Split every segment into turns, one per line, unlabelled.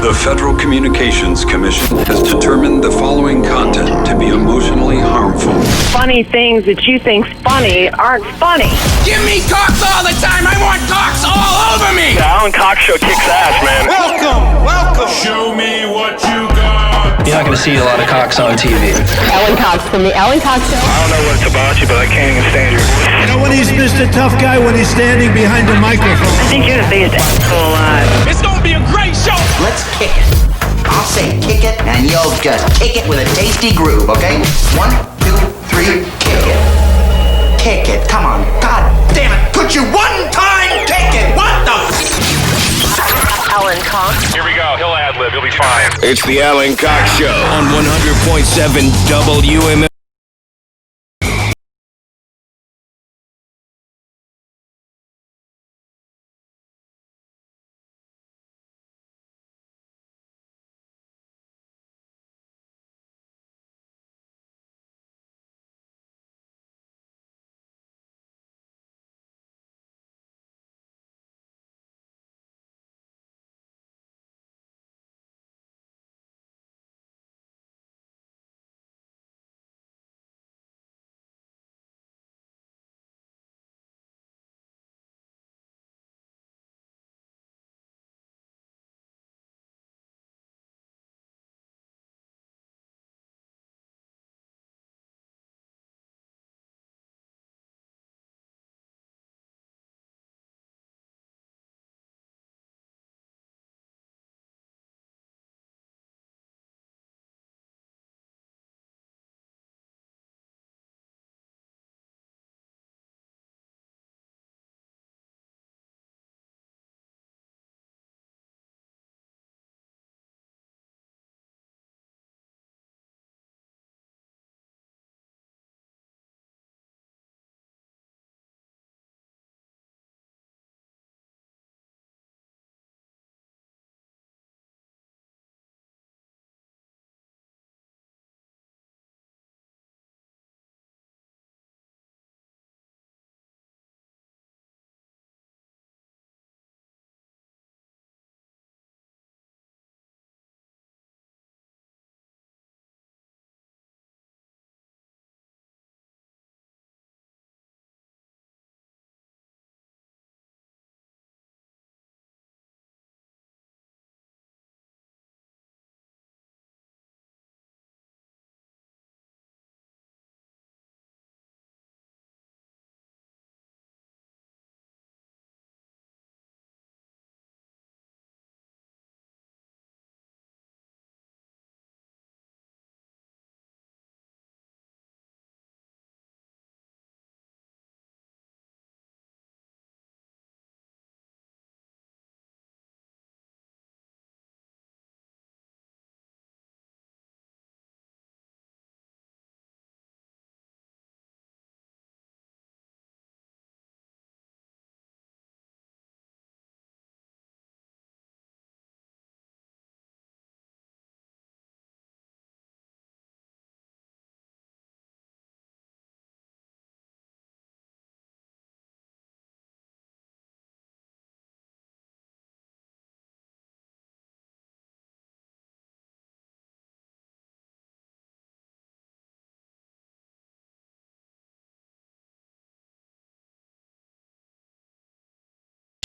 The Federal Communications Commission has determined the following content to be emotionally harmful.
Funny things that you think's funny aren't funny.
Give me cocks all the time. I want cocks all over me.
The Alan Cox Show kicks ass, man.
Welcome. Show me what you got.
You're not going to see a lot of cocks on TV.
Alan Cox from the Alan Cox Show.
I don't know what it's about you, but I can't even stand your voice.
You know when he's Mr. Tough Guy when he's standing behind the microphone.
I think you're the biggest asshole alive.
It's gonna be a great show.
Let's kick it. I'll say kick it, and you'll just kick it with a tasty groove, okay? 1, 2, 3, kick it. Kick it, come on. God damn it. Put you one time, kick it. What the?
Alan Cox.
Here we go. He'll ad-lib. He'll be fine.
It's the Alan Cox Show on 100.7 WMMS.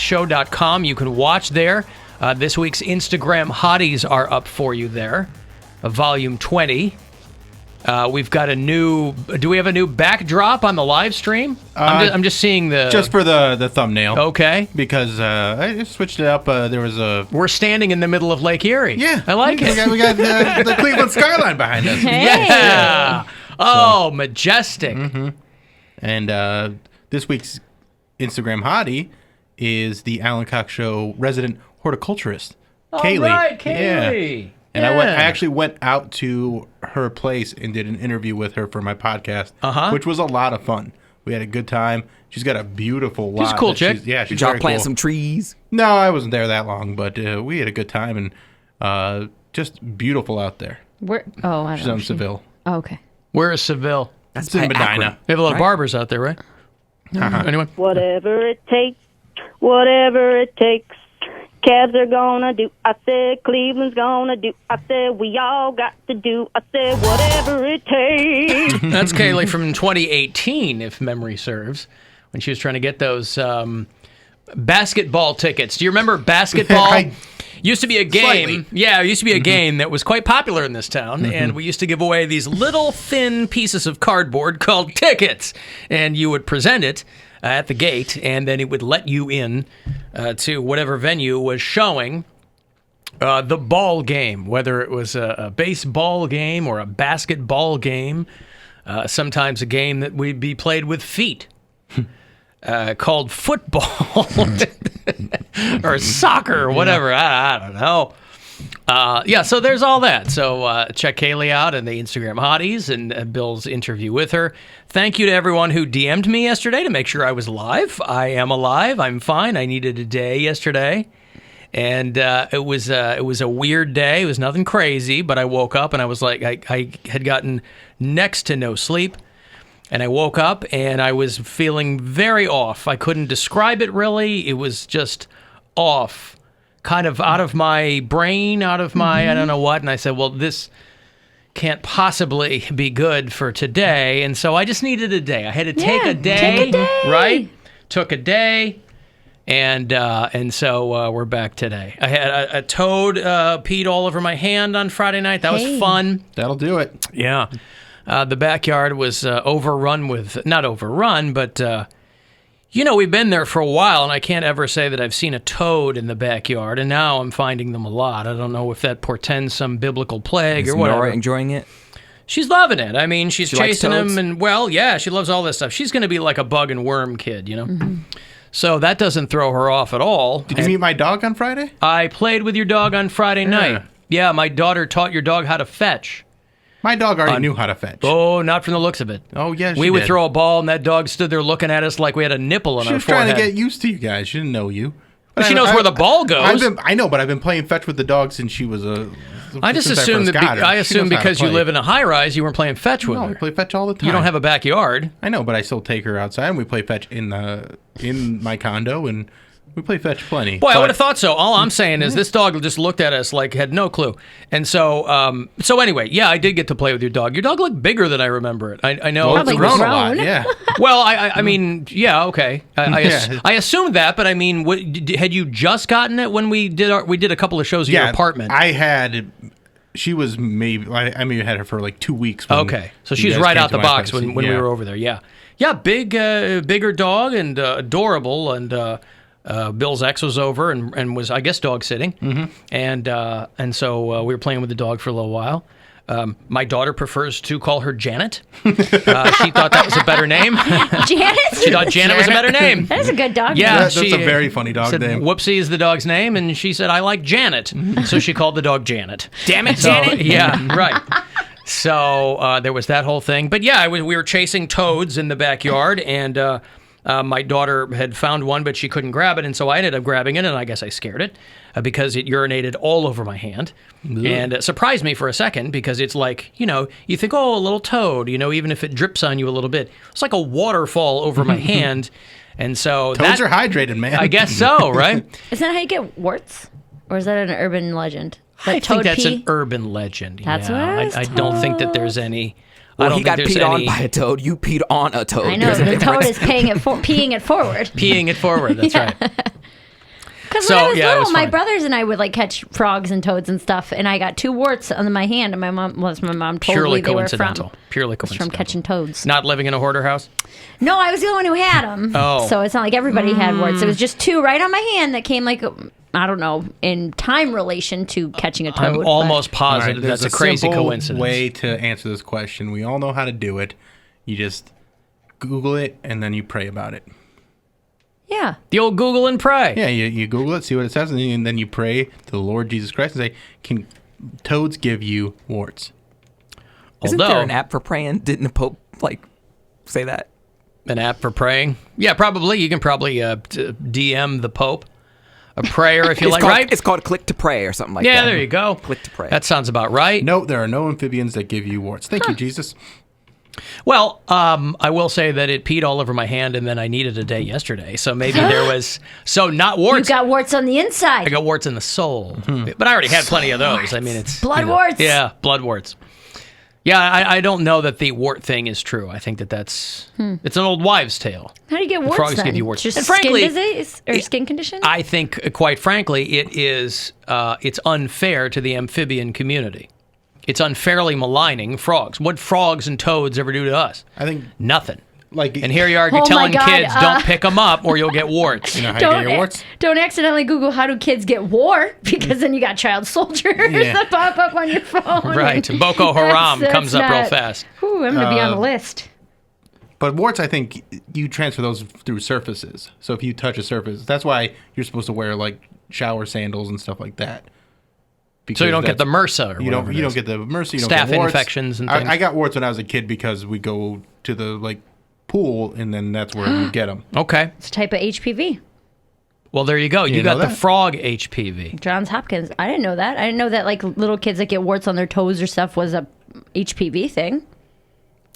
Show.com. You can watch there. This week's Instagram hotties are up for you there. Volume 20. We've got a new... Do we have a new backdrop on the live stream? I'm just seeing the...
Just for the thumbnail.
Okay.
Because I just switched it up. There was a...
We're standing in the middle of Lake Erie.
Yeah.
I like it.
We got the Cleveland skyline behind us.
Hey. Yeah. Oh, majestic.
Mm-hmm. And this week's Instagram hottie is the Alan Cox Show resident horticulturist, Kaylee.
All right, Kaylee.
Yeah. And I actually went out to her place and did an interview with her for my podcast, which was a lot of fun. We had a good time. She's got a beautiful lot.
She's a cool chick.
She's
Did y'all
very
plant
cool.
some trees?
No, I wasn't there that long, but we had a good time and just beautiful out there.
Where? Oh, I don't
She's
know.
on Seville.
Oh, okay.
Where is Seville?
That's in Medina.
They have a lot of barbers out there, right? Anyone?
Whatever it takes, whatever it takes. Cavs are gonna do. I said Cleveland's gonna do. I said we all got to do. I said whatever it takes.
That's Kaylee from 2018, if memory serves, when she was trying to get those basketball tickets. Do you remember basketball? Used to be a game.
Slightly.
Yeah, it used to be a game that was quite popular in this town, and we used to give away these little thin pieces of cardboard called tickets, and you would present it at the gate, and then it would let you in to whatever venue was showing the ball game, whether it was a baseball game or a basketball game, sometimes a game that would be played with feet. Called football or soccer or whatever. I don't know. Yeah, so there's all that. So check Kaylee out and the Instagram Hotties and Bill's interview with her. Thank you to everyone who DM'd me yesterday to make sure I was live. I am alive. I'm fine. I needed a day yesterday. And it was a weird day. It was nothing crazy, but I woke up and I was like, I had gotten next to no sleep. And I woke up and I was feeling very off. I couldn't describe it really. It was just off, kind of out of my brain, out of my I don't know what. And I said, well, this can't possibly be good for today. And so I just needed a day. I had to take a day, right? Took a day. And so we're back today. I had a toad peed all over my hand on Friday night. That was fun.
That'll do it.
Yeah. The backyard was overrun with, not overrun, but, we've been there for a while, and I can't ever say that I've seen a toad in the backyard, and now I'm finding them a lot. I don't know if that portends some biblical plague or whatever.
Is Nora enjoying it?
She's loving it. I mean, she's chasing
likes toads?
them, and, well, yeah, she loves all this stuff. She's going to be like a bug and worm kid, So that doesn't throw her off at all.
Did you meet my dog on Friday?
I played with your dog on Friday night. Yeah, my daughter taught your dog how to fetch.
My dog already knew how to fetch.
Oh, not from the looks of it.
Oh, yeah,
we would throw a ball, and that dog stood there looking at us like we had a nipple on our forehead.
She was trying to get used to you guys. She didn't know you.
But she knows where the ball goes.
I know, but I've been playing fetch with the dog since she was a...
I just assumed that because you live in a high-rise, you weren't playing fetch with her.
No, we play fetch all the time.
You don't have a backyard.
I know, but I still take her outside, and we play fetch in my condo, and we play fetch plenty.
Boy, I would have thought so. All I'm saying is this dog just looked at us like had no clue. And so anyway, yeah, I did get to play with your dog. Your dog looked bigger than I remember it. I know.
Well, it's grown a lot, yeah.
Well, I mean, yeah, okay. I assumed that, but I mean, had you just gotten it when we did a couple of shows at your apartment?
I had. She was maybe. I maybe had her for like 2 weeks.
Okay, so she's right out the box when we were over there. Yeah, bigger dog and adorable and. Bill's ex was over and was, I guess, dog sitting, and so we were playing with the dog for a little while. My daughter prefers to call her Janet. She thought that was a better name.
Janet?
She thought Janet was a better name.
That is a good dog name.
Yeah,
that's a very funny dog name.
Whoopsie is the dog's name, and she said, I like Janet. So she called the dog Janet.
Damn it, Janet.
Yeah, right. So there was that whole thing. But yeah, we were chasing toads in the backyard, and my daughter had found one, but she couldn't grab it, and so I ended up grabbing it, and I guess I scared it because it urinated all over my hand. Ugh. And it surprised me for a second because it's like, you think, oh, a little toad, even if it drips on you a little bit. It's like a waterfall over my hand, and so
toads are hydrated, man.
I guess so, right?
Isn't that how you get warts? Or is that an urban legend?
I think that's an urban legend.
That's what
I don't think that there's any...
Well, he got peed on by a toad. You peed on a toad.
I know. The toad is peeing it forward.
Peeing it forward. That's right.
Because when I was little, my brothers and I would catch frogs and toads and stuff, and I got 2 warts on my hand, and my mom told me they were from catching toads.
Not living in a hoarder house?
No, I was the only one who had them.
Oh.
So it's not like everybody had warts. It was just 2 right on my hand that came I don't know, in time relation to catching a toad.
I'm almost positive that's a crazy coincidence.
Way to answer this question. We all know how to do it. You just Google it, and then you pray about it.
Yeah.
The old Google and pray.
Yeah, you Google it, see what it says, and then you pray to the Lord Jesus Christ and say, can toads give you warts?
Isn't there an app for praying? Didn't the Pope, say that?
An app for praying? Yeah, probably. You can probably DM the Pope. A prayer, if you like, right?
It's called Click to Pray or something like that.
Yeah, there you go.
Click to Pray.
That sounds about right.
No, there are no amphibians that give you warts. Thank you, Jesus.
Well, I will say that it peed all over my hand, and then I needed a day yesterday. So maybe there was not warts.
You got warts on the inside.
I got warts in the sole, but I already had plenty of those.
Warts.
I mean, it's
blood warts.
Yeah, blood warts. Yeah, I don't know that the wart thing is true. I think that's it's an old wives' tale.
How do you get warts?
Frogs
then?
give you warts.
Just
and frankly,
skin disease or skin condition?
I think, quite frankly, it is it's unfair to the amphibian community. It's unfairly maligning frogs. What frogs and toads ever do to us?
I think
nothing. And here you are telling kids, don't pick them up or you'll get warts.
You know how you get your warts?
Don't accidentally Google how do kids get war, because then you got child soldiers that pop up on your phone.
Right. Boko Haram comes up real fast.
Ooh, I'm going to be on the list.
But warts, I think you transfer those through surfaces. So if you touch a surface, that's why you're supposed to wear like shower sandals and stuff like that.
So you don't get the MRSA or
you don't get the MRSA. You don't
staph
get warts.
infections and things.
I got warts when I was a kid because we go to the pool and then that's where you get them.
Okay.
It's a type of HPV.
Well, there you go. You got the frog HPV.
Johns Hopkins. I didn't know that. I didn't know that little kids that get warts on their toes or stuff was a HPV thing.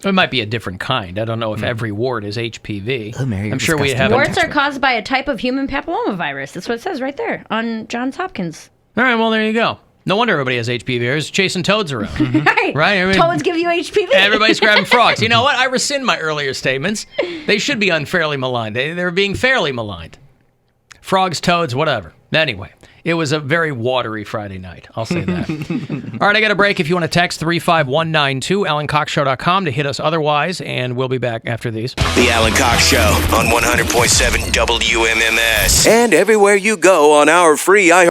It might be a different kind. I don't know if every wart is HPV.
Oh, Mary,
I'm sure we have.
Warts are caused by a type of human papillomavirus. That's what it says right there on Johns Hopkins.
All right. Well, there you go. No wonder everybody has HPV. There's chasing toads around. Right? I mean,
toads give you HPV.
Everybody's grabbing frogs. You know what? I rescind my earlier statements. They should be unfairly maligned. They're being fairly maligned. Frogs, toads, whatever. Anyway, it was a very watery Friday night. I'll say that. All right, I got a break. If you want to text 35192, AlanCoxShow.com to hit us otherwise, and we'll be back after these.
The Alan Cox Show on 100.7 WMMS. And everywhere you go on our free iHeart.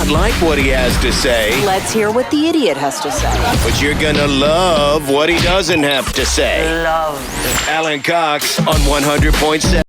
not like what he has to say.
Let's hear what the idiot has to say.
But you're gonna love what he doesn't have to say.
Love.
Alan Cox on 100.7.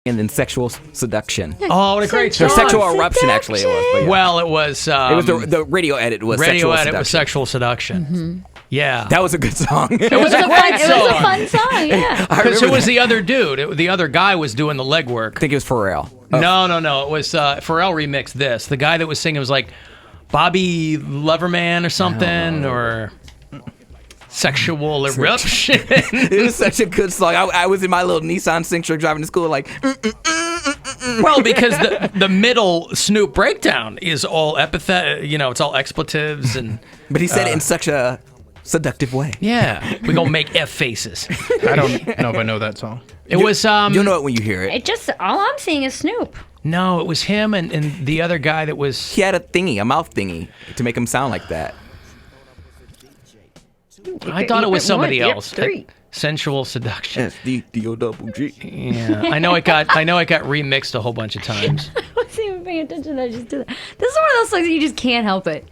And then sexual seduction.
Oh, what a great song.
Or sexual eruption, actually, it was. But yeah.
Well, it was...
it was the radio edit was
radio
sexual
edit
seduction.
was sexual seduction.
Mm-hmm.
Yeah.
That was a good song.
It was a great song.
It was a fun song, yeah.
Because who was the other dude? The other guy was doing the legwork.
I think it was Pharrell.
Oh. No. It was Pharrell remixed this. The guy that was singing was like Bobby Loverman or something, or... Sexual eruption.
It was such a good song. I was in my little Nissan Sentra driving to school like...
Well, because the middle Snoop breakdown is all epithet, it's all expletives and...
But he said it in such a seductive way.
Yeah. We gonna make F faces.
I don't know if I know that song.
It was...
You'll know it when you hear it.
It just... All I'm seeing is Snoop.
No, it was him and the other guy that was...
He had a mouth thingy, to make him sound like that.
I thought it was somebody else. Sensual seduction.
S-D-D-O-double-G.
Yeah, I know it got remixed a whole bunch of times.
I wasn't even paying attention. I just did that. This is one of those songs that you just can't help it.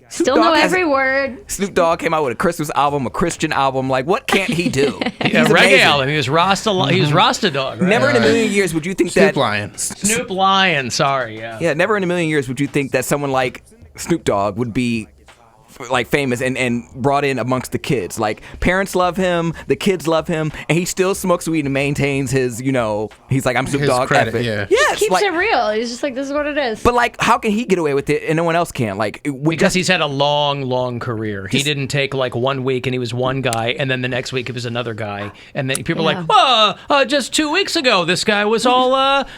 Still know every word.
Snoop Dogg came out with a Christmas album, a Christian album. Like, what can't he do?
A reggae album. He was Rasta. He was Rasta Dog. Right?
Never in a million years would you think
Snoop Lion.
Snoop Lion. Sorry. Yeah.
Yeah. Never in a million years would you think that someone like Snoop Dogg would be like famous and brought in amongst the kids. Like, parents love him, the kids love him, and he still smokes weed and maintains his, he's like, I'm Snoop Dogg.
Credit, yeah.
He keeps it real. He's just like, this is what it is.
But like, how can he get away with it and no one else can? Like,
because he's had a long career. He didn't take like 1 week and he was one guy, and then the next week it was another guy, and then people are like, just 2 weeks ago this guy was all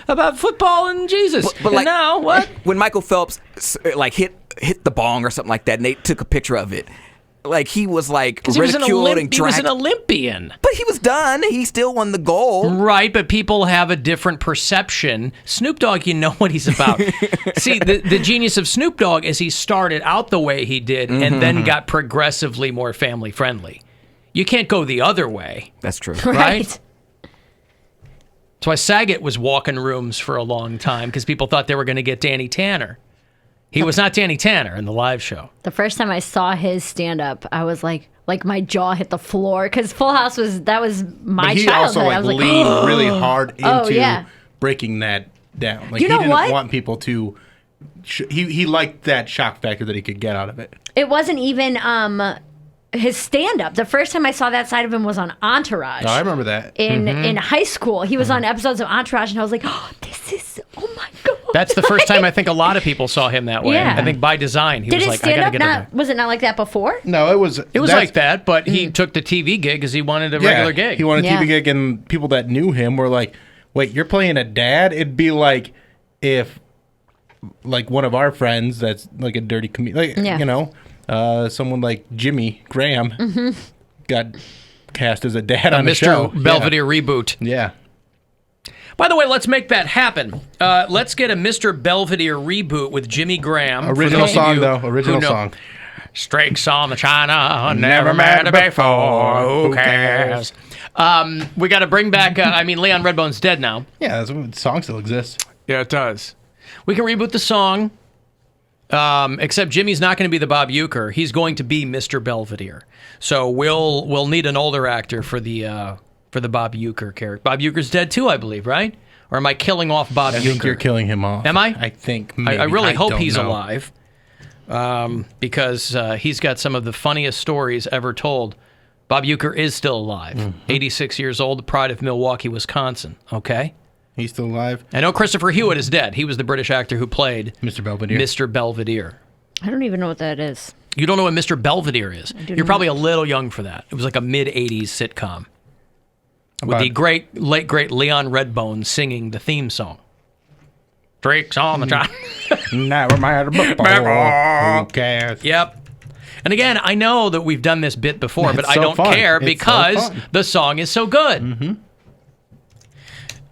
about football and Jesus.
But like,
now what?
When Michael Phelps like hit the bong or something like that, and they took a picture of it. Like, he was like ridiculed and dragged.
He was an Olympian.
But he was done. He still won the gold.
Right, but people have a different perception. Snoop Dogg, you know what he's about. See, the genius of Snoop Dogg is he started out the way he did and then got progressively more family friendly. You can't go the other way.
That's true.
Right? That's why Saget was walking rooms for a long time, because people thought they were going to get Danny Tanner. He was not Danny Tanner in the live show.
The first time I saw his stand-up, I was like my jaw hit the floor, because Full House was my childhood.
He also
I was
leaned really hard into breaking that down. Like,
you know
he didn't
what?
want people to. He liked that shock factor that he could get out of it.
It wasn't even his stand-up. The first time I saw that side of him was on Entourage.
Oh, I remember that.
In high school. He was on episodes of Entourage, and I was like, oh my God.
That's the first time I think a lot of people saw him that way.
Yeah.
I think by design, he
Did
was
his
like, I gotta get in there.
Was it not like that before?
No, it was.
It was like that, but he took the TV gig because he wanted a regular gig.
He wanted a TV gig, and people that knew him were like, wait, you're playing a dad? It'd be like if, like, one of our friends that's like a dirty comedian, someone like Jimmy Graham got cast as a dad on the show.
Mr. Belvedere reboot.
Yeah.
By the way, let's make that happen. Let's get a Mr. Belvedere reboot with Jimmy Graham.
Original song, though. Original song.
Streaks on the China, never met before. Who cares? We got to bring back. Leon Redbone's dead now.
Yeah, the song still exists.
Yeah, it does. We can reboot the song. Except Jimmy's not going to be the Bob Uecker. He's going to be Mr. Belvedere. So we'll need an older actor for the Bob Uecker character. Bob Uecker's dead too, I believe, right? Or am I killing off Bob Uecker?
I think you're killing him off.
Am I?
I think.
I really hope he's
know.
alive, because he's got some of the funniest stories ever told. Bob Uecker is still alive. 86 years old, the pride of Milwaukee, Wisconsin. Okay.
He's still alive.
I know Christopher Hewitt is dead. He was the British actor who played
Mr. Belvedere.
Mr. Belvedere.
I don't even know what that is.
You don't know what Mr. Belvedere is? You're probably a little young for that. It was like a mid-'80s sitcom with the late great Leon Redbone singing the theme song. Tricks on the job.
Never mind before. Who cares?
Yep. And again, I know that we've done this bit before, but I
so
don't
fun.
care
It's
because
so fun.
the song is so good.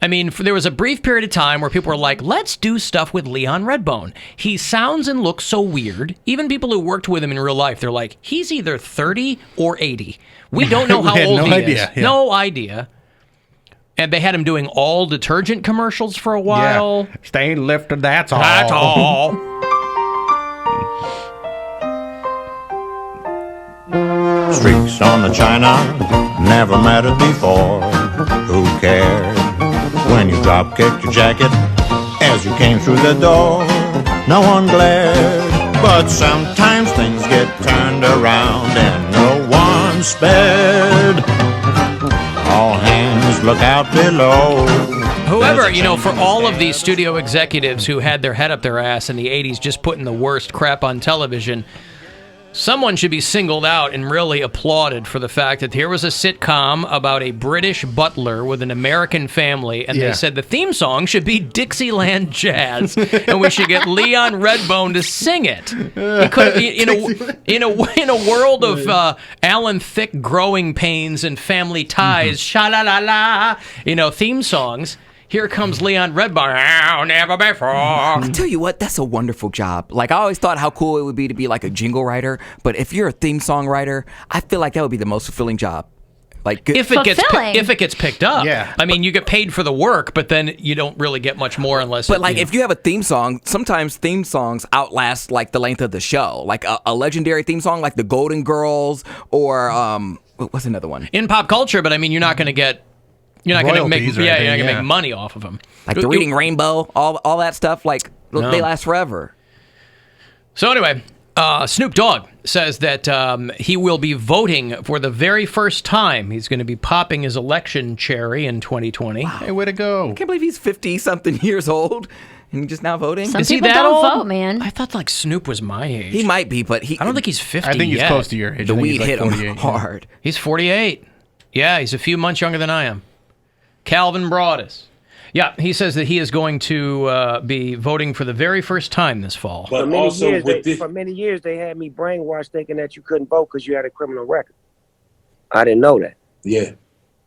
I mean, there was a brief period of time where people were like, let's do stuff with Leon Redbone. He sounds and looks so weird. Even people who worked with him in real life, they're like, he's either 30 or 80. We don't know how old he is.
Yeah.
No idea. And they had him doing all detergent commercials for a while.
Yeah. Stay lifted, that's all.
That's all.
Streaks on the china, never mattered before. Who cared when you drop kicked your jacket as you came through the door? No one glared, but sometimes things get turned around and no one spared. All hands look out below.
Whoever, for all of these studio executives who had their head up their ass in the 80s just putting the worst crap on television, someone should be singled out and really applauded for the fact that here was a sitcom about a British butler with an American family, and they said the theme song should be Dixieland Jazz, and we should get Leon Redbone to sing it. He could, in a world of Alan Thicke growing pains and family ties, sha-la-la-la, theme songs. Here comes Leon Redbone. Never before.
I tell you what, that's a wonderful job. Like, I always thought how cool it would be to be like a jingle writer, but if you're a theme song writer, I feel like that would be the most fulfilling job. Like,
if it gets picked up, I mean, you get paid for the work, but then you don't really get much more unless.
But if you have a theme song, sometimes theme songs outlast like the length of the show. Like a legendary theme song, like the Golden Girls, or what's another one
in pop culture. But I mean, you're not going to get. You're not going to make you're not going to make money off of them.
Like the Reading Rainbow, all that stuff. Like they last forever.
So anyway, Snoop Dogg says that he will be voting for the very first time. He's going to be popping his election cherry in 2020.
Wow.
Hey, way to go!
I can't believe he's 50-something years old and just now voting.
Some
Is he
people
that
don't
old?
vote, man.
I thought like Snoop was my age.
He might be, but
I don't think he's 50.
I think he's
yet.
close to your age.
The
I think
weed
he's
hit
like
him
48,
hard.
He's 48. Yeah, he's a few months younger than I am. Calvin Broadus. Yeah, he says that he is going to be voting for the very first time this fall.
But for many years, they had me brainwashed thinking that you couldn't vote because you had a criminal record. I didn't know that.
Yeah.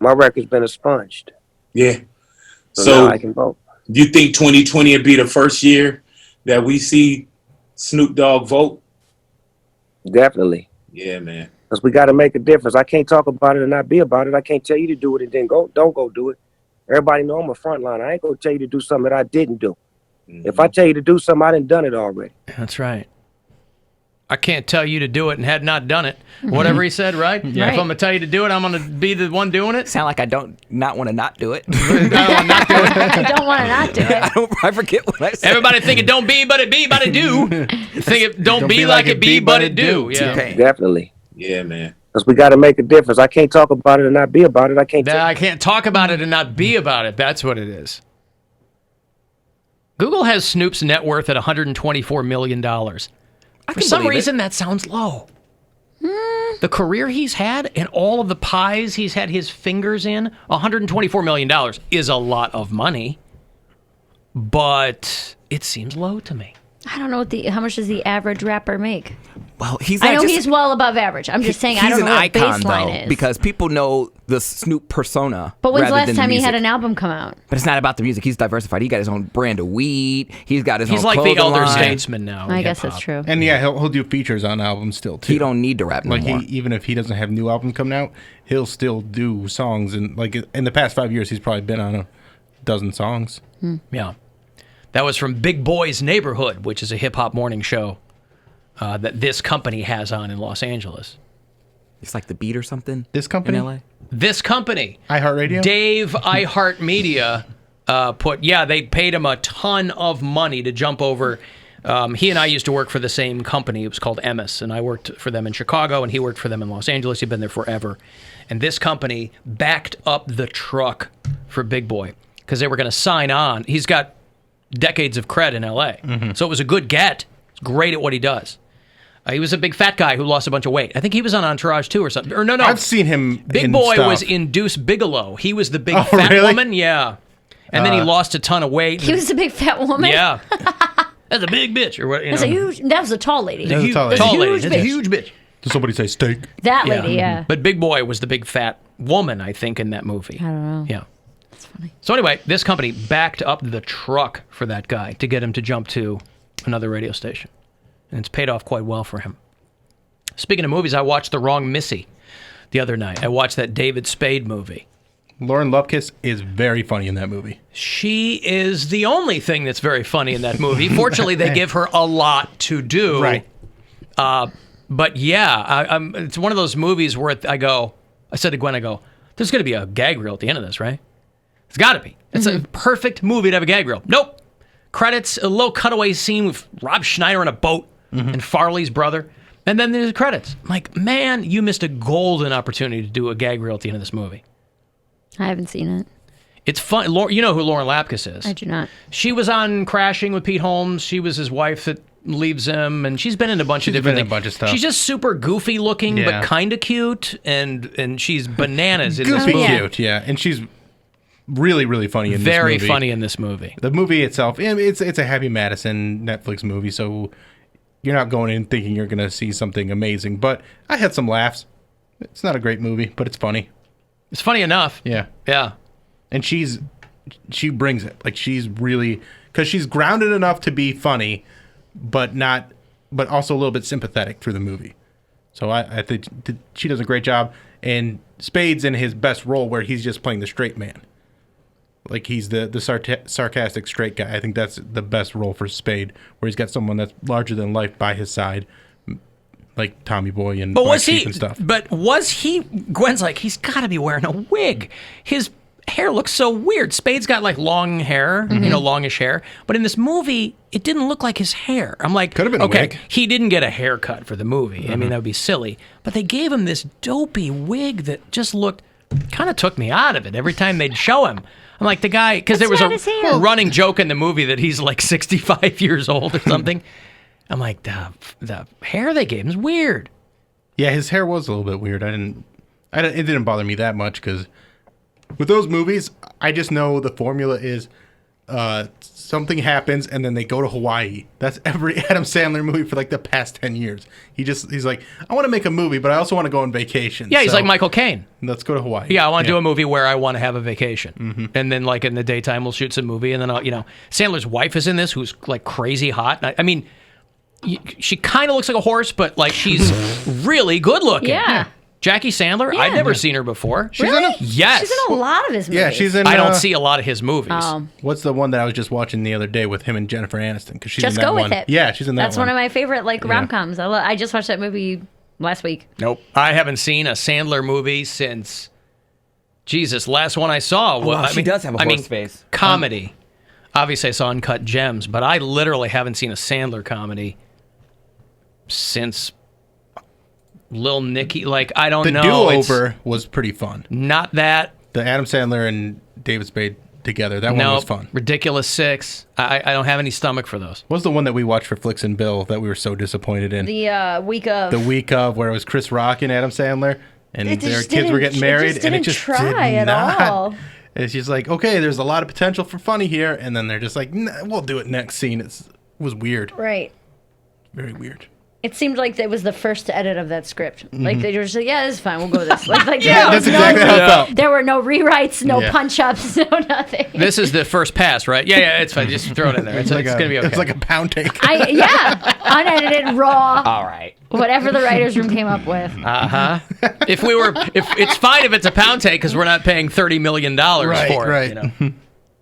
My record's been expunged.
Yeah.
So now I can vote.
Do you think 2020 will be the first year that we see Snoop Dogg vote?
Definitely.
Yeah, man.
Because we got to make a difference. I can't talk about it and not be about it. I can't tell you to do it and then don't go do it. Everybody know I'm a frontliner. I ain't going to tell you to do something that I didn't do. If I tell you to do something, I done it already.
That's right. I can't tell you to do it and had not done it. Whatever he said, right?
Yeah.
If I'm going to tell you to do it, I'm going to be the one doing it.
Sound like I don't want to not do it.
I don't want to not do it.
I forget what I said.
Everybody think it don't be, but it be, but it do. Think it don't be like it be, but it do. Yeah.
Okay.
Definitely.
Yeah, man.
Because we got to make a difference. I can't talk about it and not be about it. I can't
talk about it and not be about it. That's what it is. Google has Snoop's net worth at $124 million. For some reason, that sounds low. The career he's had and all of the pies he's had his fingers in, $124 million is a lot of money, but it seems low to me.
I don't know how much does the average rapper make?
Well, he's.
I know he's well above average. I'm just saying I don't know what baseline is.
Because people know the Snoop persona.
But when's the last time he had an album come out?
But it's not about the music. He's diversified. He got his own brand of weed. He's got his own.
He's like the elder statesman now.
I guess that's true.
And yeah, he'll do features on albums still too.
He don't need to rap no more.
Even if he doesn't have new album coming out, he'll still do songs. And like in the past 5 years, he's probably been on a dozen songs.
Yeah. That was from Big Boy's Neighborhood, which is a hip-hop morning show that this company has on in Los Angeles.
It's like The Beat or something?
This company?
In LA?
This company.
iHeartRadio?
Dave iHeartMedia they paid him a ton of money to jump over. He and I used to work for the same company. It was called Emmis, and I worked for them in Chicago, and he worked for them in Los Angeles. He'd been there forever. And this company backed up the truck for Big Boy because they were going to sign on. He's got decades of cred in L.A., so it was a good get. He's great at what he does. He was a big fat guy who lost a bunch of weight. I think he was on Entourage too or something. Or no.
I've seen him
Big Boy was in Deuce Bigelow. He was the big fat woman. Yeah. And then he lost a ton of weight.
He was a big fat woman?
Yeah. That's a big bitch. Or what?
That was a tall lady.
That's a huge bitch.
Did somebody say steak?
That lady, yeah.
But Big Boy was the big fat woman, I think, in that movie.
I don't know.
Yeah.
That's funny.
So anyway, this company backed up the truck for that guy to get him to jump to another radio station. And it's paid off quite well for him. Speaking of movies, I watched The Wrong Missy the other night. I watched that David Spade movie.
Lauren Lupkus is very funny in that movie.
She is the only thing that's very funny in that movie. Fortunately, they give her a lot to do.
Right.
But yeah, it's one of those movies where I said to Gwen, there's going to be a gag reel at the end of this, right? It's got to be. It's a perfect movie to have a gag reel. Nope. Credits, a little cutaway scene with Rob Schneider on a boat and Farley's brother. And then there's the credits. I'm like, man, you missed a golden opportunity to do a gag reel at the end of this movie.
I haven't seen it.
It's fun. You know who Lauren Lapkus is?
I do not.
She was on Crashing with Pete Holmes. She was his wife that leaves him, and she's been in a bunch of different things.
A bunch of stuff.
She's just super goofy looking, but kind of cute, and she's bananas in this movie.
Goofy cute, yeah. And she's really, really funny in this movie.
Very funny in this movie.
The movie itself, it's a Happy Madison Netflix movie, so you're not going in thinking you're going to see something amazing. But I had some laughs. It's not a great movie, but it's funny.
It's funny enough.
Yeah.
Yeah.
And she brings it. Like, she's really, because she's grounded enough to be funny, but also a little bit sympathetic through the movie. So I think she does a great job. And Spade's in his best role where he's just playing the straight man. Like, he's the sarcastic straight guy. I think that's the best role for Spade, where he's got someone that's larger than life by his side, like Tommy Boy and Black Sheep and stuff.
But was he? Gwen's like, he's got to be wearing a wig. His hair looks so weird. Spade's got like long hair, longish hair. But in this movie, it didn't look like his hair. I'm like,
could have been a wig.
He didn't get a haircut for the movie. I mean, that would be silly. But they gave him this dopey wig that just kind of took me out of it every time they'd show him. I'm like, the guy, because there was a running joke in the movie that he's like 65 years old or something. I'm like, the hair they gave him is weird.
Yeah, his hair was a little bit weird. It didn't bother me that much because with those movies, I just know the formula is something happens and then they go to Hawaii. That's every Adam Sandler movie for like the past 10 years. He's like, I want to make a movie, but I also want to go on vacation.
Yeah, he's like Michael Caine.
Let's go to Hawaii.
Yeah, I want to do a movie where I want to have a vacation. And then like in the daytime, we'll shoot some movie. And then Sandler's wife is in this, who's like crazy hot. I mean, she kind of looks like a horse, but like she's really good looking.
Yeah.
Jackie Sandler?
Yeah.
I've never seen her before.
She's in
Yes.
She's in a lot of his movies.
Yeah, she's in.
I don't see a lot of his movies.
What's the one that I was just watching the other day with him and Jennifer Aniston? Because she's
Just
in that
Go
one.
With It.
Yeah, she's in that
That's one of my favorite rom-coms. I just watched that movie last week.
Nope. I haven't seen a Sandler movie since, Jesus, last one I saw.
She does have a horse face.
Comedy. Obviously, I saw Uncut Gems, but I literally haven't seen a Sandler comedy since Lil Nicky. Like, I don't know.
The Do-Over was pretty fun.
Not that.
The Adam Sandler and David Spade together. That one was fun.
Ridiculous Six. I don't have any stomach for those.
What was the one that we watched for Flicks and Bill that we were so disappointed in?
The week of.
The week of, where it was Chris Rock and Adam Sandler, and their kids were getting married, and it just
try
did
at
not.
all.
It's just like, okay, there's a lot of potential for funny here, and then they're just like, nah, we'll do it next scene. It was weird.
Right.
Very weird.
It seemed like that was the first edit of that script. Like they were just like, yeah, this is fine. We'll go with this. Like
yeah, that's exactly how it felt.
There were no rewrites, no punch-ups, no nothing.
This is the first pass, right? Yeah, it's fine. Just throw it in there. It's going to be okay.
It's like a Poundcake.
Unedited, raw.
All right.
Whatever the writer's room came up with.
If it's fine if it's a Poundcake because we're not paying $30 million for it.
Right.
You know?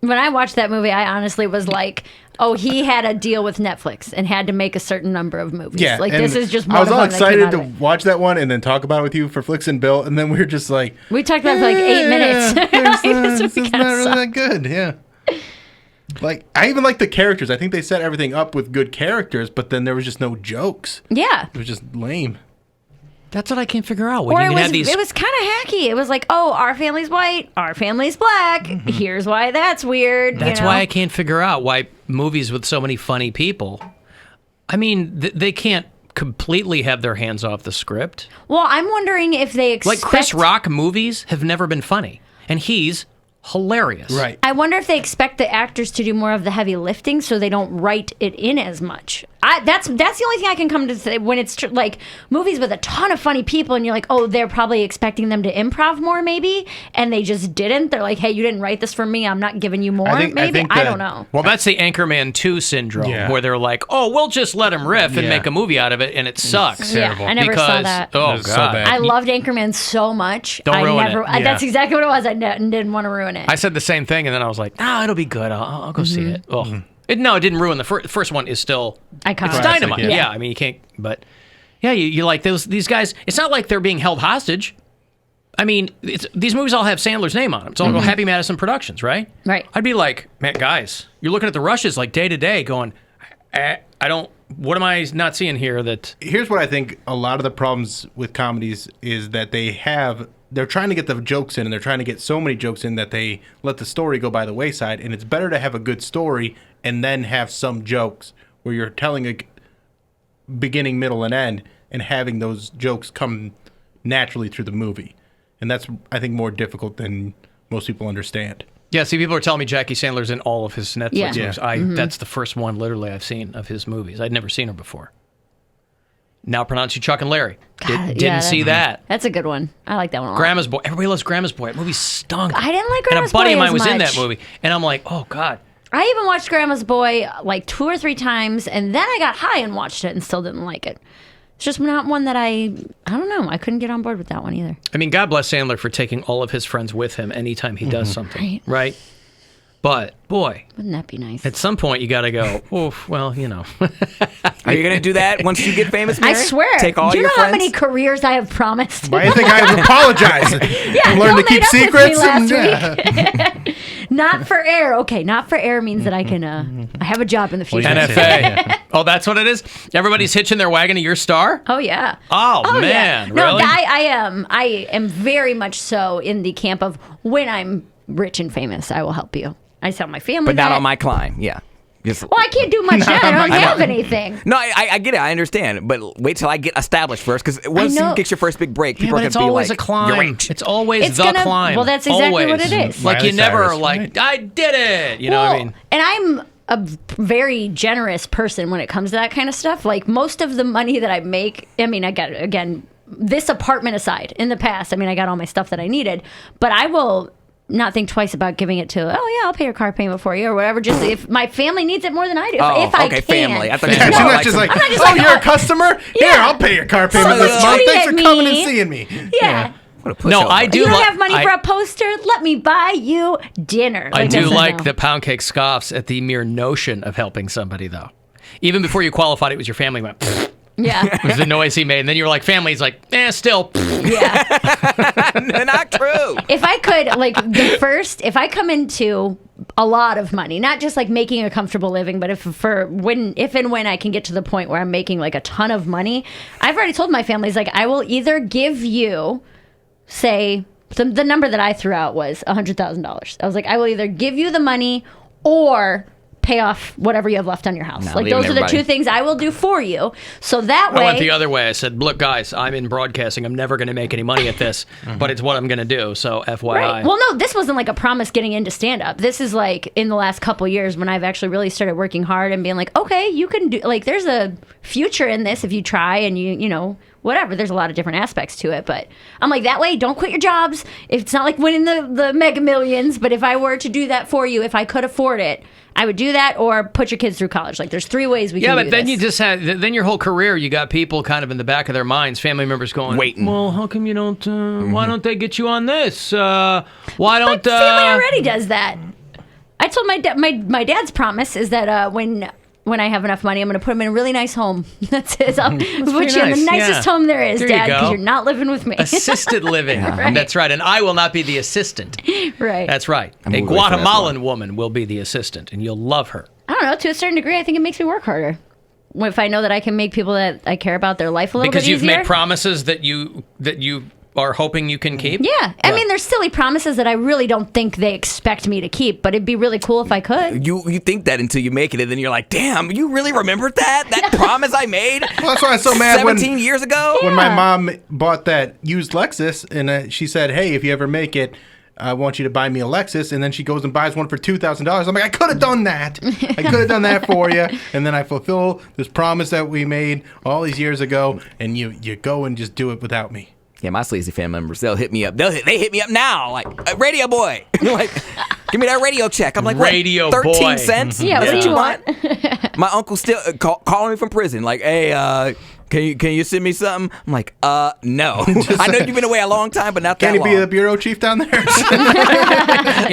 When I watched that movie, I honestly was like, oh, he had a deal with Netflix and had to make a certain number of movies.
Yeah,
like this is just.
I was all excited to watch that one and then talk about it with you for Flicks and Bill, and then we were just like,
we talked about it for like 8 minutes.
This is not really that good. Yeah. Like, I even like the characters. I think they set everything up with good characters, but then there was just no jokes.
Yeah.
It was just lame.
That's what I can't figure out.
Or it was kind of hacky. It was like, oh, our family's white, our family's black. Mm-hmm. Here's why that's weird.
That's why I can't figure out why movies with so many funny people, I mean, they can't completely have their hands off the script.
Well, I'm wondering if they expect...
Like Chris Rock movies have never been funny, and he's hilarious.
Right.
I wonder if they expect the actors to do more of the heavy lifting so they don't write it in as much. That's the only thing I can come to say when it's like movies with a ton of funny people and you're like, oh, they're probably expecting them to improv more maybe, and they just didn't. They're like, hey, you didn't write this for me. I'm not giving you more. I don't know.
Well, that's the Anchorman 2 syndrome where they're like, oh, we'll just let him riff and make a movie out of it, and it sucks.
Yeah, I never saw that.
Oh, God.
So bad.
I loved Anchorman so much.
Don't ruin it.
That's exactly what it was. I didn't want to ruin it.
I said the same thing, and then I was like, oh, it'll be good. I'll go see it. Oh. It didn't ruin the first one. Is still
iconic.
It's dynamite. Yeah, I mean you can't. But yeah, you like these guys. It's not like they're being held hostage. I mean, these movies all have Sandler's name on them. It's all Happy Madison Productions, right?
Right.
I'd be like, man, guys, you're looking at the rushes like day to day, going, I don't. What am I not seeing here?
Here's what I think. A lot of the problems with comedies is that they're trying to get the jokes in, and they're trying to get so many jokes in that they let the story go by the wayside. And it's better to have a good story and then have some jokes where you're telling a beginning, middle, and end, and having those jokes come naturally through the movie. And that's, I think, more difficult than most people understand.
Yeah, see, people are telling me Jackie Sandler's in all of his Netflix movies. That's the first one, literally, I've seen of his movies. I'd never seen her before. Now pronounce you Chuck and Larry. Didn't see that.
That's a good one. I like that one a lot.
Grandma's Boy. Everybody loves Grandma's Boy. That movie stunk.
I didn't like Grandma's Boy
And a buddy of mine was
much.
in that movie. And I'm like, oh, God.
I even watched Grandma's Boy like 2 or 3 times, and then I got high and watched it and still didn't like it. It's just not one that I don't know. I couldn't get on board with that one either.
I mean, God bless Sandler for taking all of his friends with him anytime he does something. Right? But, boy.
Wouldn't that be nice?
At some point, you got to go, oof, well, you know.
Are you going to do that once you get famous, Mary?
I swear.
Take all
do you
your
know
friends?
how many careers I have promised?
Why do you think I have apologized? Learn to keep secrets?
Last week. Not for air. Okay, not for air means that I can I have a job in the future.
NFA. Oh, that's what it is? Everybody's hitching their wagon to your star?
Oh, yeah.
Oh man.
Yeah.
Really?
No, I am very much so in the camp of when I'm rich and famous, I will help you. I tell my family
But not
that.
on my climb, yeah.
Well, I can't do much yet. I don't have anything.
No, I get it. I understand. But wait till I get established first, because once you get your first big break, people are going to be like,
it's always a climb. It's always the climb.
Well, that's exactly what it is.
Like you never are like, I did it. You know what I mean?
And I'm a very generous person when it comes to that kind of stuff. Like most of the money that I make, I mean, I got, again, this apartment aside, in the past, I mean, I got all my stuff that I needed, but I will not think twice about giving it to, oh yeah, I'll pay your car payment for you or whatever, just if my family needs it more than I do. If I can.
Family. I thought
you're not just like, oh, you're a customer? Here, I'll pay your car payment this month. Thanks for coming and seeing me.
Yeah.
No, I do.
You don't have money for a poster? Let me buy you dinner.
I do like the Poundcake scoffs at the mere notion of helping somebody, though. Even before you qualified, it was your family went, pfft.
Yeah.
It was the noise he made. And then you were like, family's like, still.
Yeah.
Not true.
If I could, if I come into a lot of money, not just like making a comfortable living, but if and when I can get to the point where I'm making like a ton of money, I've already told my families, like, I will either give you, say, the number that I threw out was $100,000. I was like, I will either give you the money or pay off whatever you have left on your house. Like those are the two things I will do for you. So that way,
I went the other way. I said, look, guys, I'm in broadcasting. I'm never going to make any money at this, but it's what I'm going to do. So FYI.
Right. Well, no, this wasn't like a promise getting into stand-up. This is like in the last couple years when I've actually really started working hard and being like, okay, you can do, like, there's a future in this if you try and you know, whatever. There's a lot of different aspects to it, but I'm like, that way, don't quit your jobs. It's not like winning the Mega Millions, but if I were to do that for you, if I could afford it, I would do that or put your kids through college. Like, there's 3 ways we can do this.
Yeah, but then you just had, then your whole career, you got people kind of in the back of their minds, family members going,
waiting.
Well, how come you don't, why don't they get you on this? Why don't,
family already does that. I told my dad's promise is that when I have enough money, I'm going to put him in a really nice home. That's it. I'll put you in the nicest home there is,
There
Dad,
you
because
go.
you're not living with me.
Assisted living.
Right.
That's right. And I will not be the assistant.
Right.
That's right.
I'm
A
moving away from that
Guatemalan woman will be the assistant, and you'll love her.
I don't know. To a certain degree, I think it makes me work harder. If I know that I can make people that I care about their life a little
Because
bit
you've
easier.
made promises that you are hoping you can keep?
Yeah. I mean, there's silly promises that I really don't think they expect me to keep, but it'd be really cool if I could.
You think that until you make it, and then you're like, damn, you really remembered that promise I made?
Well, that's why I'm so mad
17 years ago?
when my mom bought that used Lexus, and she said, hey, if you ever make it, I want you to buy me a Lexus. And then she goes and buys one for $2,000. I'm like, I could have done that. I could have done that for you. And then I fulfill this promise that we made all these years ago, and you go and just do it without me.
Yeah, my sleazy family members, they'll hit me up. They hit me up now, like, radio boy. Like, give me that radio check. I'm like, what?
Radio
13
boy.
cents?
Yeah, what do you want?
My uncle's still calling me from prison. Like, hey, can you send me something? I'm like, no. I know you've been away a long time, but not that
Can
long.
he be the bureau chief down there?
In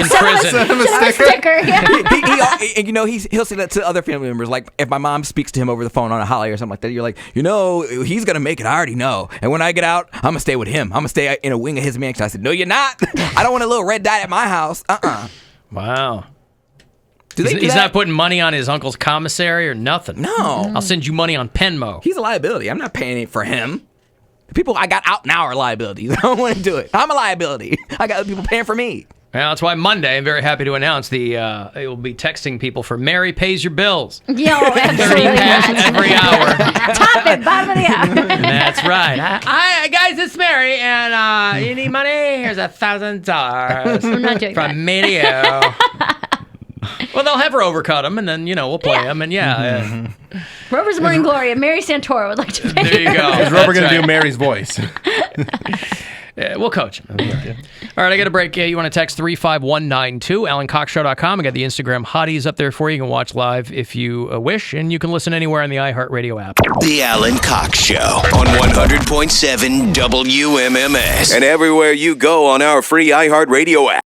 prison.
Send him a sticker.
Yeah.
And he'll say that to other family members. Like, if my mom speaks to him over the phone on a holiday or something like that, you're like, he's gonna make it. I already know. And when I get out, I'm gonna stay with him. I'm gonna stay in a wing of his mansion. I said, no, you're not. I don't want a little red dot at my house.
Wow.
Do they do
He's
that?
not putting money on his uncle's commissary or nothing.
No.
I'll send you money on Venmo.
He's a liability. I'm not paying it for him. The people I got out now are liabilities. I don't want to do it. I'm a liability. I got other people paying for me.
Well, that's why Monday, I'm very happy to announce it will be texting people for Mary Pays Your Bills.
Yo,
30
absolutely
packs
not.
every hour.
Top it, bottom of the hour.
That's right. Hi, guys, it's Mary, and you need money? Here's $1,000
I'm not doing that.
from me to you. Well, they'll have her overcut them, and then, we'll play them, and
Rover's Morning Glory and Mary Santora would like to pay
there you go.
Is Robert going to
That's
do
right.
Mary's voice?
Yeah, we'll coach him. All right, I got a break. You want to text 35192, AlanCoxShow.com. I got the Instagram hotties up there for you. You can watch live if you wish, and you can listen anywhere on the iHeartRadio app.
The Alan Cox Show on 100.7 WMMS and everywhere you go on our free iHeartRadio app.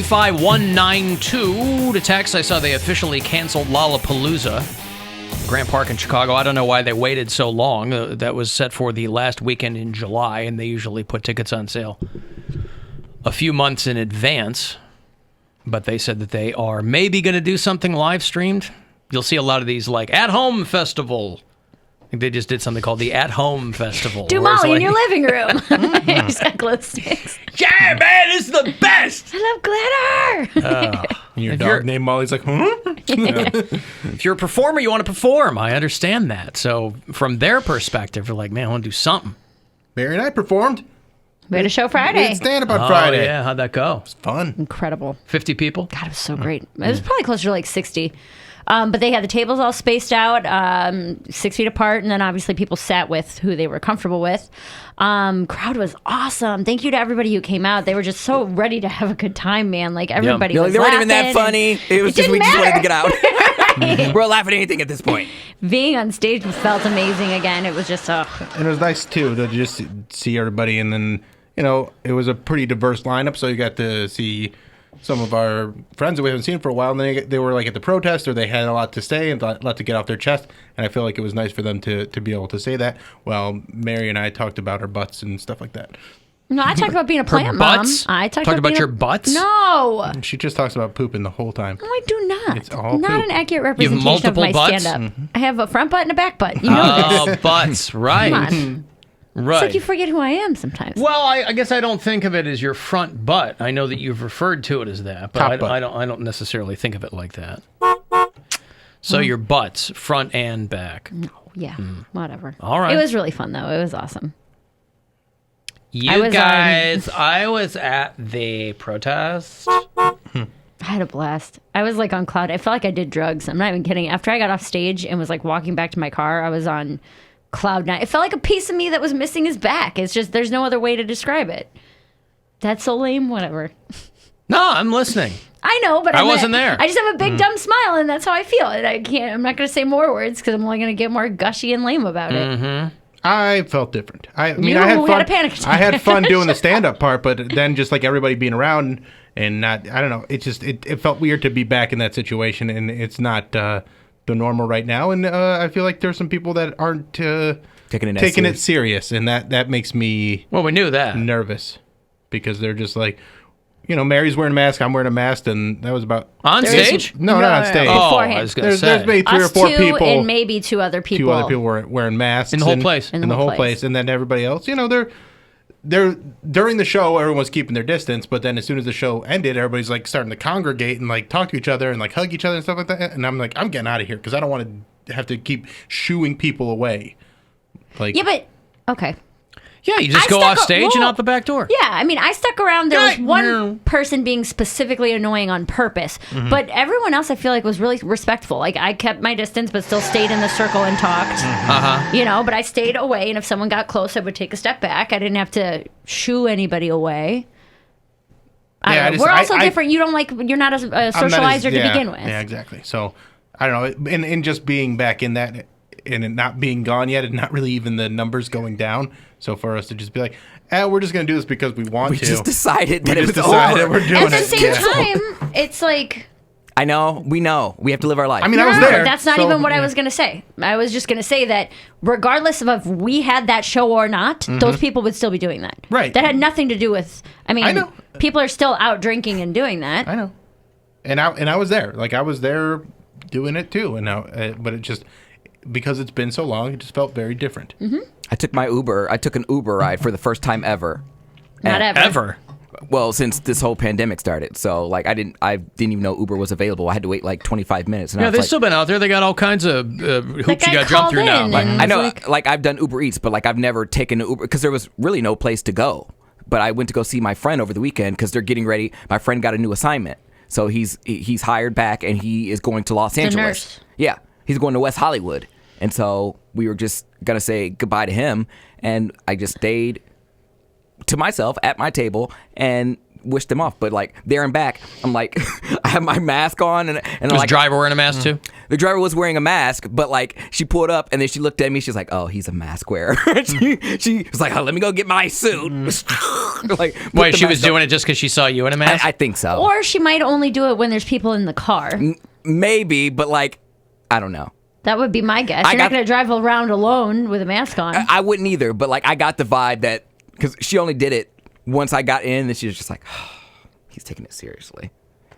35192 to text. I saw they officially canceled Lollapalooza, Grant Park in Chicago. I don't know why they waited so long. That was set for the last weekend in July, and they usually put tickets on sale a few months in advance. But they said that they are maybe going to do something live streamed. You'll see a lot of these like at-home festival. I think they just did something called the At-Home Festival.
Do Molly in your living room. He's got glow sticks.
Yeah, man, it's the best.
I love glitter.
And your dog named Molly's like, huh?
If you're a performer, you want to perform. I understand that. So from their perspective, they're like, man, I want to do something.
Mary and I performed.
We had a show Friday.
We had stand-up on Friday.
Yeah, how'd that go? It
was fun.
Incredible.
50 people?
God, it was so great. It was probably closer to like 60. But they had the tables all spaced out, 6 feet apart, and then obviously people sat with who they were comfortable with. Crowd was awesome. Thank you to everybody who came out. They were just so ready to have a good time, man. Like everybody was
they weren't even that
laughing,
funny. It was just we just wanted to get out. We're laughing at anything at this point.
Being on stage felt amazing again. It was just
And it was nice too to just see everybody, and then it was a pretty diverse lineup, so you got to see some of our friends that we haven't seen for a while, and they were like at the protest, or they had a lot to say and a lot to get off their chest, and I feel like it was nice for them to be able to say that. Well, Mary and I talked about our butts and stuff like that.
No, I talked about being a plant
butts?
mom. I talked
about your butts?
No.
And she just talks about pooping the whole time.
No, I do not.
It's all
not
poop.
an accurate
You have
representation of
multiple
my
butts?
stand-up. I have a front butt and a back butt. You know this.
Butts, right.
Come on.
Right.
It's like you forget who I am sometimes.
Well, I guess I don't think of it as your front butt. I know that you've referred to it as that, but I don't necessarily think of it like that. So your butts, front and back.
No, yeah, whatever.
All right.
It was really fun though. It was awesome.
I was at the protest.
I had a blast. I was like on cloud. I felt like I did drugs. I'm not even kidding. After I got off stage and was like walking back to my car, I was on cloud nine. It felt like a piece of me that was missing his back. It's just there's no other way to describe it. That's so lame. Whatever.
No, I'm listening.
I know, but
I wasn't there.
I just have a big dumb smile, and that's how I feel. And I'm not going to say more words because I'm only going to get more gushy and lame about it.
Mm-hmm.
I felt different. I mean,
You
I had fun.
had a panic attack.
I had fun doing the stand-up part, but then just like everybody being around and not, I don't know. It just it felt weird to be back in that situation, and it's not the normal right now. And I feel like there's some people that aren't taking it serious, and that makes me
we knew that
nervous because they're just like. Mary's wearing a mask, I'm wearing a mask, and that was about...
On stage?
No, not on stage.
Oh, I was going to say.
There's maybe three or four people.
And maybe two other people.
Two other people were wearing masks.
In the whole place.
In the whole place. And then everybody else, they're during the show, everyone was keeping their distance, but then as soon as the show ended, everybody's like starting to congregate and like talk to each other and like hug each other and stuff like that. And I'm like, I'm getting out of here because I don't want to have to keep shooing people away. Like,
yeah, but... Okay.
Yeah, you just go off stage and out the back door.
Yeah, I mean, I stuck around. There was one person being specifically annoying on purpose, but everyone else I feel like was really respectful. Like, I kept my distance, but still stayed in the circle and talked. But I stayed away, and if someone got close, I would take a step back. I didn't have to shoo anybody away. We're also different. You're not a socializer to begin with.
Yeah, exactly. So, I don't know. And just being back in that and it not being gone yet and not really even the numbers going down. So for us to just be like, we're just going to do this because we want to.
We just decided that it was over.
We're doing it.
At the same time, it's like...
I know. We know. We have to live our life.
I mean, I was there.
That's not even what I was going to say. I was just going to say that regardless of if we had that show or not, those people would still be doing that.
Right.
That had nothing to do with... I
know.
People are still out drinking and doing that.
I know. And I was there. Like, I was there doing it too. And now, but it just... Because it's been so long, it just felt very different.
I took an Uber ride for the first time ever.
Not ever.
Well, since this whole pandemic started. So, like, I didn't even know Uber was available. I had to wait like 25 minutes. And
they've still been out there. They got all kinds of hoops you got to jump through now.
I know, like I've done Uber Eats, but like I've never taken an Uber because there was really no place to go. But I went to go see my friend over the weekend because they're getting ready. My friend got a new assignment, so he's hired back and he is going to Los Angeles.
Nurse.
Yeah, he's going to West Hollywood, and so we were just gonna say goodbye to him, and I just stayed to myself at my table and wish them off. But like there and back, I'm like, I have my mask on, and
was
like,
the driver wearing a mask too?
The driver was wearing a mask, but like she pulled up and then she looked at me. She's like, "Oh, he's a mask wearer." she was like, "Oh, let me go get my suit." Like,
wait, she was doing it just because she saw you in a mask?
I think so.
Or she might only do it when there's people in the car.
Maybe, but like, I don't know.
That would be my guess. You're not going to drive around alone with a mask on.
I wouldn't either, but like I got the vibe that because she only did it once I got in, and she was just like, oh, he's taking it seriously.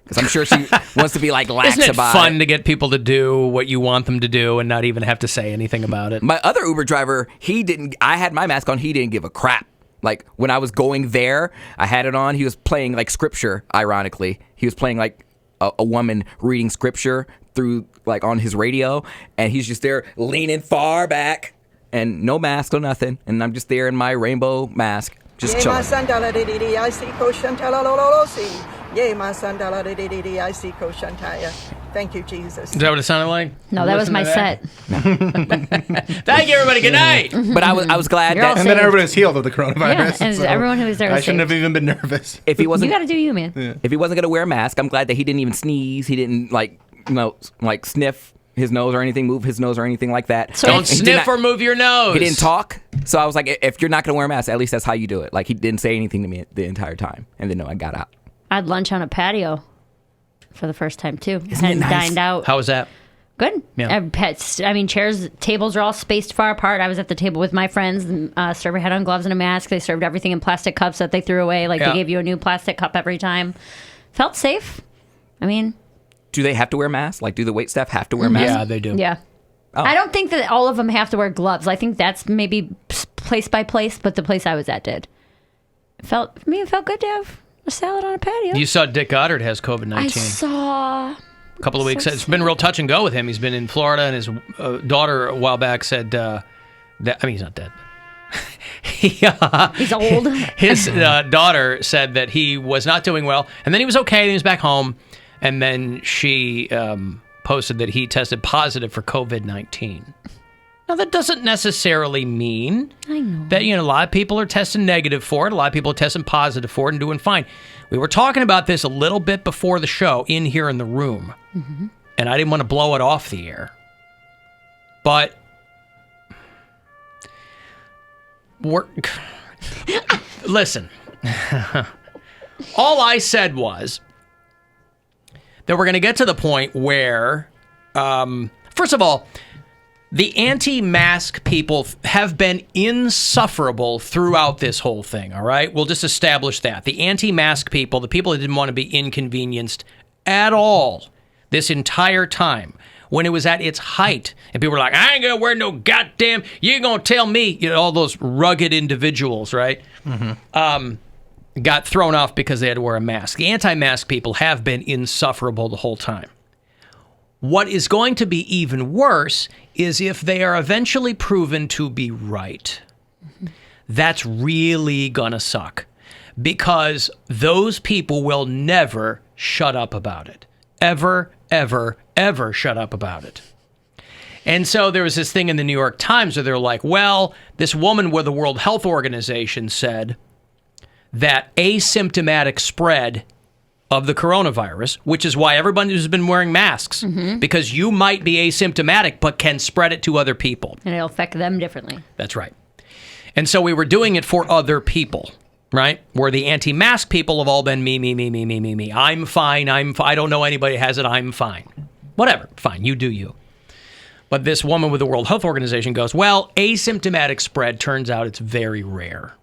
Because I'm sure she wants to be like lax
Isn't it
about
fun
it.
to get people to do what you want them to do and not even have to say anything about it?
My other Uber driver, I had my mask on, he didn't give a crap. Like when I was going there, I had it on. He was playing like scripture, ironically. He was playing like a woman reading scripture through like on his radio, and he's just there leaning far back and no mask or nothing, and I'm just there in my rainbow mask just chilling.
Thank you, Jesus.
Is that what it sounded like?
No, that was my set.
Thank you, everybody. Good night.
But I was glad
You're all
that,
And then everybody's healed of the coronavirus.
Yeah, and everyone who was there was
I shouldn't
saved.
have even been nervous.
if he wasn't
You got to do you, man.
if he wasn't gonna wear a mask, I'm glad that he didn't even sneeze. He didn't like sniff his nose or anything, move his nose or anything like that.
Don't
And he did
sniff
not-
or move your nose.
He didn't talk, so I was like, if you're not gonna wear a mask, at least that's how you do it. Like he didn't say anything to me the entire time, and then I got out.
I had lunch on a patio for the first time, too.
Isn't it
Hadn't
nice?
dined out.
How was that?
Good.
Yeah.
Chairs, tables are all spaced far apart. I was at the table with my friends. The server had on gloves and a mask. They served everything in plastic cups that they threw away. Like
Yeah.
they gave you a new plastic cup every time. Felt safe. I mean,
Do they have to wear masks? Like, do the wait staff have to wear masks?
Yeah, they do.
yeah.
Oh.
I don't think that all of them have to wear gloves. I think that's maybe place by place, but the place I was at did. It felt good to have a salad on a patio.
You saw Dick Goddard has COVID-19.
I saw.
A couple of weeks.
So
It's been real touch and go with him. He's been in Florida, and his daughter a while back said that. I mean, he's not dead.
He's old.
His daughter said that he was not doing well, and then he was okay. Then he was back home, and then she posted that he tested positive for COVID-19. Now, that doesn't necessarily mean that a lot of people are testing negative for it. A lot of people are testing positive for it and doing fine. We were talking about this a little bit before the show in here in the room, and I didn't want to blow it off the air. But listen, all I said was that we're going to get to the point where, first of all, the anti-mask people have been insufferable throughout this whole thing, all right? We'll just establish that. The anti-mask people, the people that didn't want to be inconvenienced at all this entire time, when it was at its height, and people were like, I ain't going to wear no goddamn, you going to tell me, all those rugged individuals, right? Got thrown off because they had to wear a mask. The anti-mask people have been insufferable the whole time. What is going to be even worse is if they are eventually proven to be right. That's really gonna suck, because those people will never shut up about it. Ever, ever, ever shut up about it. And so there was this thing in the New York Times where they're like, well, this woman with the World Health Organization said that asymptomatic spread of the coronavirus, which is why everybody has been wearing masks, because you might be asymptomatic but can spread it to other people.
And it'll affect them differently.
That's right. And so we were doing it for other people, right? Where the anti-mask people have all been me. I'm fine. I don't know anybody has it. I'm fine. Whatever. Fine. You do you. But this woman with the World Health Organization goes, well, asymptomatic spread turns out it's very rare.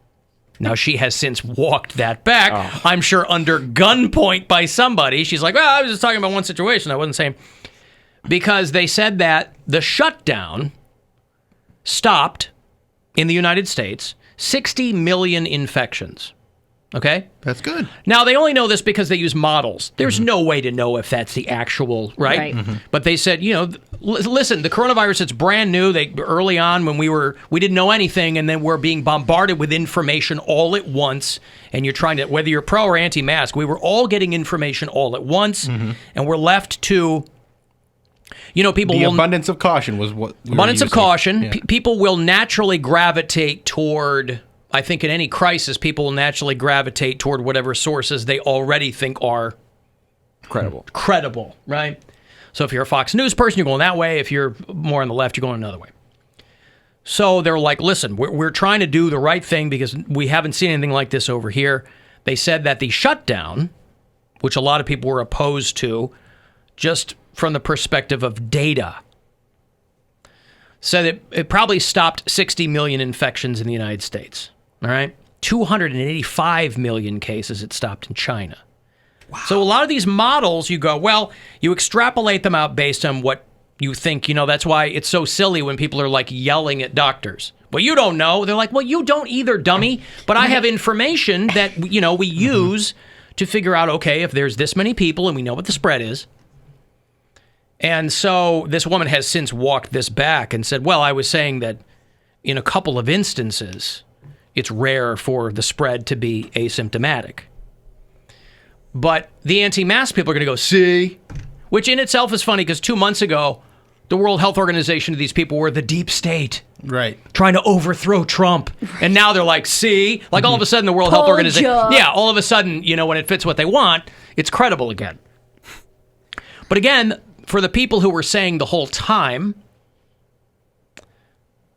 Now, she has since walked that back, I'm sure under gunpoint by somebody. She's like, well, I was just talking about one situation. I wasn't saying. Because they said that the shutdown stopped in the United States 60 million infections. Okay?
That's good.
Now, they only know this because they use models. There's no way to know if that's the actual, right? But they said, listen, the coronavirus, it's brand new. Early on when we didn't know anything, and then we're being bombarded with information all at once, and you're trying to, whether you're pro or anti-mask, we were all getting information all at once, and we're left to, people
The
will...
abundance of caution was what we were
Abundance of
using.
caution.
Yeah.
People will naturally gravitate toward I think in any crisis, people will naturally gravitate toward whatever sources they already think are credible, right? So if you're a Fox News person, you're going that way. If you're more on the left, you're going another way. So they're like, listen, we're trying to do the right thing because we haven't seen anything like this over here. They said that the shutdown, which a lot of people were opposed to, just from the perspective of data, said it probably stopped 60 million infections in the United States. All right? 285 million cases it stopped in China. Wow. So a lot of these models, you go, well, you extrapolate them out based on what you think, that's why it's so silly when people are like yelling at doctors. Well, you don't know. They're like, well, you don't either, dummy. But I have information that, we use to figure out, okay, if there's this many people and we know what the spread is. And so this woman has since walked this back and said, well, I was saying that in a couple of instances, it's rare for the spread to be asymptomatic. But the anti-mask people are going to go, see? Which in itself is funny because 2 months ago, the World Health Organization to these people were the deep state.
Right.
Trying to overthrow Trump. And now they're like, see? Like all of a sudden the World Health Organization. Yeah, all of a sudden, when it fits what they want, it's credible again. But again, for the people who were saying the whole time,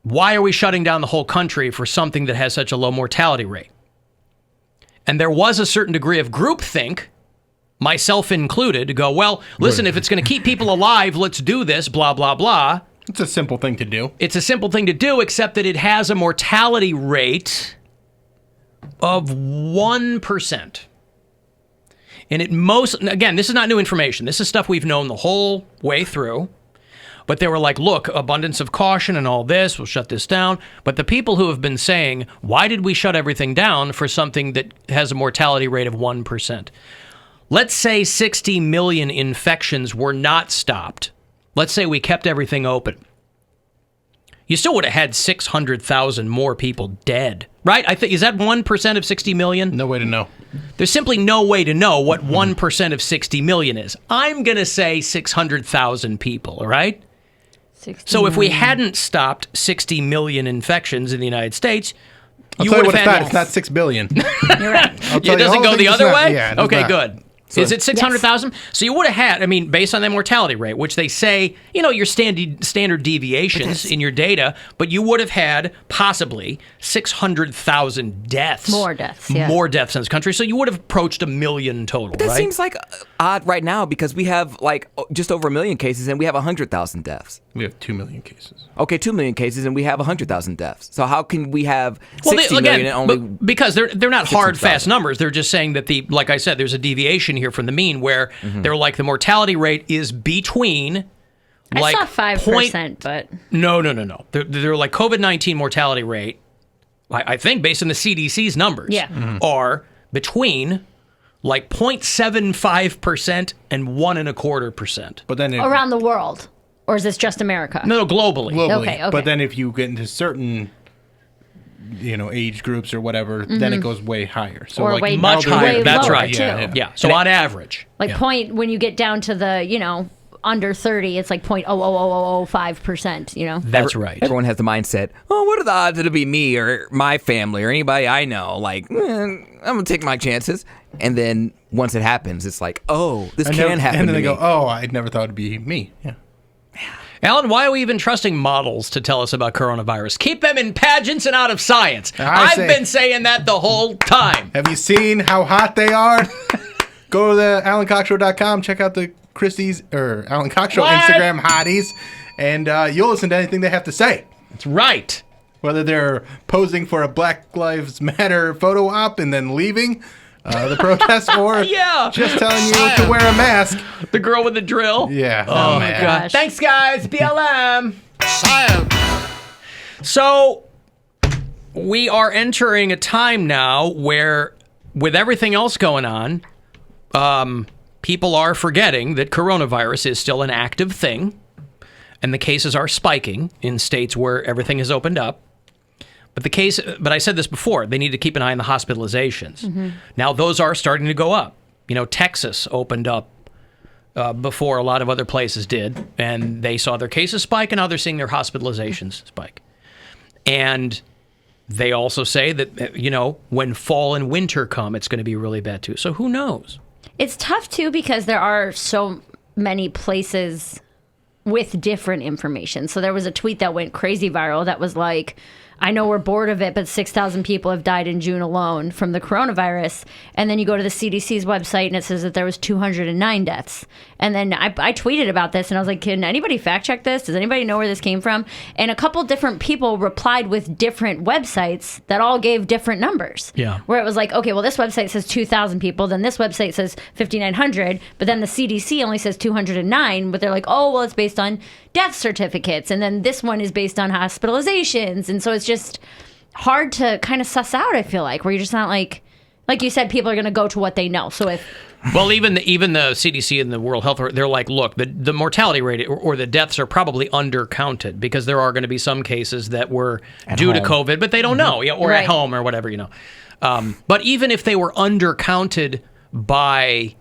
why are we shutting down the whole country for something that has such a low mortality rate? And there was a certain degree of groupthink, myself included, to go, well, listen, if it's going to keep people alive, let's do this, blah, blah, blah.
It's a simple thing to do.
It's a simple thing to do, except that it has a mortality rate of 1%. And again, this is not new information. This is stuff we've known the whole way through. But they were like, look, abundance of caution and all this, we'll shut this down. But the people who have been saying, why did we shut everything down for something that has a mortality rate of 1%? Let's say 60 million infections were not stopped. Let's say we kept everything open. You still would have had 600,000 more people dead, right? Is that 1% of 60 million?
No way to know.
There's simply no way to know what 1% of 60 million is. I'm going to say 600,000 people, all right? So if we hadn't stopped 60 million infections in the United States,
you would have had... It's not 6 billion.
You're right. It doesn't go the other way?
Yeah,
okay, good. So, is it 600,000? Yes. So you would have had, based on that mortality rate, which they say, your standard deviations in your data, but you would have had possibly 600,000 deaths.
More deaths, yeah.
More deaths in this country. So you would have approached 1 million total,
That
right?
seems like odd right now because we have just over 1 million cases and we have 100,000 deaths.
We have 2 million cases.
Okay, 2 million cases and we have 100,000 deaths. So how can we have 60 million and only...
Because they're not hard, fast numbers. They're just saying that like I said, there's a deviation here from the mean where they're like the mortality rate is between...
I saw 5%, but...
No. They're like COVID-19 mortality rate, I think based on the CDC's numbers, are between... like 0.75% and 1.25%.
But then
around the world, or is this just America?
No, globally.
Okay.
But then if you get into certain, age groups or whatever, then it goes way higher. So
or
like
much higher.
Way
That's
lower,
right.
Too.
Yeah. So on average,
when you get down to the under 30, it's like 0.00005%.
That's right.
Everyone has the mindset, what are the odds it'll be me or my family or anybody I know? Like, I'm gonna take my chances. And then once it happens, it's like, this can happen.
And then
to
they
me.
go, I never thought it'd be me. Yeah.
Alan, why are we even trusting models to tell us about coronavirus? Keep them in pageants and out of science. I've been saying that the whole time.
Have you seen how hot they are? Go to the AlanCoxShow.com, check out the Alan Cox Show Instagram hotties, and you'll listen to anything they have to say.
That's right.
Whether they're posing for a Black Lives Matter photo op and then leaving the protest, or just telling you to wear a mask.
The girl with the drill.
Yeah.
Oh my God. Thanks, guys. BLM. So we are entering a time now where, with everything else going on, people are forgetting that coronavirus is still an active thing, and the cases are spiking in states where everything has opened up. But I said this before, they need to keep an eye on the hospitalizations. Now those are starting to go up. Texas opened up before a lot of other places did, and they saw their cases spike, and now they're seeing their hospitalizations spike. And They also say that, when fall and winter come, it's going to be really bad too. So who knows?
It's tough too because there are so many places with different information. So there was a tweet that went crazy viral that was like, I know we're bored of it, but 6,000 people have died in June alone from the coronavirus. And then you go to the CDC's website and it says that there was 209 deaths. And then I tweeted about this and I was like, can anybody fact check this? Does anybody know where this came from? And a couple different people replied with different websites that all gave different numbers.
Yeah.
Where it was like, okay, well, this website says 2,000 people. Then this website says 5,900. But then the CDC only says 209. But they're like, oh, well, it's based on death certificates. And then this one is based on hospitalizations. And so it's just hard to kind of suss out, I feel like, where you're just not like you said, people are going to go to what they know. So if...
Well, even the CDC and the World Health, they're like, look, the mortality rate or the deaths are probably undercounted because there are going to be some cases that were due to COVID, but they don't know, or at home or whatever, But even if they were undercounted by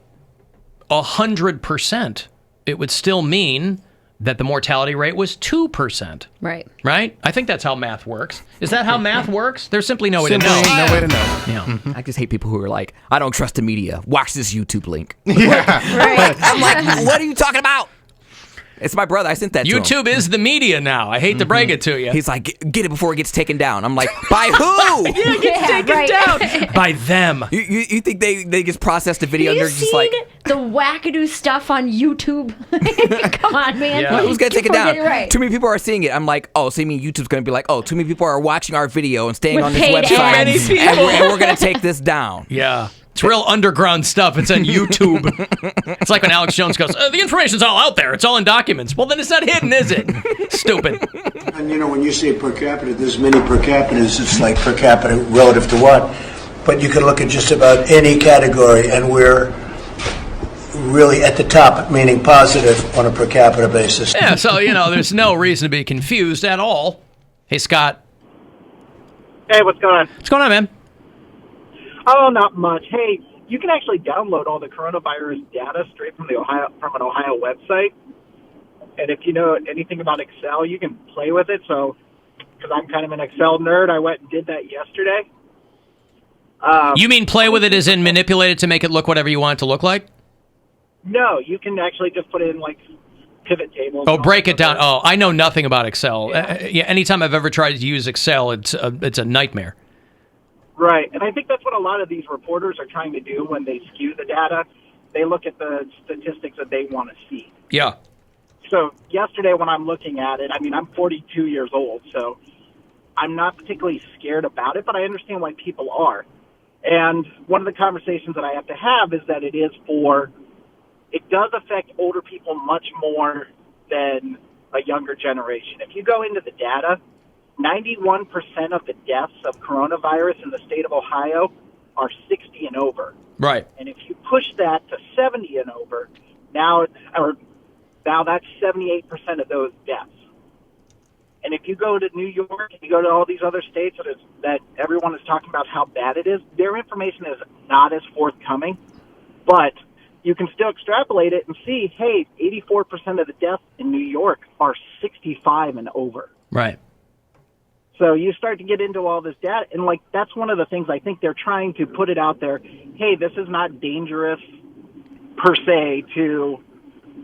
100%, it would still mean that the mortality rate was 2%.
Right.
Right? I think that's how math works. Is that how math works? There's simply no way to know.
No way to know.
Yeah.
I just hate people who are like, I don't trust the media. Watch this YouTube link.
Right.
I'm like, what are you talking about? It's my brother. I sent that to him.
YouTube is the media now. I hate to break it to you.
He's like, get it before it gets taken down. I'm like, by who?
Yeah, it gets taken down. By them.
You think they just processed the video and they're just like...
the wackadoo stuff on YouTube? Come on, man.
Yeah. Who's going to take it down?
Right.
Too many people are seeing it. I'm like, oh, so you mean YouTube's going to be like, oh, too many people are watching our video and staying
With
on this
paid
website.
ads.
And we're going to take this down.
Yeah. It's real underground stuff. It's on YouTube. It's like when Alex Jones goes, the information's all out there. It's all in documents. Well, then it's not hidden, is it? Stupid.
And when you say per capita, there's many per capitas. It's like per capita relative to what? But you can look at just about any category, and we're really at the top, meaning positive on a per capita basis.
Yeah, so, there's no reason to be confused at all. Hey, Scott.
Hey, what's going on?
What's going on, man?
Oh, not much. Hey, you can actually download all the coronavirus data straight from an Ohio website. And if you know anything about Excel, you can play with it. So, because I'm kind of an Excel nerd, I went and did that yesterday.
You mean play with it as in manipulate it to make it look whatever you want it to look like?
No, you can actually just put in pivot tables.
Oh, break it down. Oh, I know nothing about Excel. Yeah, anytime I've ever tried to use Excel, it's a nightmare.
Right, and I think that's what a lot of these reporters are trying to do when they skew the data. They look at the statistics that they want to see.
Yeah.
So yesterday when I'm looking at it, I'm 42 years old, so I'm not particularly scared about it, but I understand why people are. And one of the conversations that I have to have is that it does affect older people much more than a younger generation. If you go into the data, 91% of the deaths of coronavirus in the state of Ohio are 60 and over.
Right.
And if you push that to 70 and over, now that's 78% of those deaths. And if you go to New York, you go to all these other states that everyone is talking about how bad it is, their information is not as forthcoming. But you can still extrapolate it and see, hey, 84% of the deaths in New York are 65 and over.
Right.
So you start to get into all this data, and that's one of the things I think they're trying to put it out there. Hey, this is not dangerous per se to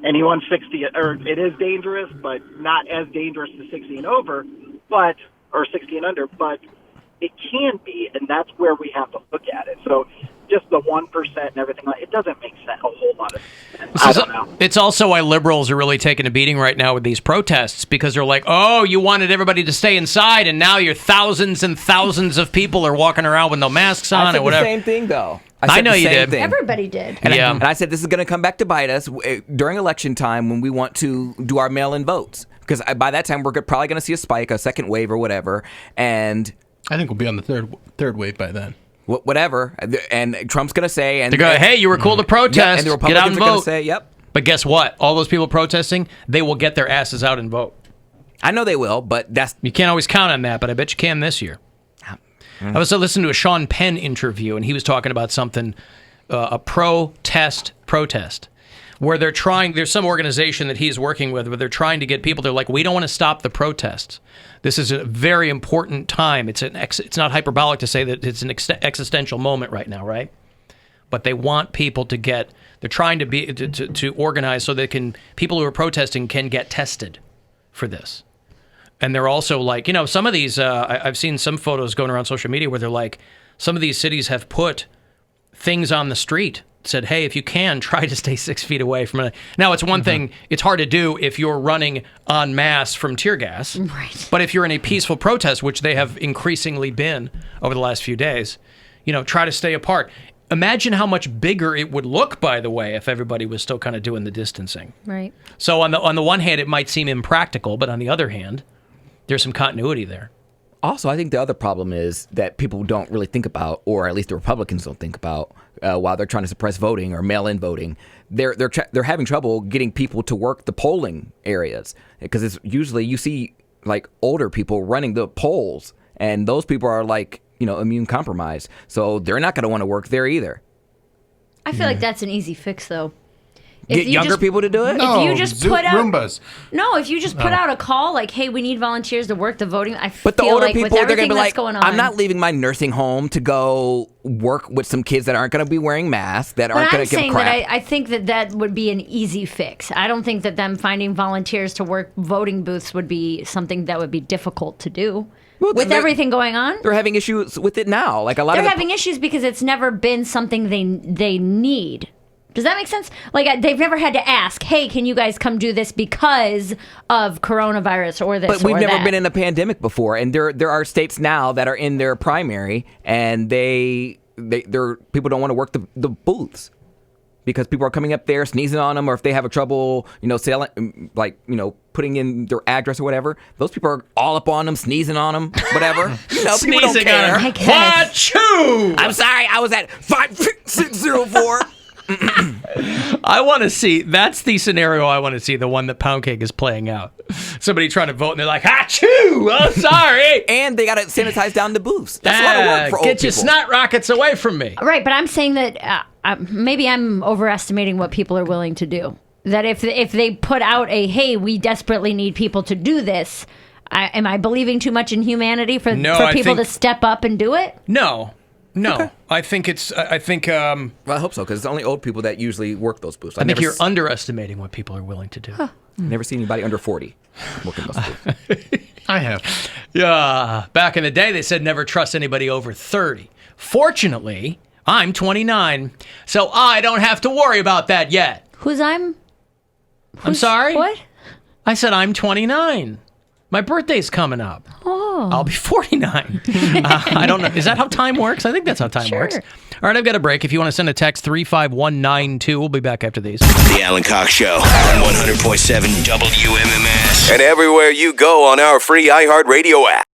anyone 60, or it is dangerous, but not as dangerous to 60 and over, or 60 and under, but it can be, and that's where we have to look at it. So just the 1% and everything, it doesn't make sense, a whole lot of sense. I don't know.
It's also why liberals are really taking a beating right now with these protests, because they're like, oh, you wanted everybody to stay inside, and now you're thousands and thousands of people are walking around with no masks on or whatever.
I said the same thing, though.
I know you did.
Everybody did.
And I said this is going to come back to bite us during election time when we want to do our mail-in votes. Because by that time, we're probably going to see a spike, a second wave or whatever. And
I think we'll be on the third wave by then.
Whatever. And Trump's going to say... and
they're going, hey, you were cool to protest.
And the Republicans
get out and
are going
vote.
to say, yep.
But guess what? All those people protesting, they will get their asses out and vote.
I know they will, but
you can't always count on that, but I bet you can this year. I was listening to a Sean Penn interview, and he was talking about something, a protest. where they're trying, there's some organization that he's working with where they're trying to get people, they're like, we don't want to stop the protests. This is a very important time. It's not hyperbolic to say that it's an existential moment right now, right? But they want people to get, they're trying to organize so people who are protesting can get tested for this. And they're also like, some of these, I've seen some photos going around social media where they're like, some of these cities have put things on the street, said, hey, if you can, try to stay 6 feet away from it. Now, it's one thing, it's hard to do if you're running en masse from tear gas.
Right.
But if you're in a peaceful protest, which they have increasingly been over the last few days, try to stay apart. Imagine how much bigger it would look, by the way, if everybody was still kind of doing the distancing.
Right.
So on the one hand, it might seem impractical, but on the other hand, there's some continuity there.
Also, I think the other problem is that people don't really think about, or at least the Republicans don't think about, while they're trying to suppress voting or mail-in voting. They're having trouble getting people to work the polling areas because it's usually you see like older people running the polls, and those people are like immune compromised, so they're not going to want to work there either.
I feel like that's an easy fix, though.
Get younger people to do it?
No,
if you just put out
Roombas.
No, if you just put out a call like, "Hey, we need volunteers to work the voting,"
But the
feel
older
like
people,
with
they're going to
everything
be
that's
like,
going on,
I'm not leaving my nursing home to go work with some kids that aren't going to be wearing masks, that aren't going to give a crap.
I'm saying that I think that would be an easy fix. I don't think that them finding volunteers to work voting booths would be something that would be difficult to do.
Well,
with everything going on,
they're having issues with it now. Like
they're having issues because it's never been something they need. Does that make sense? Like they've never had to ask, "Hey, can you guys come do this because of coronavirus or this?"
But we've
or
never
that?
been in a pandemic before, and there are states now that are in their primary, and they're people don't want to work the booths because people are coming up there sneezing on them, or if they have a trouble, selling, putting in their address or whatever. Those people are all up on them, sneezing on them, whatever. People don't
Sneezing
care.
on them. Achoo!
I'm sorry, I was at 5604.
I want to see, that's the scenario I want to see, the one that Poundcake is playing out. Somebody trying to vote and they're like, achoo, oh, sorry.
And they got to sanitize down the booths. That's a lot of work for old
Get your
people.
snot rockets away from me.
Right, but I'm saying that maybe I'm overestimating what people are willing to do. That if they put out hey, we desperately need people to do this, am I believing too much in humanity for people to step up and do it?
No.
Okay.
I think
well, I hope so, because it's only old people that usually work those booths.
I think you're underestimating what people are willing to do.
Huh.
Never seen anybody under 40 working those booths.
I have.
Yeah. Back in the day, they said never trust anybody over 30. Fortunately, I'm 29, so I don't have to worry about that yet.
I'm
sorry?
What?
I said I'm 29. My birthday's coming up.
Oh.
I'll be 49. I don't know. Is that how time works? I think that's how time works. All right, I've got a break. If you want to send a text, 35192. We'll be back after these.
The Alan Cox Show on 100.7 WMMS. And everywhere you go on our free iHeartRadio app.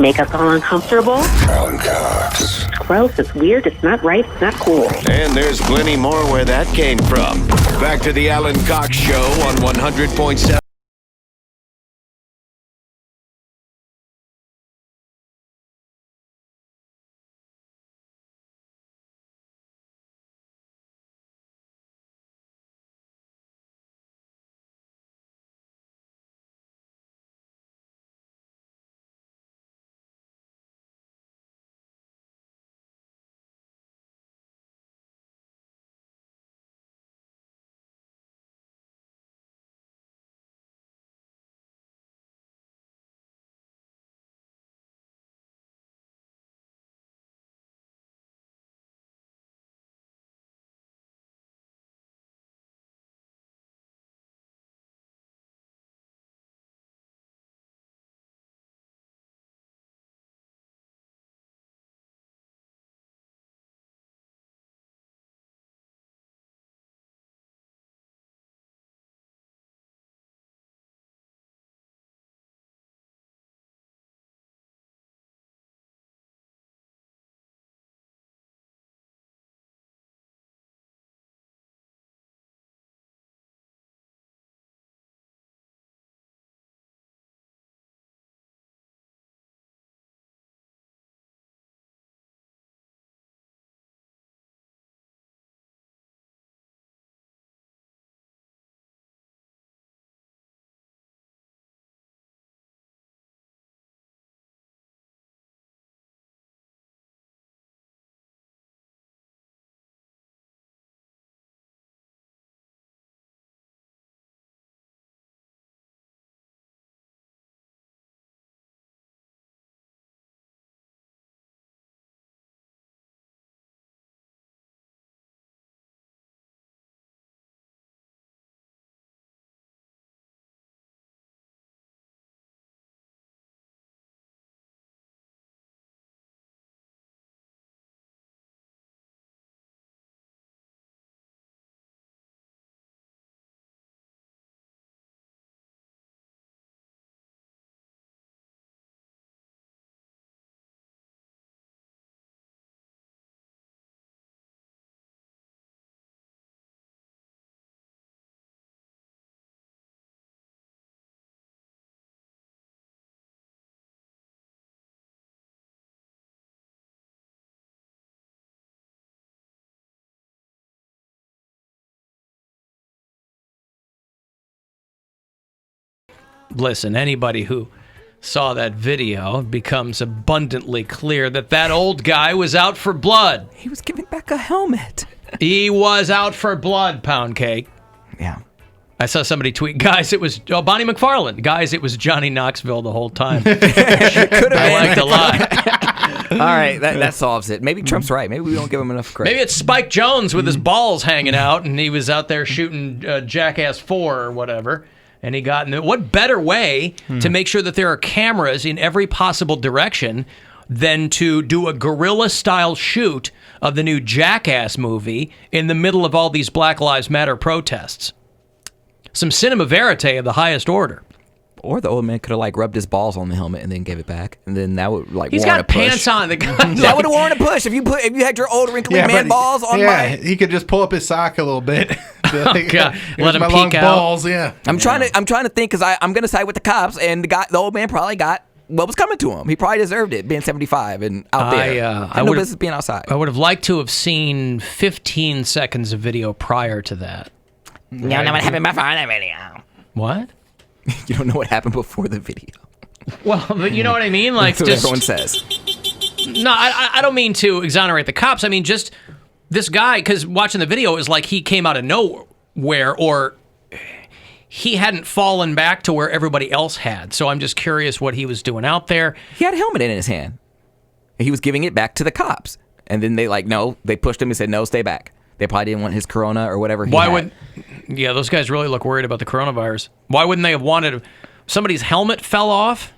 make us all uncomfortable.
Alan Cox.
It's gross, it's weird, it's not right, it's not cool.
And there's plenty more where that came from. Back to the Alan Cox Show on 100.7.
Listen, anybody who saw that video, it becomes abundantly clear that that old guy was out for blood.
He was giving back a helmet.
He was out for blood, Poundcake.
Yeah.
I saw somebody tweet, guys, it was Bonnie McFarlane. Guys, it was Johnny Knoxville the whole time. I liked a lot.
All right, that solves it. Maybe Trump's right. Maybe we don't give him enough credit.
Maybe it's Spike Jonze with his balls hanging out, and he was out there shooting Jackass 4 or whatever, and he got in it. What better way to make sure that there are cameras in every possible direction than to do a guerrilla-style shoot of the new Jackass movie in the middle of all these Black Lives Matter protests? Some cinema verite of the highest order.
Or the old man could have rubbed his balls on the helmet and then gave it back, and then that would
He's
warrant
got
a push.
pants on. The guy
that would have warranted a push if you had your old wrinkly man balls on my.
He could just pull up his sock a little bit.
Oh, God. Let him
my
peek
long
out.
balls. Yeah.
I'm trying to think because I'm gonna side with the cops, and the old man probably got what was coming to him. He probably deserved it, being 75 and out there. I no business being outside.
I would have liked to have seen 15 seconds of video prior to that.
You don't know what happened before the video.
What?
You don't know what happened before the video.
Well, but you know what I mean?
That's what everyone says.
No, I don't mean to exonerate the cops. I mean, just this guy, because watching the video, it was like he came out of nowhere, or he hadn't fallen back to where everybody else had. So I'm just curious what he was doing out there.
He had a helmet in his hand. He was giving it back to the cops. And then they pushed him and said, no, stay back. They probably didn't want his corona or whatever he had.
Yeah, those guys really look worried about the coronavirus. Why wouldn't they have wanted somebody's helmet fell off?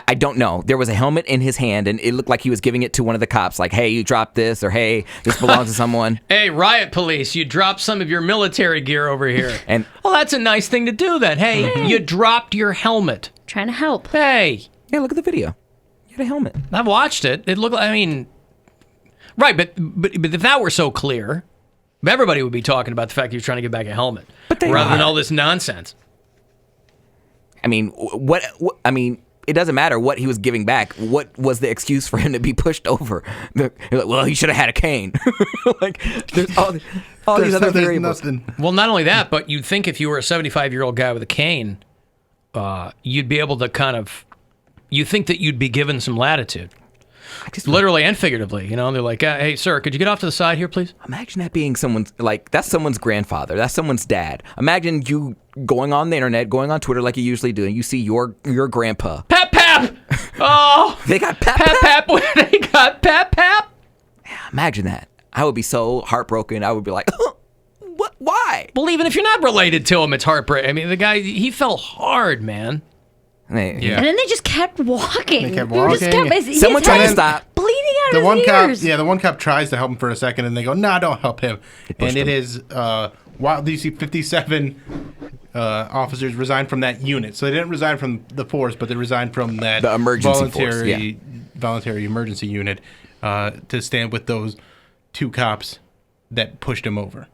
I don't know. There was a helmet in his hand, and it looked like he was giving it to one of the cops, like, hey, you dropped this, or hey, this belongs to someone.
Hey, riot police, you dropped some of your military gear over here. Well, that's a nice thing to do then. Hey, you dropped your helmet.
Trying to help.
Hey.
Yeah, look at the video. Get a helmet.
I've watched it. It looked. I mean, right, but if that were so clear, everybody would be talking about the fact that you're trying to get back a helmet, rather than all this nonsense.
I mean, what? I mean, it doesn't matter what he was giving back. What was the excuse for him to be pushed over? Well, he should have had a cane. Like, there's all these other variables.
Well, not only that, but you'd think if you were a 75-year-old guy with a cane, you'd be able to kind of. You think that you'd be given some latitude. Literally and figuratively, you know, they're like, hey, sir, could you get off to the side here, please?
Imagine that being that's someone's grandfather. That's someone's dad. Imagine you going on the internet, going on Twitter like you usually do, and you see your grandpa.
Pap, pap! Oh!
They got pap,
pap. They got pap, pap.
Imagine that. I would be so heartbroken. I would be like, what? Why?
Well, even if you're not related to him, it's heartbreaking. I mean, the guy, he fell hard, man.
Yeah. And then they just kept walking.
They kept walking.
Someone tried to stop.
Bleeding out
The
of
one
his
cop,
ears.
the one cop tries to help him for a second, and they go, "No, don't help him." And it is wild. You see 57 officers resigned from that unit. So they didn't resign from the force, but they resigned from that
the emergency force,
voluntary emergency unit to stand with those two cops that pushed him over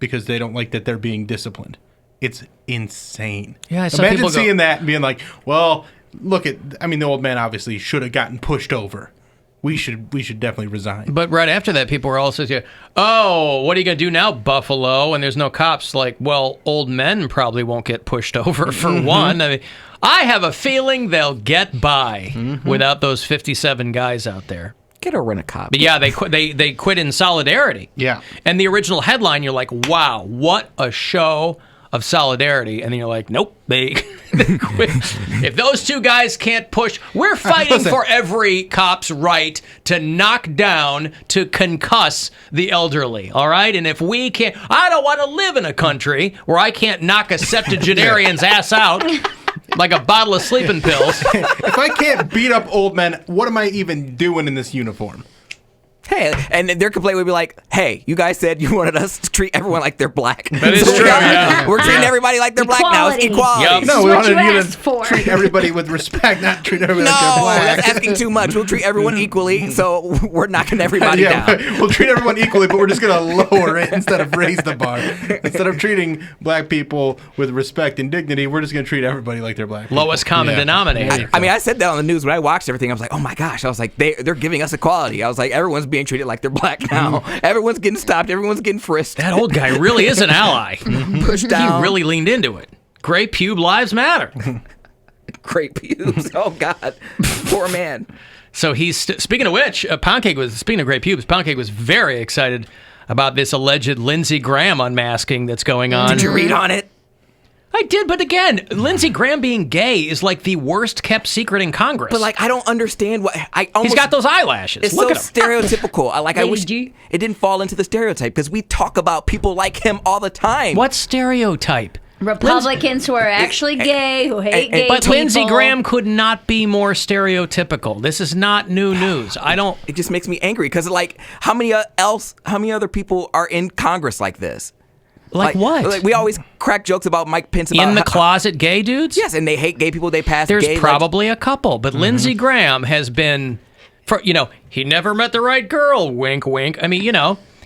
because they don't like that they're being disciplinned. It's insane.
Yeah,
imagine seeing that and being like, "Well, look at. I mean, the old man obviously should have gotten pushed over. We should definitely resign."
But right after that, people were also saying, "Oh, what are you gonna do now, Buffalo?" And there's no cops. Like, well, old men probably won't get pushed over for one. I mean, I have a feeling they'll get by without those 57 guys out there.
Get a rent a cop.
But yeah, they quit in solidarity.
Yeah.
And the original headline, you're like, "Wow, what a show of solidarity," and then you're like, nope, they quit. If those two guys can't push, we're fighting for every cop's right to knock down, to concuss the elderly, all right? And if we can't, I don't want to live in a country where I can't knock a septuagenarian's ass out like a bottle of sleeping pills.
If I can't beat up old men, what am I even doing in this uniform?
Hey, and their complaint would be like, "Hey, you guys said you wanted us to treat everyone like they're black.
That is true. Yeah.
We're treating everybody like they're black now. It's equality."
Yep.
No, we wanted you to treat everybody with respect, not treat everybody like they're black.
No, that's asking too much. We'll treat everyone equally, so we're knocking everybody down.
We'll treat everyone equally, but we're just going to lower it instead of raise the bar. Instead of treating black people with respect and dignity, we're just going to treat everybody like they're black people.
Lowest common denominator.
I mean, I said that on the news when I watched everything. I was like, oh my gosh. I was like, they're giving us equality. I was like, everyone's being treated like they're black now. Everyone's getting stopped. Everyone's getting frisked.
That old guy really is an ally.
Pushed down.
He really leaned into it. Gray pube lives matter.
Great pubes. Oh, God. Poor man.
So he's, speaking of which, speaking of great pubes, Poundcake was very excited about this alleged Lindsey Graham unmasking that's going on.
Did you read on it?
I did, but again, Lindsey Graham being gay is like the worst kept secret in Congress.
But like, I don't understand what
he's got those eyelashes.
It's
Look
so
at him.
stereotypical. I wish it didn't fall into the stereotype because we talk about people like him all the time.
What stereotype?
Republicans who are actually gay, who hate gay
but
people.
Lindsey Graham could not be more stereotypical. This is not new news.
It just makes me angry because like, how many other people are in Congress like this?
Like what?
Like we always crack jokes about Mike Pence
about in the closet gay dudes.
Yes, and they hate gay people. They pass.
There's
gay
probably a couple, but Lindsey Graham has been, he never met the right girl. Wink, wink. I mean,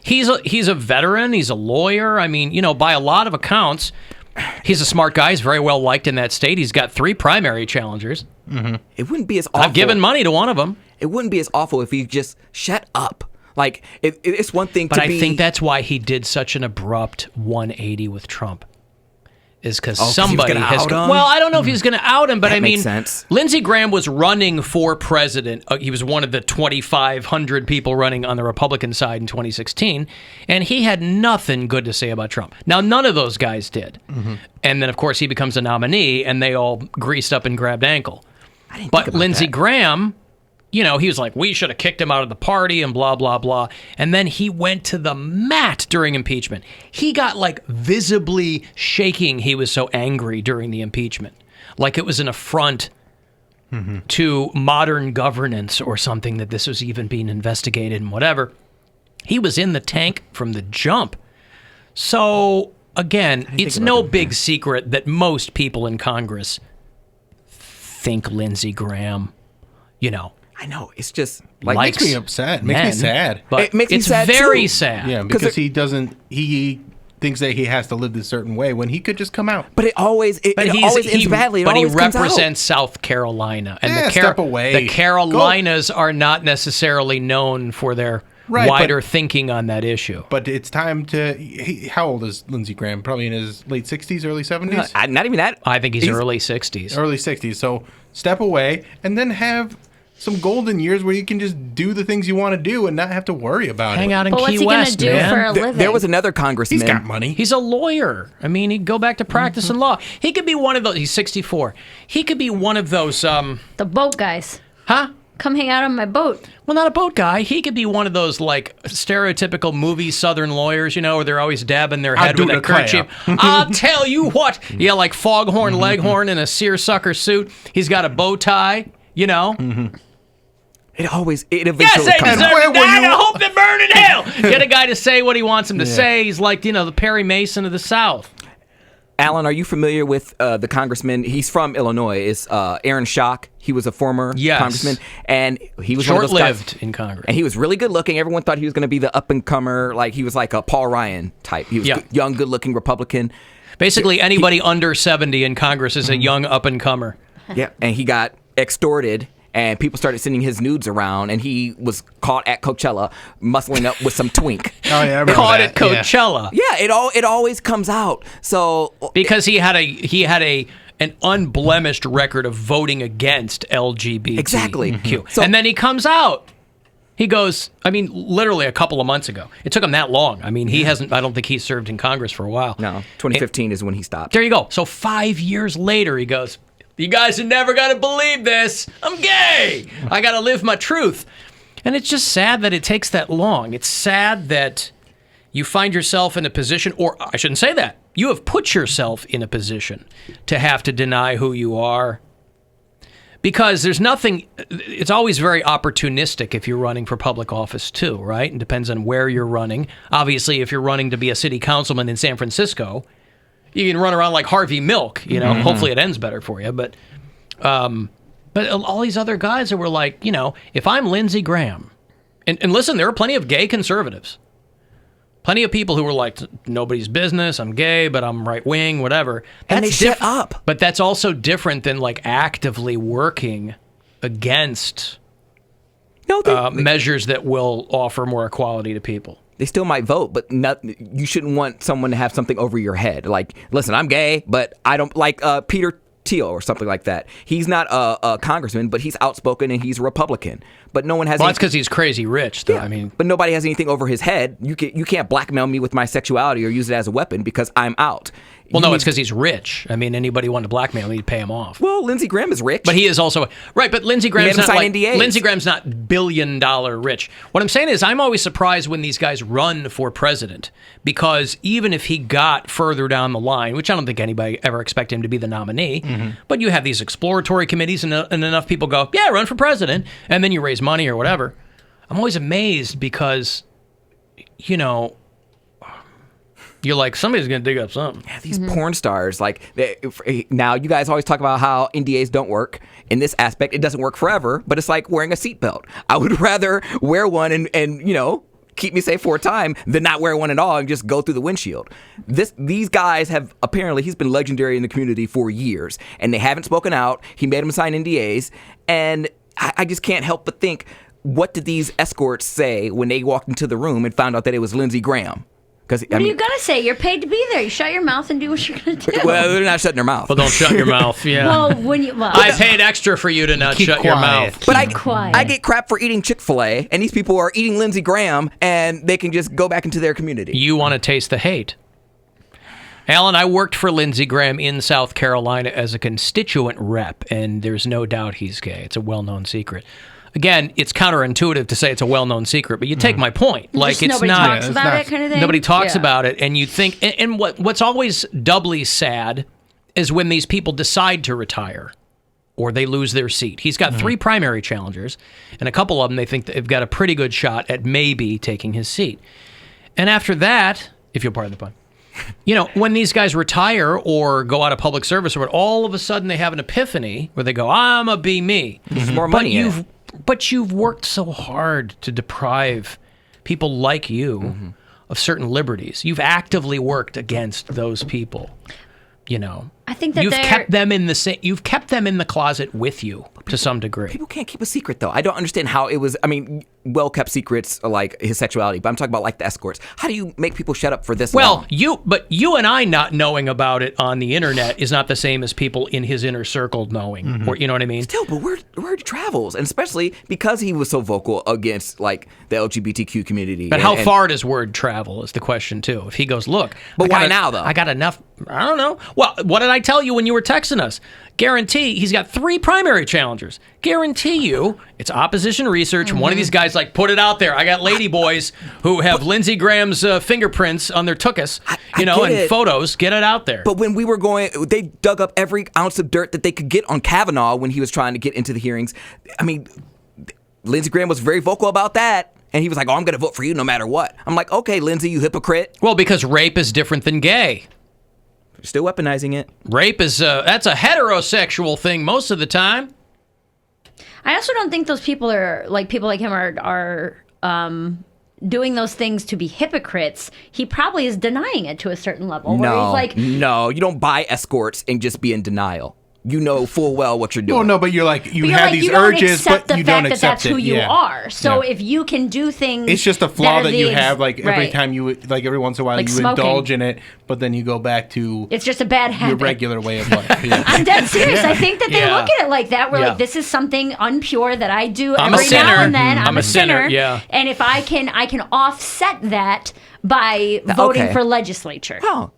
he's a veteran. He's a lawyer. I mean, by a lot of accounts, he's a smart guy. He's very well liked in that state. He's got 3 primary challengers.
It wouldn't be as awful.
I've given money to one of them.
It wouldn't be as awful if he just shut up. Like, it's one thing
but I think that's why he did such an abrupt 180 with Trump. Is because somebody has... Well, I don't know if he was going to out him, but I mean, Lindsey Graham was running for president. He was one of the 2,500 people running on the Republican side in 2016, and he had nothing good to say about Trump. Now, none of those guys did. And then, of course, he becomes a nominee, and they all greased up and grabbed ankle. But Lindsey Graham... he was like, we should have kicked him out of the party and blah, blah, blah. And then he went to the mat during impeachment. He got like visibly shaking. He was so angry during the impeachment. Like it was an affront to modern governance or something that this was even being investigated and whatever. He was in the tank from the jump. So again, it's no big secret that most people in Congress think Lindsey Graham,
I know. It's just
like makes me upset. Makes me sad.
But
it makes me
it's
sad
very
too.
sad.
Yeah, because he thinks that he has to live this certain way when he could just come out.
But it always ends badly.
But he represents South Carolina, and
step away.
The Carolinas are not necessarily known for their wider thinking on that issue.
But it's time to. How old is Lindsey Graham? Probably in his late 60s, early 70s.
Not even that.
I think he's early 60s.
Early 60s. So step away, and then have some golden years where you can just do the things you want to do and not have to worry about
Hang
it.
out in
But what's
Key
he gonna
West,
do
man.
for a living?
There was another congressman.
He's got money.
He's a lawyer. I mean, he'd go back to practice in law. He could be one of those. He's 64. He could be one of those.
The boat guys.
Huh?
Come hang out on my boat.
Well, not a boat guy. He could be one of those like stereotypical movie Southern lawyers, you know, where they're always dabbing their head with a kerchief. I'll tell you what. Yeah, like Foghorn Leghorn in a seersucker suit. He's got a bow tie, you know.
It eventually
yes, they
comes
deserve
out.
to die. I hope they burn in hell. Get a guy to say what he wants him to say. He's like, you know, the Perry Mason of the South.
Alan, are you familiar with the congressman? He's from Illinois. It's Aaron Schock. He was a former congressman, and he was
short-lived in Congress.
And he was really good looking. Everyone thought he was going to be the up and comer, like he was like a Paul Ryan type. He was young, good looking Republican.
Basically, anybody under 70 in Congress is a young up and comer.
Yeah, and he got extorted. And people started sending his nudes around, and he was caught at Coachella muscling up with some twink.
Oh yeah,
caught at Coachella.
Yeah, it always comes out. So
because he had an unblemished record of voting against LGBTQ.
Exactly.
So, and then he comes out. He goes, I mean, literally a couple of months ago. It took him that long. I mean, he hasn't, I don't think he's served in Congress for a while.
No, 2015 is when he stopped.
There you go. So 5 years later, he goes, you guys are never going to believe this. I'm gay. I got to live my truth. And it's just sad that it takes that long. It's sad that you find yourself in a position, or I shouldn't say that. You have put yourself in a position to have to deny who you are. Because there's nothing, it's always very opportunistic if you're running for public office too, right? It depends on where you're running. Obviously, if you're running to be a city councilman in San Francisco, you can run around like Harvey Milk, you know. Hopefully it ends better for you. But all these other guys that were like, you know, if I'm Lindsey Graham, and listen, there are plenty of gay conservatives. Plenty of people who were like, nobody's business, I'm gay, but I'm right wing, whatever.
And they shut up.
But that's also different than like actively working against measures that will offer more equality to people.
They still might vote, but you shouldn't want someone to have something over your head. Like, listen, I'm gay, but I don't like Peter Thiel or something like that. He's not a congressman, but he's outspoken and he's a Republican. But no one has.
Well, that's because he's crazy rich, though.
Yeah,
I mean,
but nobody has anything over his head. You can't blackmail me with my sexuality or use it as a weapon because I'm out.
Well, no, it's because he's rich. I mean, anybody wanted to blackmail him, he'd pay him off.
Well, Lindsey Graham is rich.
But he is also... Right, but Lindsey Graham's not like...
NDAs.
Lindsey Graham's not billion-dollar rich. What I'm saying is I'm always surprised when these guys run for president, because even if he got further down the line, which I don't think anybody ever expected him to be the nominee, but you have these exploratory committees and enough people go, yeah, run for president, and then you raise money or whatever. I'm always amazed because, you know... You're like, somebody's going to dig up something.
Yeah, these porn stars, like, now you guys always talk about how NDAs don't work. In this aspect, it doesn't work forever, but it's like wearing a seatbelt. I would rather wear one and you know, keep me safe for a time than not wear one at all and just go through the windshield. These guys have, apparently, he's been legendary in the community for years, and they haven't spoken out. He made them sign NDAs, and I just can't help but think, what did these escorts say when they walked into the room and found out that it was Lindsey Graham?
What are you going to say? You're paid to be there. You shut your mouth and do what you're going to do.
Well, they're not shutting their mouth.
Well, don't shut your mouth, yeah.
I
paid extra for you to not shut your mouth.
But I get crap for eating Chick-fil-A, and these people are eating Lindsey Graham, and they can just go back into their community.
You want to taste the hate. Alan, I worked for Lindsey Graham in South Carolina as a constituent rep, and there's no doubt he's gay. It's a well-known secret. Again, it's counterintuitive to say it's a well-known secret, but you take my point. Like,
just
it's
nobody
not
talks about it, kind of thing.
Nobody talks about it, and you think. And what's always doubly sad is when these people decide to retire, or they lose their seat. He's got 3 primary challengers, and a couple of them they think they've got a pretty good shot at maybe taking his seat. And after that, if you'll pardon the pun, you know, when these guys retire or go out of public service, or all of a sudden they have an ephany where they go, "I'm a be me."
There's more money.
But you've worked so hard to deprive people like you of certain liberties. You've actively worked against those people. You know,
I think that
you've kept them in the You've kept them in the closet with you to some degree.
People can't keep a secret, though. I don't understand how it was. I mean, well-kept secrets are like his sexuality, but I'm talking about like the escorts. How do you make people shut up for this long?
But you and I not knowing about it on the internet is not the same as people in his inner circle knowing. Or, you know what I mean?
Still, but word travels, and especially because he was so vocal against like the LGBTQ community.
But how far does word travel is the question too. If he goes, look,
but why now though?
I got enough. I don't know. Well, what did I tell you when you were texting us? Guarantee he's got 3 primary challengers. Guarantee you it's opposition research. One of these guys like put it out there. I got lady boys who have Lindsey Graham's fingerprints on their tuchus, and photos. Get it out there.
But when we were going, they dug up every ounce of dirt that they could get on Kavanaugh when he was trying to get into the hearings. I mean, Lindsey Graham was very vocal about that. And he was like, I'm going to vote for you no matter what. I'm like, okay, Lindsey, you hypocrite.
Well, because rape is different than gay.
Still weaponizing it.
Rape is that's a heterosexual thing most of the time.
I also don't think those people like him are doing those things to be hypocrites. He probably is denying it to a certain level. Where he's like,
no, you don't buy escorts and just be in denial. You know full well what you're doing.
Well, no, but you're like, you have these urges, but you don't accept it.
That's who you are. So if you can do things,
it's just a flaw that you have. Like every time you, like every once in a while,
like
you
smoking.
indulge in it, but then you go back to
it's just a bad habit.
Your regular way of life. Yeah.
I'm dead serious. I think that they look at it like that. We're like, this is something unpure that I do every now and then. I'm a sinner.
Yeah.
And if I can offset that by voting for legislature.
Oh.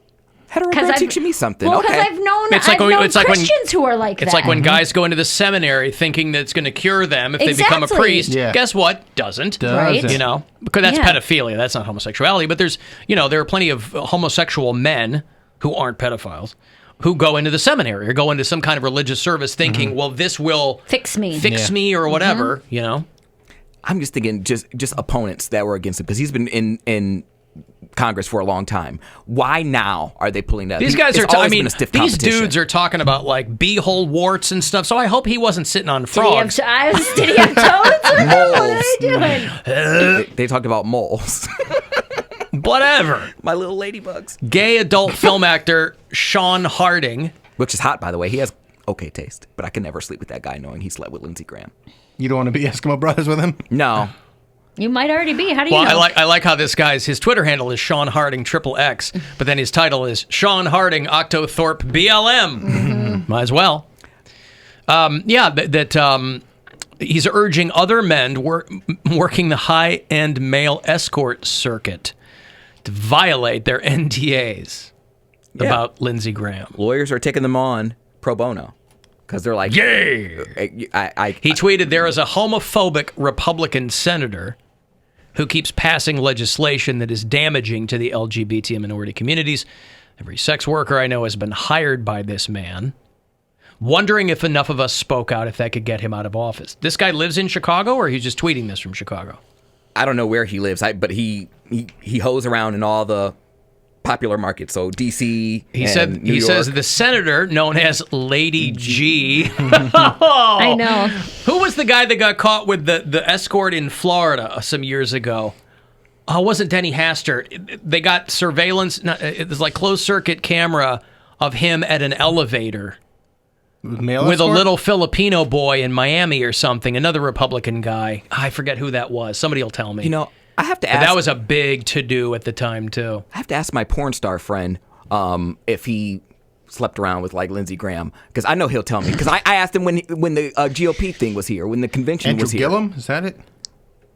Hetero teaching me something.
Well, because I've known Christians who are like that.
It's like when guys go into the seminary thinking that it's going to cure them if they become a priest. Yeah. Guess what? Doesn't.
Right.
You know, because that's pedophilia. That's not homosexuality. But there's, there are plenty of homosexual men who aren't pedophiles who go into the seminary or go into some kind of religious service thinking, well, this will
fix
me or whatever.
I'm just thinking just opponents that were against him because he's been in Congress for a long time. Why now are they pulling that?
These guys are. These dudes are talking about like beehole warts and stuff. So I hope he wasn't sitting on frogs.
Did he have toads?
Moles.
What are they doing?
They talked about moles.
Whatever.
My little ladybugs.
Gay adult film actor Sean Harding,
which is hot by the way. He has okay taste, but I can never sleep with that guy knowing he slept with Lindsey Graham.
You don't want to be Eskimo brothers with him?
No.
You might already be. How do you know?
I like how this guy's, his Twitter handle is Sean Harding XXX, but then his title is Sean Harding Octothorpe BLM. Mm-hmm. Might as well. He's urging other men working the high-end male escort circuit to violate their NDAs about Lindsey Graham.
Lawyers are taking them on pro bono. Because they're like,
yay! He tweeted, there is a homophobic Republican senator who keeps passing legislation that is damaging to the LGBT and minority communities. Every sex worker I know has been hired by this man. Wondering if enough of us spoke out if that could get him out of office. This guy lives in Chicago, or he's just tweeting this from Chicago?
I don't know where he lives, but he hoes around in all the popular markets, so DC. He
says the senator known as Lady G.
I know.
Who was the guy that got caught with the escort in Florida some years ago? Oh, it wasn't Denny Hastert. They got surveillance. It was like closed circuit camera of him at an elevator with a little Filipino boy in Miami or something. Another Republican guy. I forget who that was. Somebody will tell me.
I have to ask.
That was a big to-do at the time, too.
I have to ask my porn star friend if he slept around with, like, Lindsey Graham. Because I know he'll tell me. Because I asked him when the GOP thing was here, when the convention was here.
Andrew Gillum? Is that it?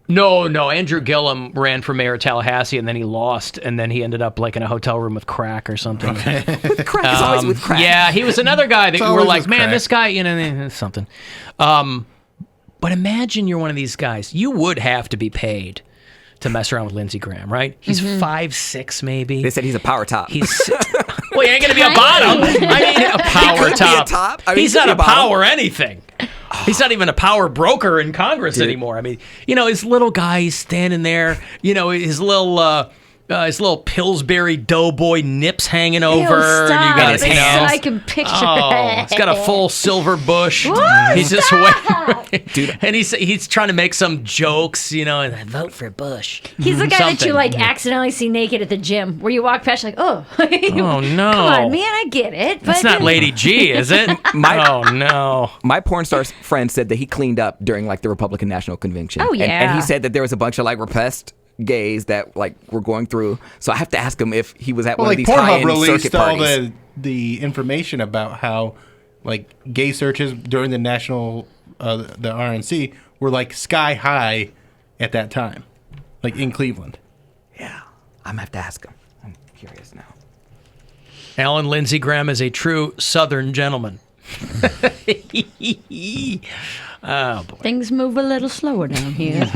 No. Andrew Gillum ran for mayor of Tallahassee, and then he lost, and then he ended up, like, in a hotel room with crack or something.
With crack? It's always with crack.
Yeah, he was another guy that you were like, man, this guy, something. But imagine you're one of these guys. You would have to be paid to mess around with Lindsey Graham, right? He's 5'6", maybe.
They said he's a power top.
Well, he ain't gonna be a bottom. I mean, a power top. He's not a power anything. He's not even a power broker in Congress anymore. I mean, his little guy, he's standing there. His little his little Pillsbury Doughboy nips hanging over.
Stop.
And you got his
hands. I can picture it.
He's got a full silver bush.
What?
He's just
Stop.
waiting. Dude. And he's trying to make some jokes, and vote for Bush.
He's the guy that you accidentally see naked at the gym, where you walk past, you're like, oh.
Oh, no.
Come on, man, I get it.
That's not Lady G, is it? Oh, no.
My porn star friend said that he cleaned up during the Republican National Convention.
Oh, yeah.
And he said that there was a bunch of repressed gays that were going through. So I have to ask him if he was at one of these high-end circuit
all
parties.
the information about how gay searches during the national the RNC were sky high at that time, in Cleveland.
Yeah, I'm gonna have to ask him. I'm curious now.
Alan Lindsey Graham is a true Southern gentleman. Oh, boy.
Things move a little slower down here.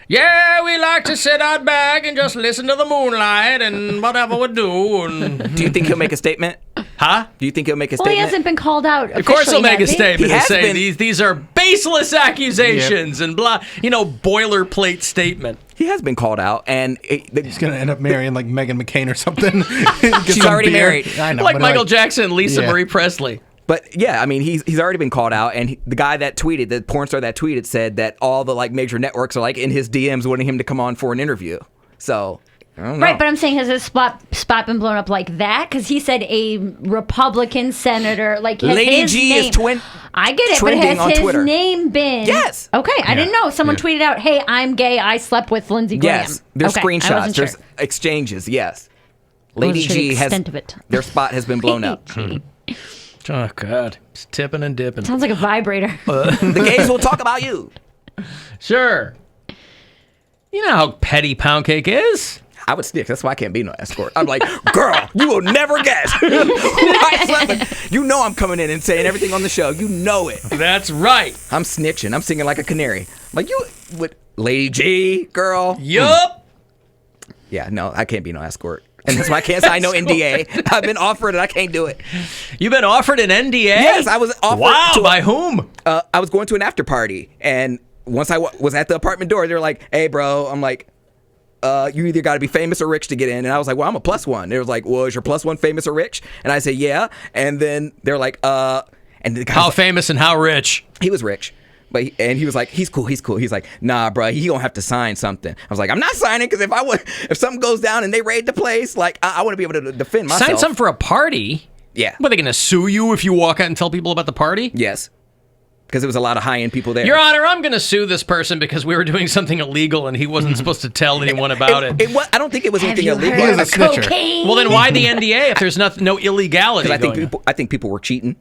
Yeah, we like to sit out back and just listen to the moonlight and whatever we do.
Do you think he'll make a statement?
Huh?
Do you think he'll make a
Well,
statement?
he hasn't been called out.
Of course he'll make a statement and say
been.
these are baseless accusations and blah, boilerplate statement.
He has been called out, and
he's going to end up marrying Meghan McCain or something.
She's already married.
I know,
like Michael Jackson and Lisa Marie Presley.
But yeah, I mean, he's already been called out, and the guy that tweeted, the porn star that tweeted, said that all the major networks are in his DMs wanting him to come on for an interview. So I don't know.
Right, but I'm saying, has his spot been blown up like that? Because he said a Republican senator, has
Lady
his
G
name.
is
I get it, but
trending
has
on
his
Twitter.
name been?
Yes.
Okay, I didn't know. Someone tweeted out, "Hey, I'm gay. I slept with Lindsey Graham."
Yes, there's
okay, I
screenshots,
wasn't
there's
sure.
exchanges. Yes,
I wasn't
Lady
sure the
G has
extent of it.
their spot has been blown up.
Oh, God. It's tipping and dipping.
Sounds like a vibrator.
The gays will talk about you.
Sure. You know how petty Poundcake is.
I would stick. That's why I can't be no escort. I'm like, girl, you will never guess who I slept with. You know I'm coming in and saying everything on the show. You know it.
That's right.
I'm snitching. I'm singing like a canary. Like, you with Lady G, girl.
Yup.
Yeah, no, I can't be no escort. And that's why I can't sign no NDA. I've been offered and I can't do it.
You've been offered an NDA?
Yes, I was offered.
Wow, by whom?
I was going to an after party, and once I was at the apartment door, they were like, "Hey, bro," I'm like, "You either got to be famous or rich to get in." And I was like, "Well, I'm a +1." They was like, "Well, is your +1 famous or rich?" And I said, "Yeah." And then they're like, And the guy
how famous and how rich?
He was rich. But he was like, he's cool. He's like, nah, bro, he gonna have to sign something. I was like, I'm not signing, because if something goes down and they raid the place, I want to be able to defend myself.
Sign something for a party?
Yeah.
What, are they gonna sue you if you walk out and tell people about the party?
Yes. Because there was a lot of high-end people there.
Your Honor, I'm gonna sue this person because we were doing something illegal and he wasn't supposed to tell anyone about it.
I don't think it was
Have
anything
you
illegal.
heard
He
of cocaine?
Well, then why the NDA if there's no illegality?
Because I think people were cheating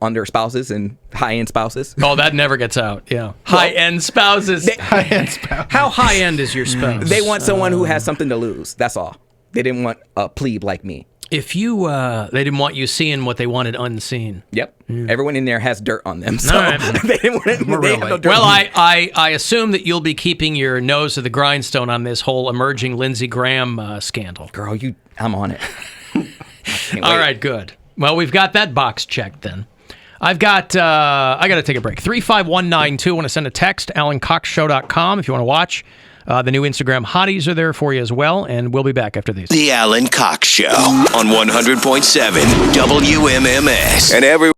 on their spouses and high-end spouses.
Oh, that never gets out. Yeah, high-end spouses.
High-end spouse.
How high-end is your spouse?
They want someone who has something to lose. That's all. They didn't want a plebe like me.
If you, they didn't want you seeing what they wanted unseen.
Yep. Everyone in there has dirt on them, so
All right.
they didn't want it. They have no dirt
Well,
on them.
I assume that you'll be keeping your nose to the grindstone on this whole emerging Lindsey Graham scandal.
Girl, I'm on it.
All right, good. Well, we've got that box checked then. I got to take a break. 35192. Want to send a text, AlanCoxShow.com if you want to watch. The new Instagram hotties are there for you as well, and we'll be back after these.
The Alan Cox Show on 100.7 WMMS. And every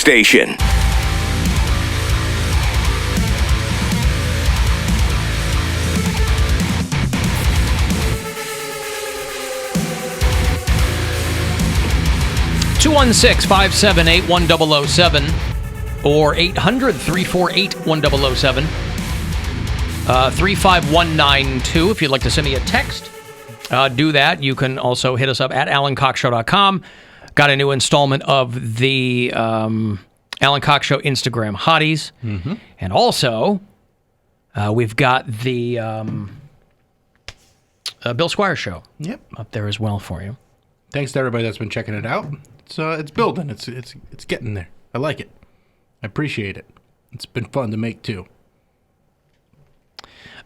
station.
(216-578-1007) or 800-348-1007. 35192 if you'd like to send me a text. Do that. You can also hit us up at AlanCoxShow.com. Got a new installment of the Alan Cox Show Instagram Hotties.
Mm-hmm.
And also, we've got the Bill Squire Show up there as well for you.
Thanks to everybody that's been checking it out. It's building. It's getting there. I like it. I appreciate it. It's been fun to make, too.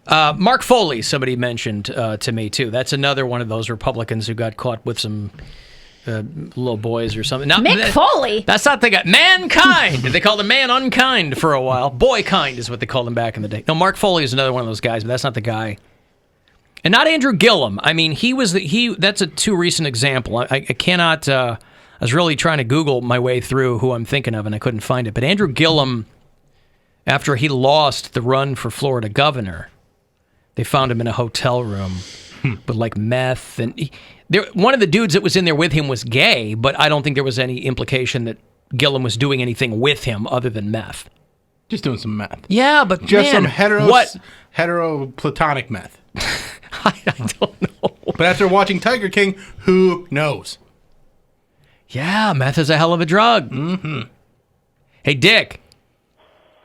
Mark Foley, somebody mentioned to me, too. That's another one of those Republicans who got caught with some little boys or something.
Mick Foley?
That's not the guy. Mankind! They called him Man Unkind for a while. Boykind is what they called him back in the day. No, Mark Foley is another one of those guys, but that's not the guy. And not Andrew Gillum. I mean, that's a too recent example. I cannot... I was really trying to Google my way through who I'm thinking of, and I couldn't find it. But Andrew Gillum, after he lost the run for Florida governor, they found him in a hotel room with like meth. And one of the dudes that was in there with him was gay, but I don't think there was any implication that Gillum was doing anything with him other than meth.
Just doing some meth.
Yeah, but
just
man,
some hetero platonic meth.
I don't know.
But after watching Tiger King, who knows?
Yeah, meth is a hell of a drug.
Mm-hmm.
Hey, Dick.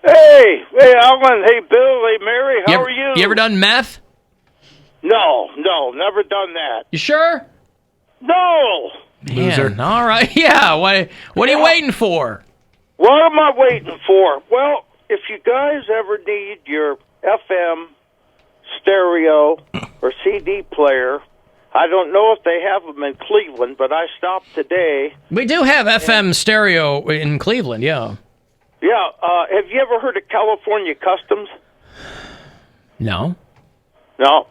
Hey, Alan. Hey, Bill. Hey, Mary. How are you?
You ever done meth?
No, never done that.
You sure?
No.
Loser. Man, all right. Yeah. What are you waiting for?
What am I waiting for? Well, if you guys ever need your FM stereo or CD player, I don't know if they have them in Cleveland, but I stopped today.
We do have FM stereo in Cleveland, yeah.
Yeah. Have you ever heard of California Customs?
No.
No.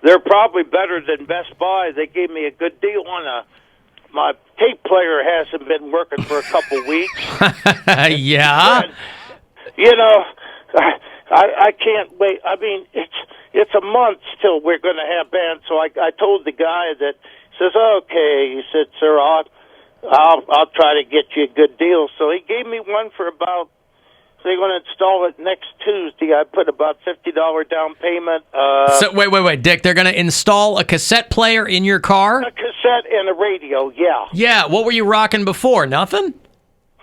They're probably better than Best Buy. They gave me a good deal on my tape player hasn't been working for a couple weeks.
Yeah.
And, you know, I can't wait. I mean, it's a month till we're going to have bands. So I told the guy that says, okay. He said, sir, I'll try to get you a good deal. So he gave me one for about. They're going to install it next Tuesday. I put about $50 down payment.
So wait, Dick. They're going to install a cassette player in your car?
A cassette and a radio. Yeah.
Yeah. What were you rocking before? Nothing.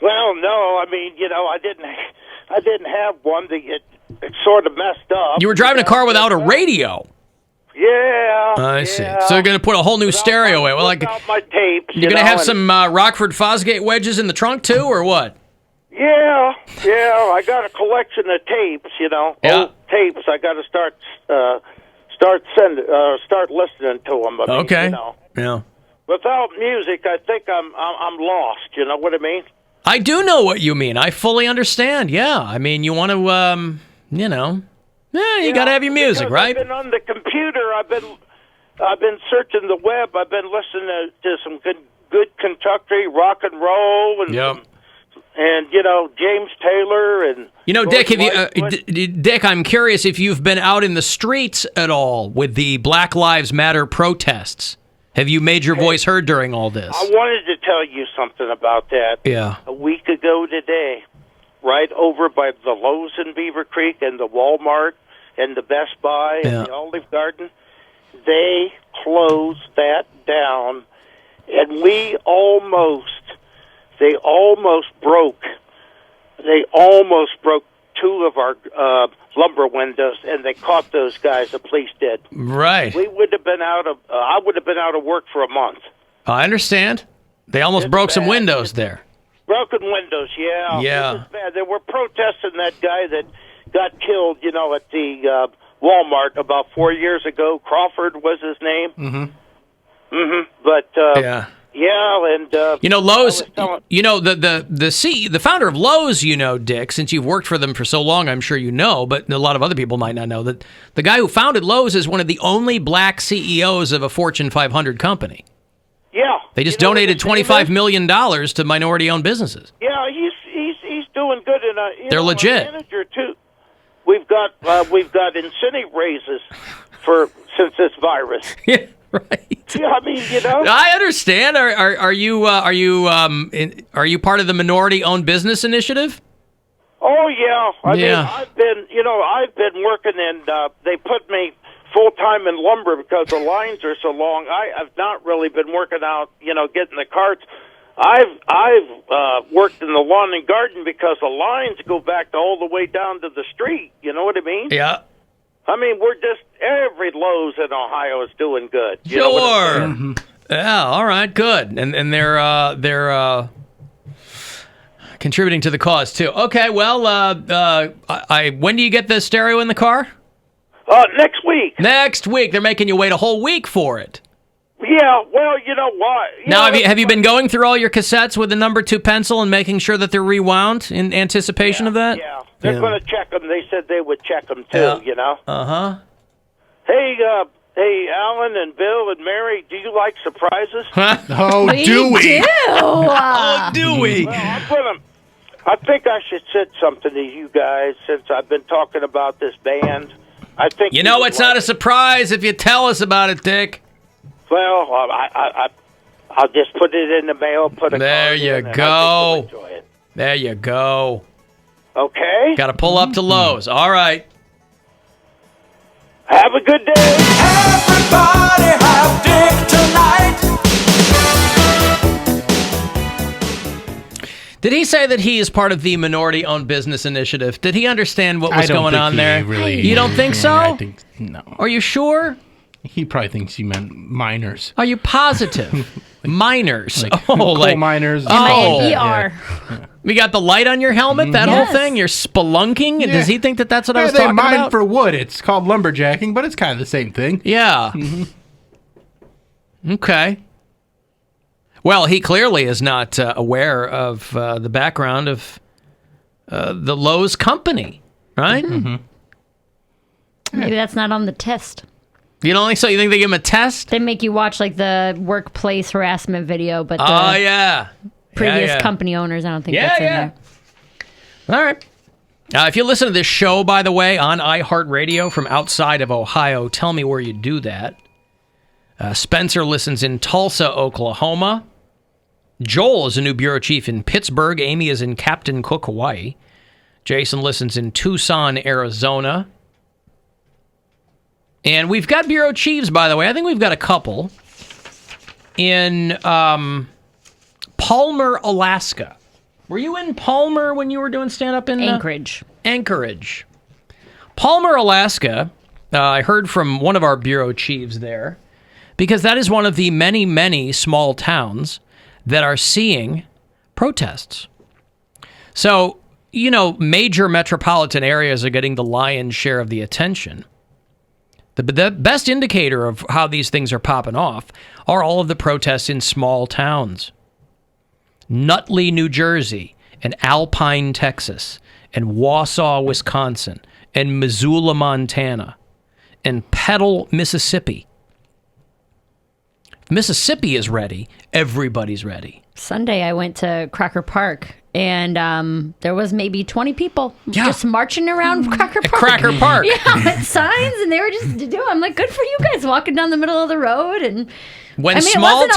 Well, no. I mean, you know, I didn't have one. It sort of messed up.
You were driving a car without a radio.
Yeah.
I see. So you're going to put a whole new stereo in. Well, like
my tapes.
You're going to have some Rockford Fosgate wedges in the trunk too, or what?
Yeah. I got a collection of tapes. You know, old tapes. I got to start listening to them. I mean,
okay.
You know,
yeah.
Without music, I think I'm lost. You know what I mean?
I do know what you mean. I fully understand. Yeah. I mean, you want to, you know, you got to have your music, right?
I've been on the computer. I've been searching the web. I've been listening to some good Kentucky rock and roll and and you know James Taylor and
you know Dick. Dick, I'm curious if you've been out in the streets at all with the Black Lives Matter protests. Have you made your voice heard during all this?
I wanted to tell you something about that.
Yeah.
A week ago today, right over by the Lowe's in Beaver Creek and the Walmart and the Best Buy and the Olive Garden, they closed that down, and they almost broke two of our lumber windows, and they caught those guys. The police did.
Right.
We would have been out of. I would have been out of work for a month.
I understand. They almost broke some windows there.
Broken windows, yeah.
Yeah.
It was bad. They were protesting that guy that got killed, you know, at the Walmart about 4 years ago. Crawford was his name. But yeah, and
you know Lowe's. You know the founder of Lowe's. You know, Dick, since you've worked for them for so long, I'm sure you know. But a lot of other people might not know that the guy who founded Lowe's is one of the only black CEOs of a Fortune 500 company.
Yeah,
they just donated $25 million to minority-owned businesses.
Yeah, he's doing good, and
They're legit.
Our manager too. We've got incentive raises since this virus.
Yeah, right.
Yeah, I mean,
I understand. Are you part of the minority-owned business initiative?
Oh yeah. I mean, I've been working, and they put me full time in lumber because the lines are so long. I have not really been working out, getting the carts. I've worked in the lawn and garden because the lines go back all the way down to the street. You know what I mean?
Yeah.
I mean, every Lowe's in Ohio is doing good. You know
Sure.
what I'm saying?
Yeah. All right. Good. And they're contributing to the cause too. Okay. Well, when do you get the stereo in the car?
Next week.
Next week. They're making you wait a whole week for it.
Yeah, well, you know what?
Now, have you been going through all your cassettes with the number 2 pencil and making sure that they're rewound in anticipation of that?
Yeah, they're going to check them. They said they would check them too,
Uh-huh.
Hey, Alan and Bill and Mary, do you like surprises?
Oh, do we?
Oh, do we?
Well, I think I should say something to you guys since I've been talking about this band. I think
it's not a surprise if you tell us about it, Dick.
Well, I'll just put it in the mail.
There you go. There you go.
Okay.
Got to pull up to Lowe's. All right.
Have a good day.
Everybody have Dick tonight.
Did he say that he is part of the minority-owned business initiative? Did he understand what was going on there? You don't think so?
I think no.
Are you sure?
He probably thinks he meant miners.
Are you positive? Miners.
Coal miners.
M-I-N-E-R.
We got the light on your helmet, that whole thing? You're spelunking?
Yeah.
Does he think that that's what I was
they
talking
mine
about?
for wood. It's called lumberjacking, but it's kind of the same thing.
Yeah. Okay. Well, he clearly is not aware of the background of the Lowe's company, right?
Maybe that's not on the test.
You don't think so? You think they give him a test?
They make you watch like the workplace harassment video, but previous company owners, I don't think that's in there.
All right. If you listen to this show, by the way, on iHeartRadio from outside of Ohio, tell me where you do that. Spencer listens in Tulsa, Oklahoma. Joel is a new bureau chief in Pittsburgh. Amy is in Captain Cook, Hawaii. Jason listens in Tucson, Arizona. And we've got bureau chiefs, by the way. I think we've got a couple in Palmer, Alaska. Were you in Palmer when you were doing stand-up in
Anchorage?
Anchorage. Palmer, Alaska. I heard from one of our bureau chiefs there, because that is one of the many, many small towns that are seeing protests. So, major metropolitan areas are getting the lion's share of the attention. The best indicator of how these things are popping off are all of the protests in small towns. Nutley, New Jersey, and Alpine, Texas, and Wausau, Wisconsin, and Missoula, Montana, and Petal, Mississippi. If Mississippi is ready, everybody's ready.
Sunday, I went to Crocker Park, and there was maybe 20 people just marching around Crocker Park.
Crocker Park.
Yeah, with signs, and they were just doing. I'm like, good for you guys walking down the middle of the road. And
when small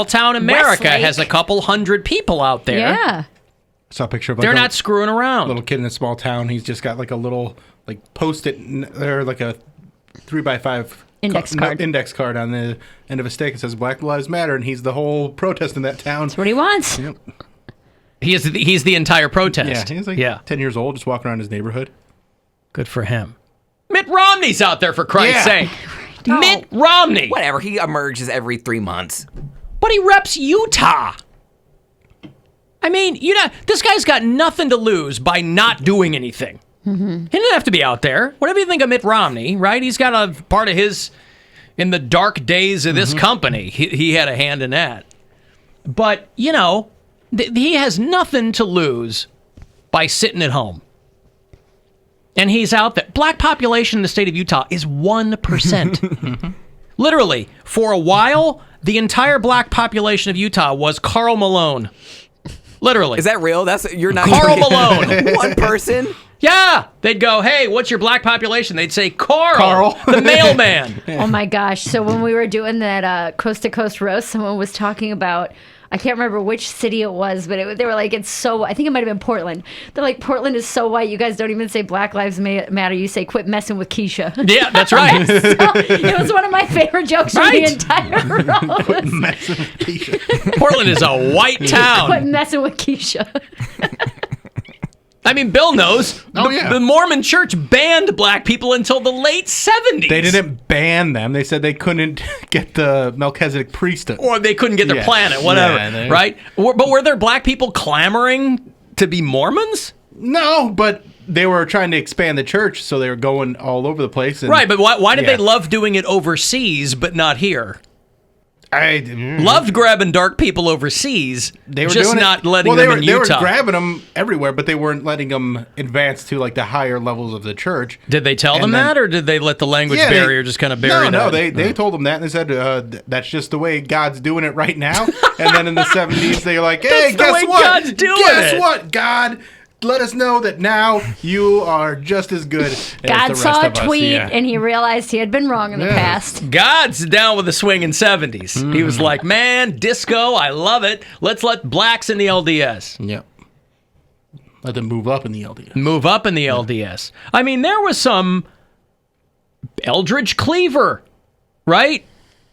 town America has a couple hundred people out there.
Yeah.
Saw a picture of
they're not screwing around.
Little kid in a small town. He's just got like a little post-it or like a 3x5 index card on the end of a stick. It says Black Lives Matter, and he's the whole protest in that town.
That's what he wants.
Yep.
He's the entire protest.
Yeah, he's like 10 years old, just walking around his neighborhood.
Good for him. Mitt Romney's out there, for Christ's sake.
Oh,
Mitt Romney.
Whatever. He emerges every 3 months.
But he reps Utah. I mean, this guy's got nothing to lose by not doing anything.
Mm-hmm.
He didn't have to be out there. Whatever you think of Mitt Romney, right? He's got a part of his, in the dark days of this company, he had a hand in that. But, he has nothing to lose by sitting at home. And he's out there. Black population in the state of Utah is 1%. Literally, for a while, the entire black population of Utah was Karl Malone. Literally.
Is that real? You're not
Carl Malone.
One person?
Yeah. They'd go, hey, what's your black population? They'd say, Carl. The mailman.
Oh my gosh. So when we were doing that coast to coast roast, someone was talking about, I can't remember which city it was, but they were like, it's so, I think it might have been Portland. They're like, Portland is so white, you guys don't even say Black Lives Matter, you say quit messing with Keisha.
Yeah, that's right.
So, it was one of my favorite jokes from the entire roast.
Quit messing with Keisha.
Portland is a white town.
Quit messing with Keisha.
I mean, Bill knows. The Mormon church banned black people until the late 70s.
They didn't ban them. They said they couldn't get the Melchizedek priesthood.
Or they couldn't get their planet, whatever, right? But were there black people clamoring to be Mormons?
No, but they were trying to expand the church, so they were going all over the place. And,
right, but why did they love doing it overseas but not here? Loved grabbing dark people overseas,
they were
just
doing
not letting them in Utah.
They were grabbing them everywhere, but they weren't letting them advance to like the higher levels of the church.
Did they tell them that, or did they let the language barrier just kind of bury it?
No, they told them that, and they said that's just the way God's doing it right now. And then in the 70s, they were like, hey, guess what?
God's doing
guess what, God? Let us know that now you are just as good as the
God
rest
saw a
of us.
tweet and he realized he had been wrong in the past.
God's down with the swinging 70s. He was like, man, disco, I love it. Let's let blacks in the LDS.
Yep. Let them move up in the LDS.
Move up in the LDS. I mean, there was some Eldridge Cleaver, right?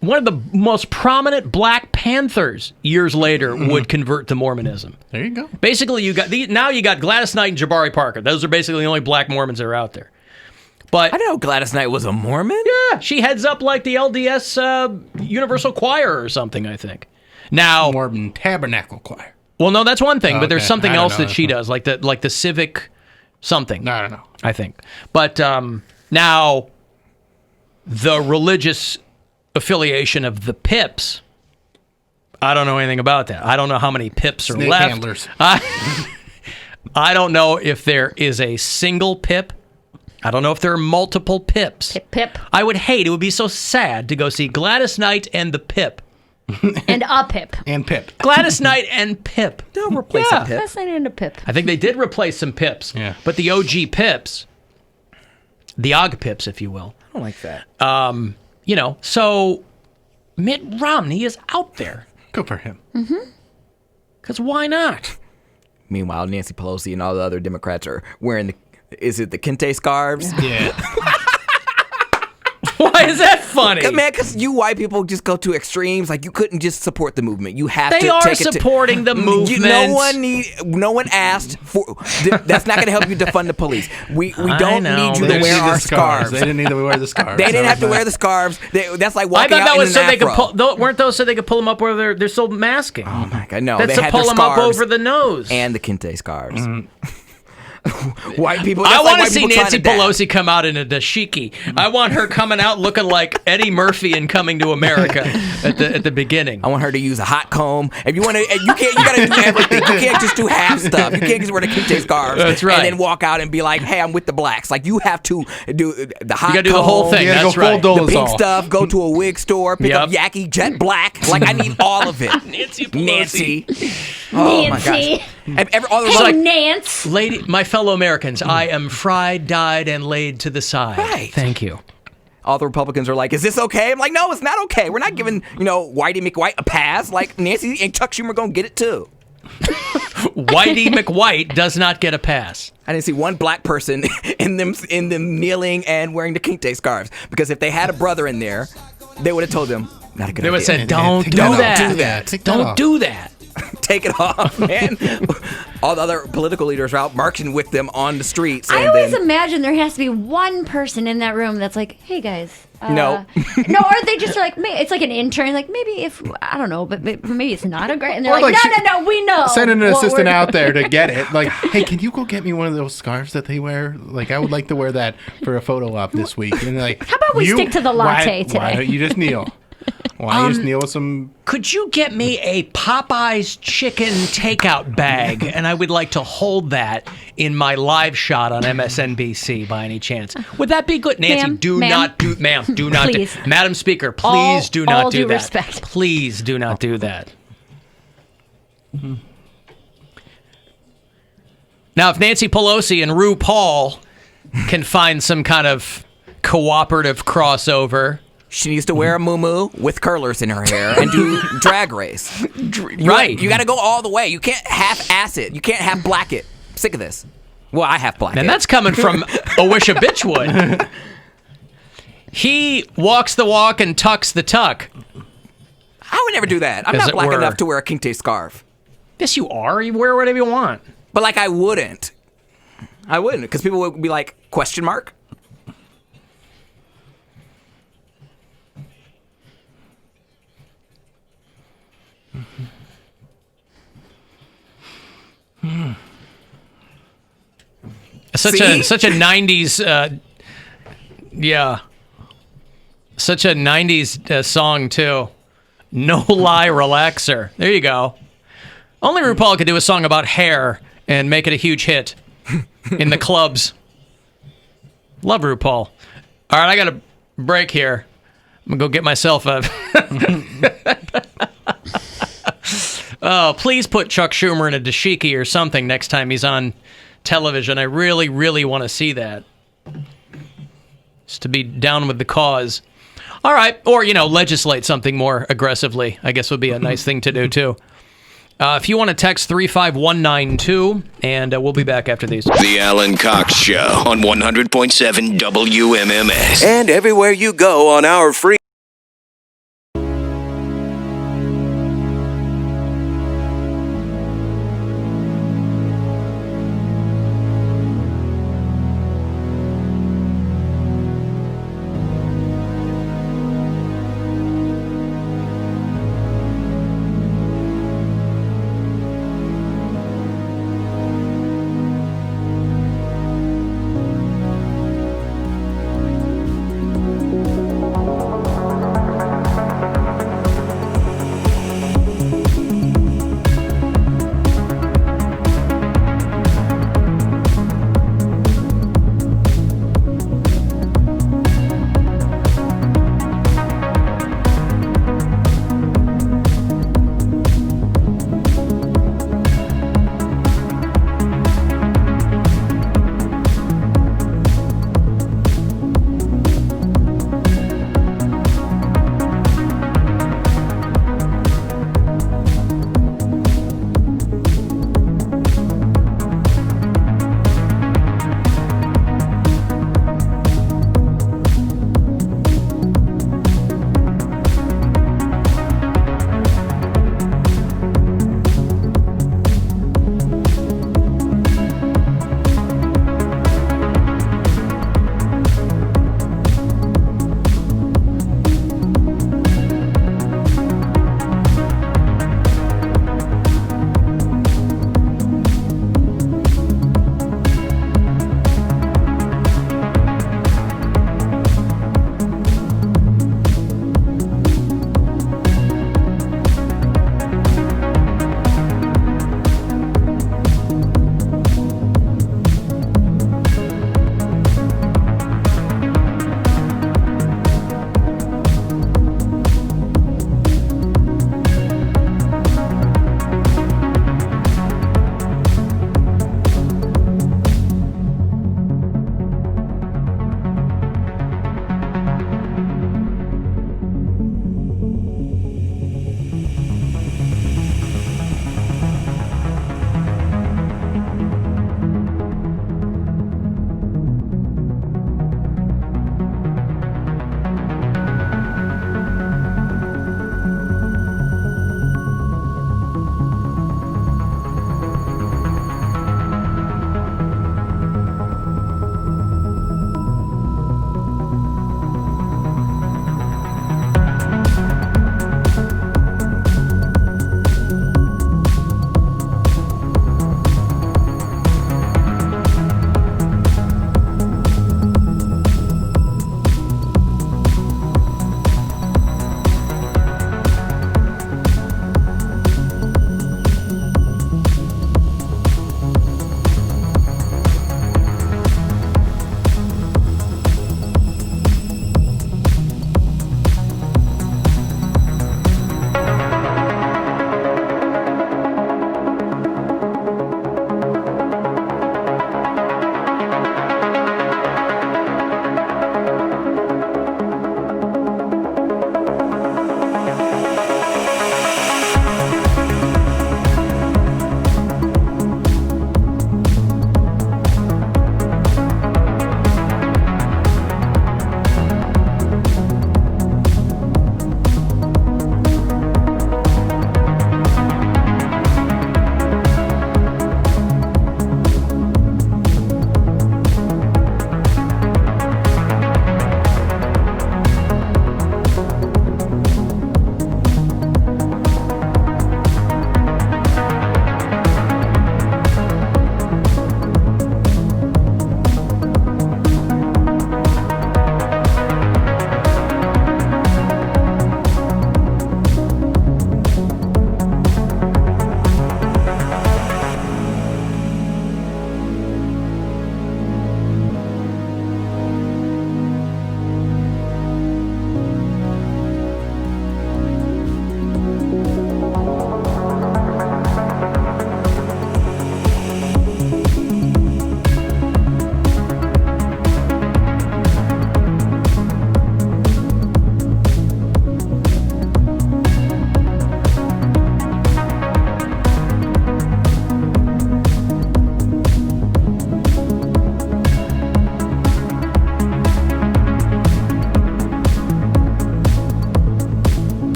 One of the most prominent Black Panthers years later would convert to Mormonism.
There you go.
Basically, you got Gladys Knight and Jabari Parker. Those are basically the only black Mormons that are out there. But
I didn't know Gladys Knight was a Mormon.
Yeah, she heads up like the LDS Universal Choir or something, I think. Now
Mormon Tabernacle Choir.
Well, no, that's one thing, but there's
Okay.
something
I don't
else
know.
that she does, like the civic something.
I don't know.
I think. But now the religious affiliation of the Pips, I don't know anything about that. I don't know how many Pips are
Snake
left.
handlers.
I don't know if there is a single Pip. I don't know if there are multiple Pips.
Pip.
I would hate, it would be so sad to go see Gladys Knight and the Pip.
And a Pip.
And Pip.
Gladys Knight and Pip.
Don't replace a Pip.
Gladys Knight and a Pip.
I think they did replace some Pips.
Yeah.
But the OG Pips, the Og Pips, if you will.
I don't like that.
So Mitt Romney is out there.
Good for him.
Mm-hmm.
Because why not?
Meanwhile, Nancy Pelosi and all the other Democrats are wearing is it the kente scarves?
Yeah.
Why is that funny?
Man, because you white people just go to extremes. Like, you couldn't just support the movement. You have
They
to
are
take it
supporting the movement.
No one asked for. That's not going to help you defund the police. We don't need you to wear our scarves.
They didn't need to wear the scarves.
They didn't have to wear the scarves. That's like
I
walking
thought
out
that was
in
so
an
they could
afro.
pull. Weren't those so they could pull them up where they're still masking?
Oh my God, no!
That's
they
to
had
pull
their
them up
scarves
over the nose.
and the kente scarves. White people.
I
want
want to see Nancy Pelosi come out in a dashiki. I want her coming out looking like Eddie Murphy in Coming to America at the beginning.
I want her to use a hot comb. If you want to, you got to do everything. You can't just do half stuff. You can't just wear the kente scarves.
That's right.
And then walk out and be like, "Hey, I'm with the blacks." Like, you have to do the hot.
You got to do the whole thing. That's right.
The pink stuff. Go to a wig store. Pick up Yaki Jet Black. Like, I need all of it.
Nancy Pelosi.
Nancy. Oh my gosh.
Hey, Nance.
Lady, my fellow Americans, I am fried, dyed, and laid to the side.
Right.
Thank you.
All the Republicans are like, "Is this okay?" I'm like, "No, it's not okay. We're not giving Whitey McWhite a pass. Like, Nancy and Chuck Schumer gonna get it too."
Whitey McWhite does not get a pass.
I didn't see one black person in them kneeling and wearing the kente scarves, because if they had a brother in there, they would have told them, "Not a good idea."
They would have said, "Don't do that. Don't do that."
Take it off, man. All the other political leaders are out marching with them on the streets.
I always imagine there has to be one person in that room that's like, "Hey guys."
No.
No, or they just are like, it's like an intern, like maybe if, I don't know, but maybe it's not a great, and they're like, no, we know.
Sending an
what
assistant
we're
out there to get it. Like, hey, can you go get me one of those scarves that they wear? Like, I would like to wear that for a photo op this week. And like,
how about we stick to the latte today?
Why don't you just kneel? Why don't you just kneel with some...
Could you get me a Popeye's chicken takeout bag? And I would like to hold that in my live shot on MSNBC by any chance. Would that be good? Nancy, do not do
Please.
Madam Speaker, please do not do
due
that.
respect.
Please do not do that. Now, if Nancy Pelosi and RuPaul can find some kind of cooperative crossover,
she needs to wear a muumuu with curlers in her hair and do Drag Race.
Right.
You got to go all the way. You can't half-ass it. You can't half-black it. Sick of this. Well, I half-black it.
And that's coming from Owisha Bitchwood. He walks the walk and tucks the tuck.
I would never do that. I'm
As
not
it
black
were.
enough to wear a kente scarf.
Yes, you are. You wear whatever you want.
But, like, I wouldn't. Because people would be like, question mark?
Such a 90s, yeah. Such a 90s song, too. No Lie Relaxer. There you go. Only RuPaul could do a song about hair and make it a huge hit in the clubs. Love RuPaul. All right, I got a break here. I'm going to go get myself a... Oh, please put Chuck Schumer in a dashiki or something next time he's on television. I really, really want to see that. Just to be down with the cause. All right. Or, legislate something more aggressively, I guess would be a nice thing to do, too. If you want to text 35192, and we'll be back after these.
The Alan Cox Show on 100.7 WMMS. And everywhere you go on our free...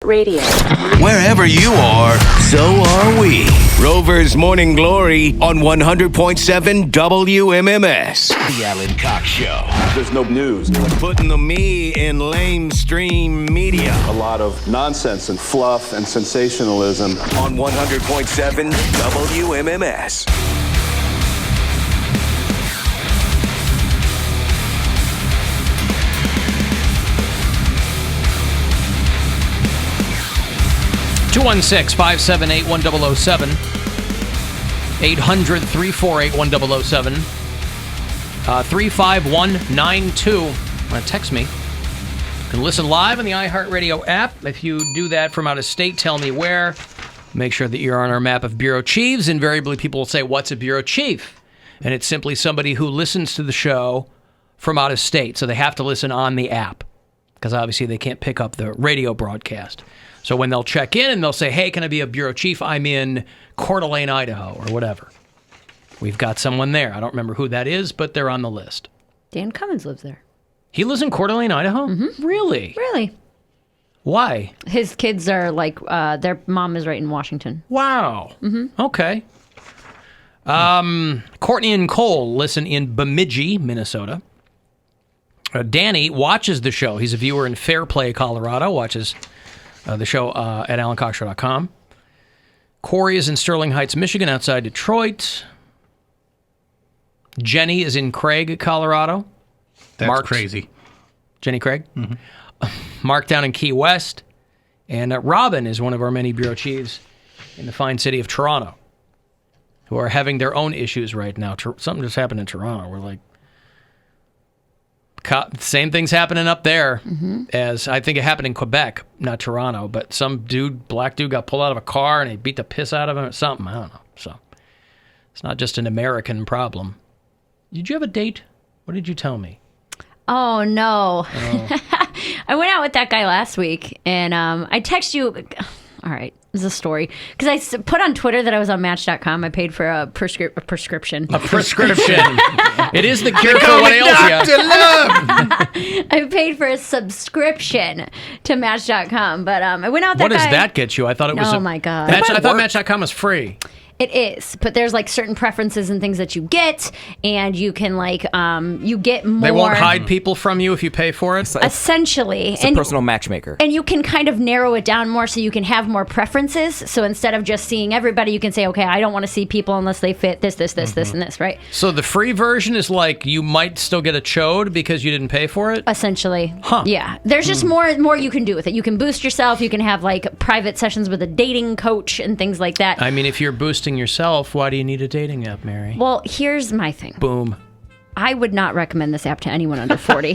Radio.
Wherever you are, so are we. Rover's Morning Glory on 100.7 WMMS. The Alan Cox Show.
There's no news.
Putting the me in lamestream media.
A lot of nonsense and fluff and sensationalism.
On 100.7 WMMS.
Two 216-578-1007. 800-348-1007. 35192. Text me. You can listen live on the iHeartRadio app. If you do that from out of state, tell me where. Make sure that you're on our map of bureau chiefs. Invariably, people will say, what's a bureau chief? And it's simply somebody who listens to the show from out of state. So they have to listen on the app because obviously they can't pick up the radio broadcast. So when they'll check in and they'll say, hey, can I be a bureau chief? I'm in Coeur d'Alene, Idaho, or whatever. We've got someone there. I don't remember who that is, but they're on the list.
Dan Cummins lives there.
He lives in Coeur d'Alene, Idaho?
Mm-hmm.
Really?
Really.
Why?
His kids are like, their mom is right in Washington.
Wow.
Mm-hmm.
Okay. Courtney and Cole listen in Bemidji, Minnesota. Danny watches the show. He's a viewer in Fairplay, Colorado, watches the show at AlanCoxShow.com. Corey is in Sterling Heights, Michigan, outside Detroit. Jenny is in Craig, Colorado.
That's crazy.
Jenny Craig?
Mm-hmm.
Mark down in Key West. And Robin is one of our many bureau chiefs in the fine city of Toronto who are having their own issues right now. Something just happened in Toronto. We're like, same thing's happening up there as I think it happened in Quebec, not Toronto, but some black dude got pulled out of a car and they beat the piss out of him or something. I don't know. So it's not just an American problem. Did you have a date? What did you tell me?
Oh, no. I went out with that guy last week and I text you. All right. This is a story. Because I put on Twitter that I was on Match.com. I paid for a prescription.
A prescription. It is the cure for what ails you.
I paid for a subscription to Match.com. But I went out with that guy.
What does that get you? I thought it was
Oh, my God.
I thought Match.com was free.
It is, but there's like certain preferences and things that you get, and you can like you get more.
They won't hide people from you if you pay for it.
Essentially,
it's a personal matchmaker,
and you can kind of narrow it down more, so you can have more preferences. So instead of just seeing everybody, you can say, okay, I don't want to see people unless they fit this, this, and this, right?
So the free version is like you might still get a chode because you didn't pay for it.
Essentially,
huh?
Yeah, there's just more you can do with it. You can boost yourself. You can have like private sessions with a dating coach and things like that.
I mean, if you're boosting yourself, why do you need a dating app, Mary?
Well, here's my thing.
Boom.
I would not recommend this app to anyone under 40.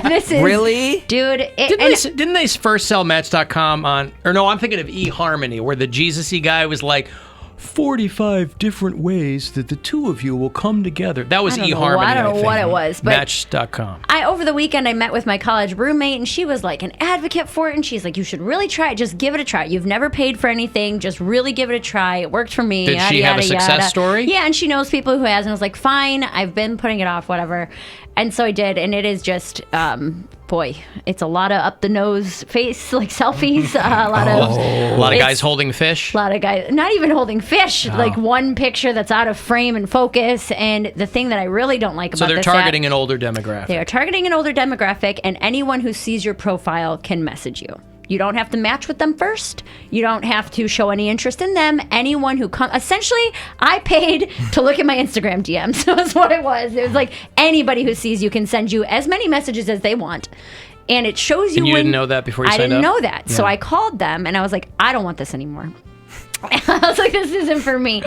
This is
really,
dude.
Didn't they first sell Match.com on? Or no, I'm thinking of eHarmony, where the Jesus-y guy was like 45 different ways that the two of you will come together. That was eHarmony.
I don't know what it was, but
Match.com.
Over the weekend I met with my college roommate, and she was like an advocate for it, and she's like, you should really try it. Just give it a try. You've never paid for anything. Just really give it a try. It worked for me.
Did she have a success story?
Yeah, and she knows people who has, and I was like, fine. I've been putting it off, whatever. And so I did, and it is just, boy, it's a lot of up the nose face, like selfies. A lot of
guys holding fish.
A lot of guys, not even holding fish. Like one picture that's out of frame and focus. And the thing that I really don't like about this
So they're targeting an older demographic.
They are targeting an older demographic, and anyone who sees your profile can message you. You don't have to match with them first. You don't have to show any interest in them. Anyone who comes... Essentially, I paid to look at my Instagram DMs. That's what it was. It was like anybody who sees you can send you as many messages as they want. And it shows you
and you didn't know that before you signed up?
I didn't know that. Yeah. So I called them, and I was like, I don't want this anymore. I was like, this isn't for me.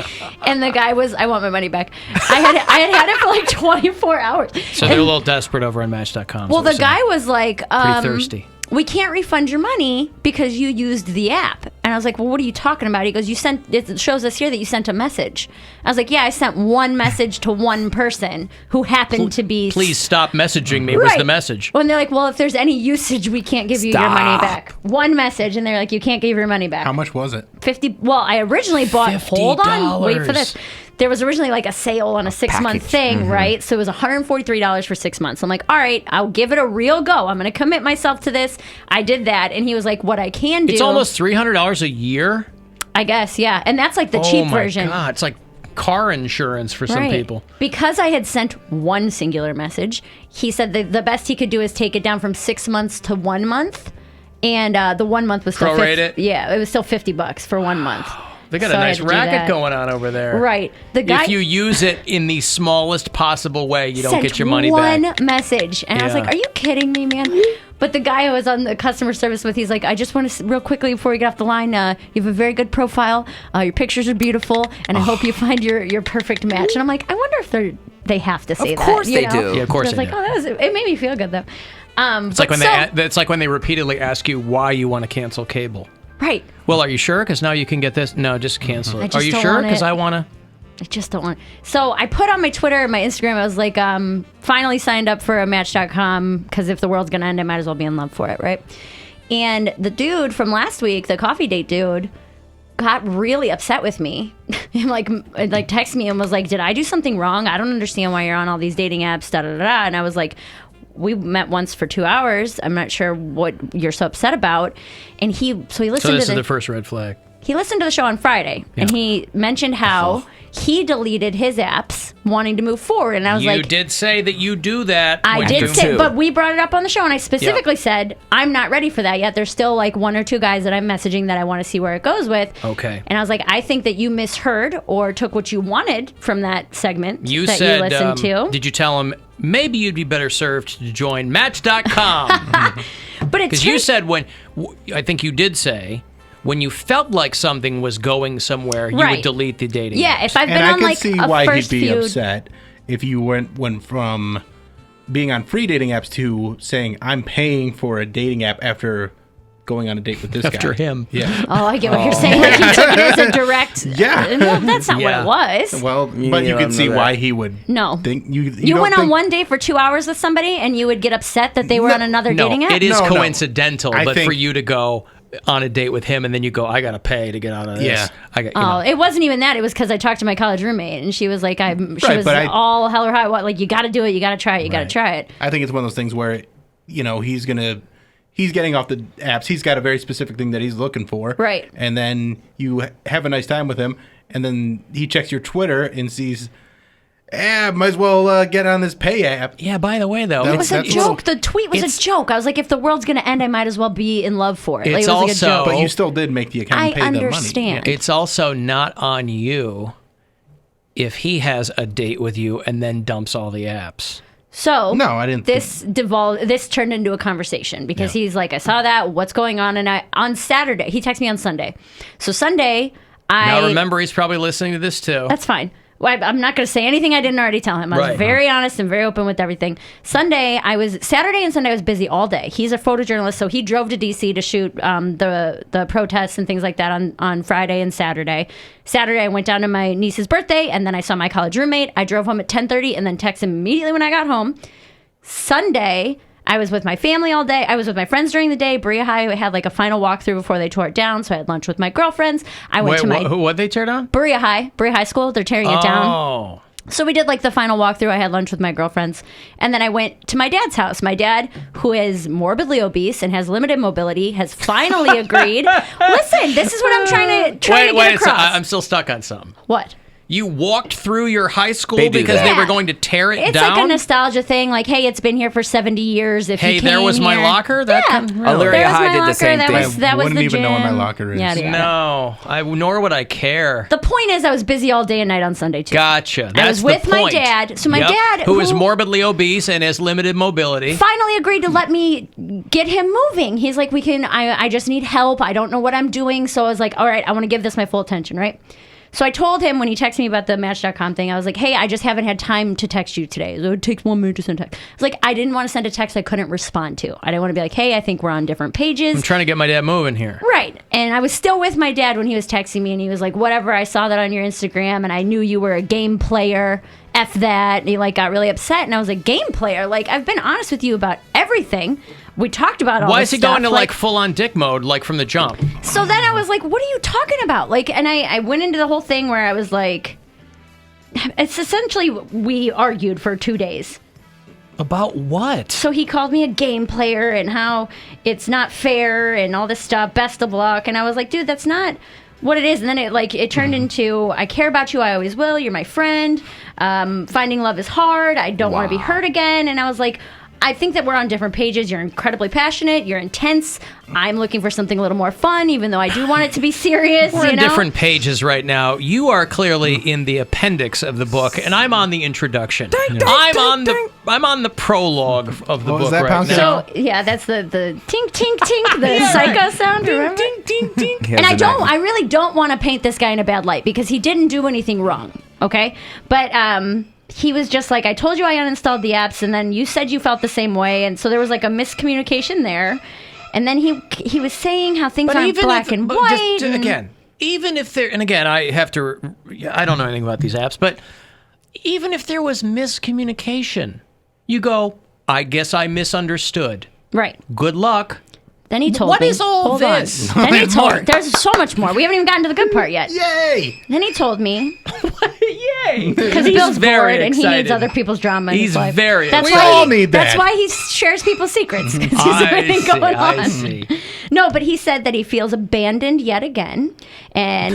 And the guy was, I want my money back. I had it for like 24 hours.
So they're a little desperate over on Match.com.
Well, the guy was like...
pretty thirsty.
We can't refund your money because you used the app. And I was like, well, what are you talking about? He goes, it shows us here that you sent a message. I was like, yeah, I sent one message to one person who happened to be...
Please stop messaging me, was the message.
Well, and they're like, well, if there's any usage, we can't give you your money back. One message, and they're like, you can't give your money back.
How much was it?
$50. Well, I originally bought...
$50.
Hold on, wait for this. there was originally like a sale on a 6-month thing, right? So it was $143 for 6 months. I'm like, all right, I'll give it a real go. I'm going to commit myself to this. I did that. And he was like, what I can do.
It's almost $300 a year?
I guess, yeah. And that's like the cheap version.
Oh, my God. It's like car insurance for some people.
Because I had sent one singular message, he said that the best he could do is take it down from 6 months to 1 month. And the 1 month was still
prorate it?
Yeah, it was still $50 for 1 month.
They got a nice racket going on over there.
Right. The guy,
if you use it in the smallest possible way, you don't get your money
back.
One
message. And I was like, are you kidding me, man? But the guy I was on the customer service with, he's like, I just want to, real quickly before we get off the line, you have a very good profile. Your pictures are beautiful. And I hope you find your perfect match. And I'm like, I wonder if they have to say that.
Of course they do.
Yeah, of course
they do. Like, oh, it made me feel good, though.
It's like when they repeatedly ask you why you want to cancel cable.
Right.
Well, are you sure? Because now you can get this. No, just cancel it. Are you
don't
sure?
want
Because
it.
I want to.
I just don't want. So I put on my Twitter and my Instagram, I was like, finally signed up for a Match.com because if the world's gonna end, I might as well be in love for it, right? And the dude from last week, the coffee date dude, got really upset with me. And like texted me and was like, did I do something wrong? I don't understand why you're on all these dating apps, da da da. And I was like, we met once for 2 hours. I'm not sure what you're so upset about. And he listened to
So this is the first red flag.
He listened to the show on Friday, and he mentioned how he deleted his apps wanting to move forward. And I was like...
You did say that you do that.
I did say, but we brought it up on the show, and I specifically said, I'm not ready for that yet. There's still like 1 or 2 guys that I'm messaging that I want to see where it goes with.
Okay.
And I was like, I think that you misheard or took what you wanted from that segment
You
that
said,
you listened to.
Did you tell him maybe you'd be better served to join Match.com?
But it's
because you said I think you did say... When you felt like something was going somewhere, you would delete the dating apps.
If I've been on like a first feud...
And I could see why he'd be upset if you went from being on free dating apps to saying, I'm paying for a dating app after going on a date with this guy.
After him.
Yeah.
Oh, I get what you're saying. Like he took it as a direct...
Yeah.
Well, that's not what it was.
Well, but you can see why he would think...
You went on one date for 2 hours with somebody and you would get upset that they were on another dating app?
It is coincidental, but
think-
for you to go... on a date with him, and then you go, I gotta pay to get out of this.
Yeah.
It wasn't even that. It was because I talked to my college roommate, and she was like, all hell or high. What? Like, you got to do it. You got to try it. You got to try it.
I think it's one of those things where, he's getting off the apps. He's got a very specific thing that he's looking for.
Right.
And then you have a nice time with him, and then he checks your Twitter and sees, might as well get on this pay app.
Yeah, by the way, though.
It was a joke. The tweet was a joke. I was like, if the world's going to end, I might as well be in love for it. Like, it was like a joke.
But you still did make the account and pay the money.
I understand.
It's also not on you if he has a date with you and then dumps all the apps.
So
no, I didn't.
This turned into a conversation because he's like, I saw that. What's going on? And on Saturday, he texted me on Sunday. So Sunday,
now remember, he's probably listening to this too.
That's fine. Well, I'm not going to say anything I didn't already tell him. I was very honest and very open with everything. Saturday and Sunday I was busy all day. He's a photojournalist, so he drove to D.C. to shoot the protests and things like that on Friday and Saturday. Saturday I went down to my niece's birthday, and then I saw my college roommate. I drove home at 10:30 and then texted him immediately when I got home. Sunday, I was with my family all day. I was with my friends during the day. Berea High had like a final walkthrough before they tore it down, so I had lunch with my girlfriends. I went to my...
What'd they tear down?
Berea High School. They're tearing it down. So we did like the final walkthrough. I had lunch with my girlfriends. And then I went to my dad's house. My dad, who is morbidly obese and has limited mobility, has finally agreed. Listen, this is what I'm trying to get across.
I'm still stuck on something.
What?
You walked through your high school because they were going to tear it down?
It's like a nostalgia thing. Like, hey, it's been here for 70 years. If you
there was my locker?
Elyria High did the same thing.
That was
wouldn't
the
even
gym.
know where my locker is.
No, nor would I care.
The point is I was busy all day and night on Sunday, too.
Gotcha.
I was with my dad. So my dad...
Who is morbidly obese and has limited mobility.
Finally agreed to let me get him moving. He's like, I just need help. I don't know what I'm doing. So I was like, all right, I want to give this my full attention, right? So I told him when he texted me about the Match.com thing, I was like, hey, I just haven't had time to text you today. So it takes 1 minute to send a text. I was like, I didn't want to send a text I couldn't respond to. I didn't want to be like, hey, I think we're on different pages.
I'm trying to get my dad moving here.
Right. And I was still with my dad when he was texting me, and he was like, whatever, I saw that on your Instagram, and I knew you were a game player. F that. And he got really upset, and I was like, game player? I've been honest with you about everything. We talked about all
Why
this
is he
stuff.
going to full-on dick mode, from the jump?
So then I was like, what are you talking about? And I went into the whole thing where I was like, it's essentially we argued for 2 days.
About what?
So he called me a game player and how it's not fair and all this stuff. Best of luck. And I was like, dude, that's not what it is. And then it turned into, I care about you. I always will. You're my friend. Finding love is hard. I don't want to be hurt again. And I was like, I think that we're on different pages. You're incredibly passionate. You're intense. I'm looking for something a little more fun, even though I do want it to be serious.
We're on different pages right now. You are clearly in the appendix of the book, and I'm on the introduction. I'm on the prologue of the book right now.
So yeah, that's the tink tink tink, the psycho sound. Remember?
Tink tink tink.
And I really don't want to paint this guy in a bad light because he didn't do anything wrong. Okay, but he was just like, I told you I uninstalled the apps, and then you said you felt the same way, and so there was like a miscommunication there. And then he was saying how things aren't black and white.
Again, even if there, and again, I don't know anything about these apps, but even if there was miscommunication, you go, I guess I misunderstood.
Right.
Good luck.
Then he told
What
me.
is all
Hold
this?
On. Then he told. There's so much more. We haven't even gotten to the good part yet.
Yay!
Then he told me.
Yay!
Because Bill's bored and he needs other people's drama in his life.
We all need that.
That's why he shares people's secrets. Because he's everything going on.
I see.
No, but he said that he feels abandoned yet again, and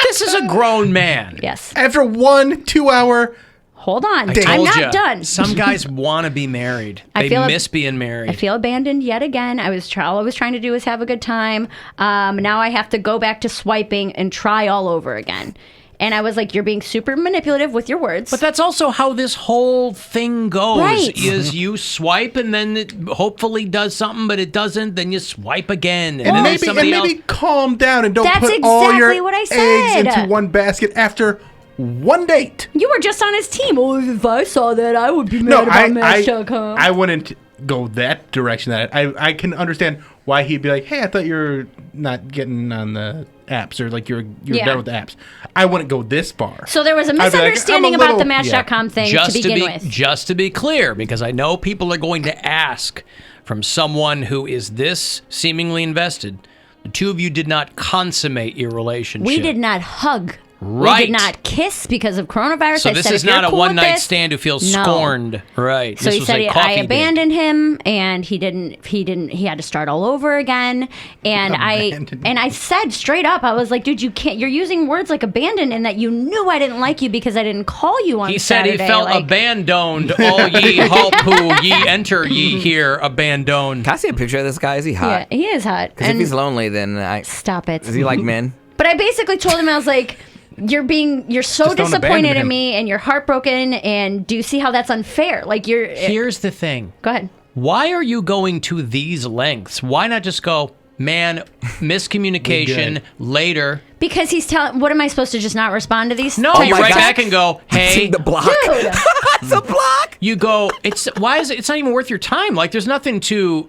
this is a grown man.
Yes.
After 1-2 hour.
Hold on.
I'm
not done.
Some guys want to be married. They miss being married.
I feel abandoned yet again. All I was trying to do is have a good time. Now I have to go back to swiping and try all over again. And I was like, you're being super manipulative with your words.
But that's also how this whole thing goes.
Right.
Is you swipe and then it hopefully does something, but it doesn't. Then you swipe again. And then
maybe calm down and don't
That's
put all your
exactly what I said.
eggs into one basket after one date.
You were just on his team. Well, if I saw that, I would be mad about Match.com.
I wouldn't go that direction. I can understand why he'd be like, hey, I thought you were not getting on the apps, or like you're done with the apps. I wouldn't go this far.
So there was a misunderstanding about the Match.com thing to begin with.
Just to be clear, because I know people are going to ask from someone who is this seemingly invested, the two of you did not consummate your relationship.
We did not hug.
Right.
We did not kiss because of coronavirus.
So this is not a one-night stand who feels scorned. Right.
So he said I abandoned him, and he had to start all over again. And I said straight up, I was like, dude, you're using words like abandoned, and that you knew I didn't like you because I didn't call you on Saturday.
He said he felt abandoned. All ye halt who ye enter ye here abandoned.
Can I see a picture of this guy? Is he hot?
Yeah, he is hot.
Because if he's lonely, then
stop it.
Does he like men?
But I basically told him, I was like, you're so disappointed in me, and you're heartbroken, and do you see how that's unfair? Like
Here's the thing.
Go ahead.
Why are you going to these lengths? Why not just go, man, miscommunication, later?
Because he's telling, what am I supposed to just not respond to these?
No, you write back and go, hey.
The block.
Dude.
It's a block.
You go, it's not even worth your time. Like, there's nothing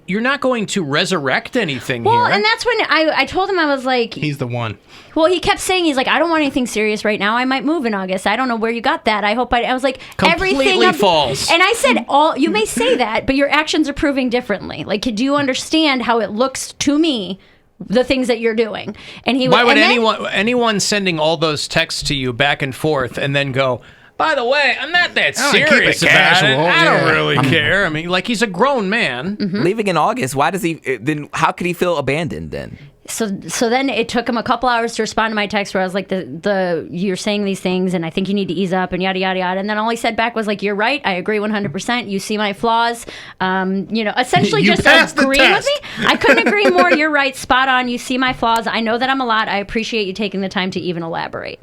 you're not going to resurrect anything here.
Well, and that's when I told him, I was like.
He's the one.
Well, he kept saying, he's like, I don't want anything serious right now. I might move in August. I don't know where you got that. I was like,
completely false.
And I said, you may say that, but your actions are proving differently. Like, do you understand how it looks to me, the things that you're doing? And
why would anyone sending all those texts to you back and forth and then go, by the way, I'm not that serious about it. I don't really care. I mean, like, he's a grown man.
Mm-hmm.
Leaving in August, then how could he feel abandoned then?
So then it took him a couple hours to respond to my text where I was like, you're saying these things and I think you need to ease up and yada, yada, yada. And then all he said back was like, you're right. I agree 100%. You see my flaws. Essentially just agreeing with me. I couldn't agree more. You're right. Spot on. You see my flaws. I know that I'm a lot. I appreciate you taking the time to even elaborate.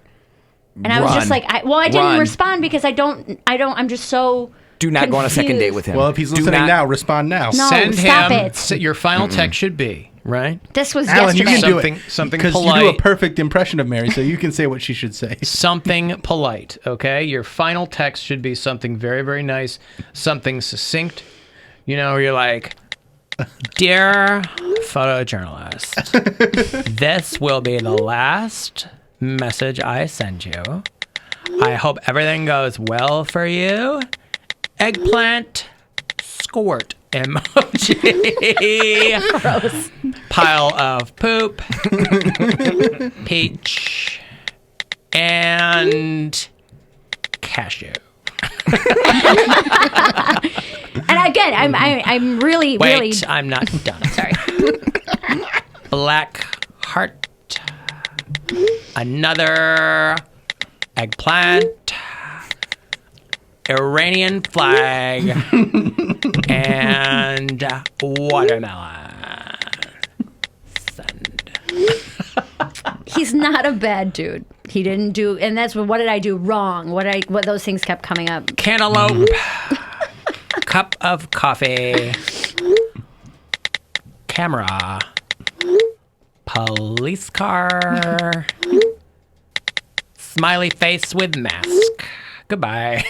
And I was just like, I didn't respond because I'm just so
do not go on a second date with him.
Well, if he's listening now, respond now.
No,
Send
stop
him.
it.
Your final text should be, right?
This was
Alan,
yesterday.
you can do
something
because
polite.
you do a perfect impression of Mary, so you can say what she should say.
Something polite, okay? Your final text should be something very, very nice, something succinct. You know, where you're like, dear photojournalist, this will be the last message I send you. I hope everything goes well for you. Eggplant squirt emoji.
Gross.
Pile of poop. Peach. And cashew.
And again, I'm really,
Wait,
really.
I'm not done.
Sorry.
Black heart. Another eggplant. Iranian flag. And watermelon.
He's not a bad dude. He didn't do, and that's what did I do wrong? What those things kept coming up.
Cantaloupe. Cup of coffee. Camera. Police car. Smiley face with mask. Goodbye.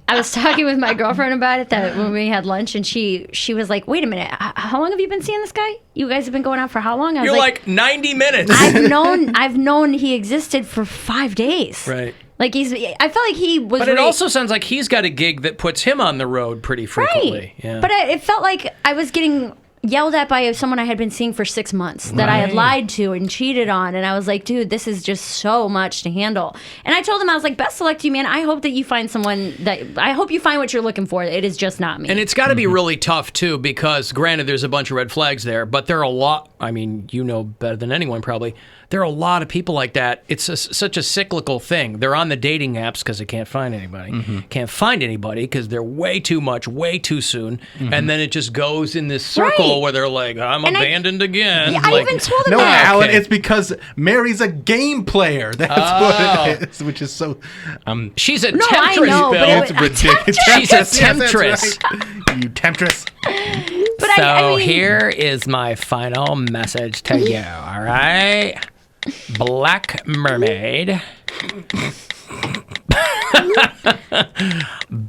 I was talking with my girlfriend about it that when we had lunch, and she was like, "Wait a minute, how long have you been seeing this guy? You guys have been going out for how long?" I was
You're like 90 minutes.
I've known he existed for 5 days.
Right.
Like I felt like he was.
But it also sounds like he's got a gig that puts him on the road pretty frequently.
Right.
Yeah.
But it felt like I was getting yelled at by someone I had been seeing for 6 months that I had lied to and cheated on, and I was like, dude, this is just so much to handle. And I told him, I was like, best of luck to you, man. I hope that you find someone I hope you find what you're looking for. It is just not me.
And it's got to be really tough too, because granted, there's a bunch of red flags there, but there are a lot. I mean, you know better than anyone probably. There are a lot of people like that. It's such a cyclical thing. They're on the dating apps because they can't find anybody. Can't find anybody because they're way too much, way too soon. And then it just goes in this circle where they're like, I'm abandoned again.
Yeah, I even told him
No,
that.
Alan, it's because Mary's a game player. That's what it is, which is so...
She's a
No, I
temptress,
know,
Bill.
but it was-
She's a temptress.
Yes, that's right. You temptress.
But
So
I mean,
here is my final message to you, all right? Black Mermaid.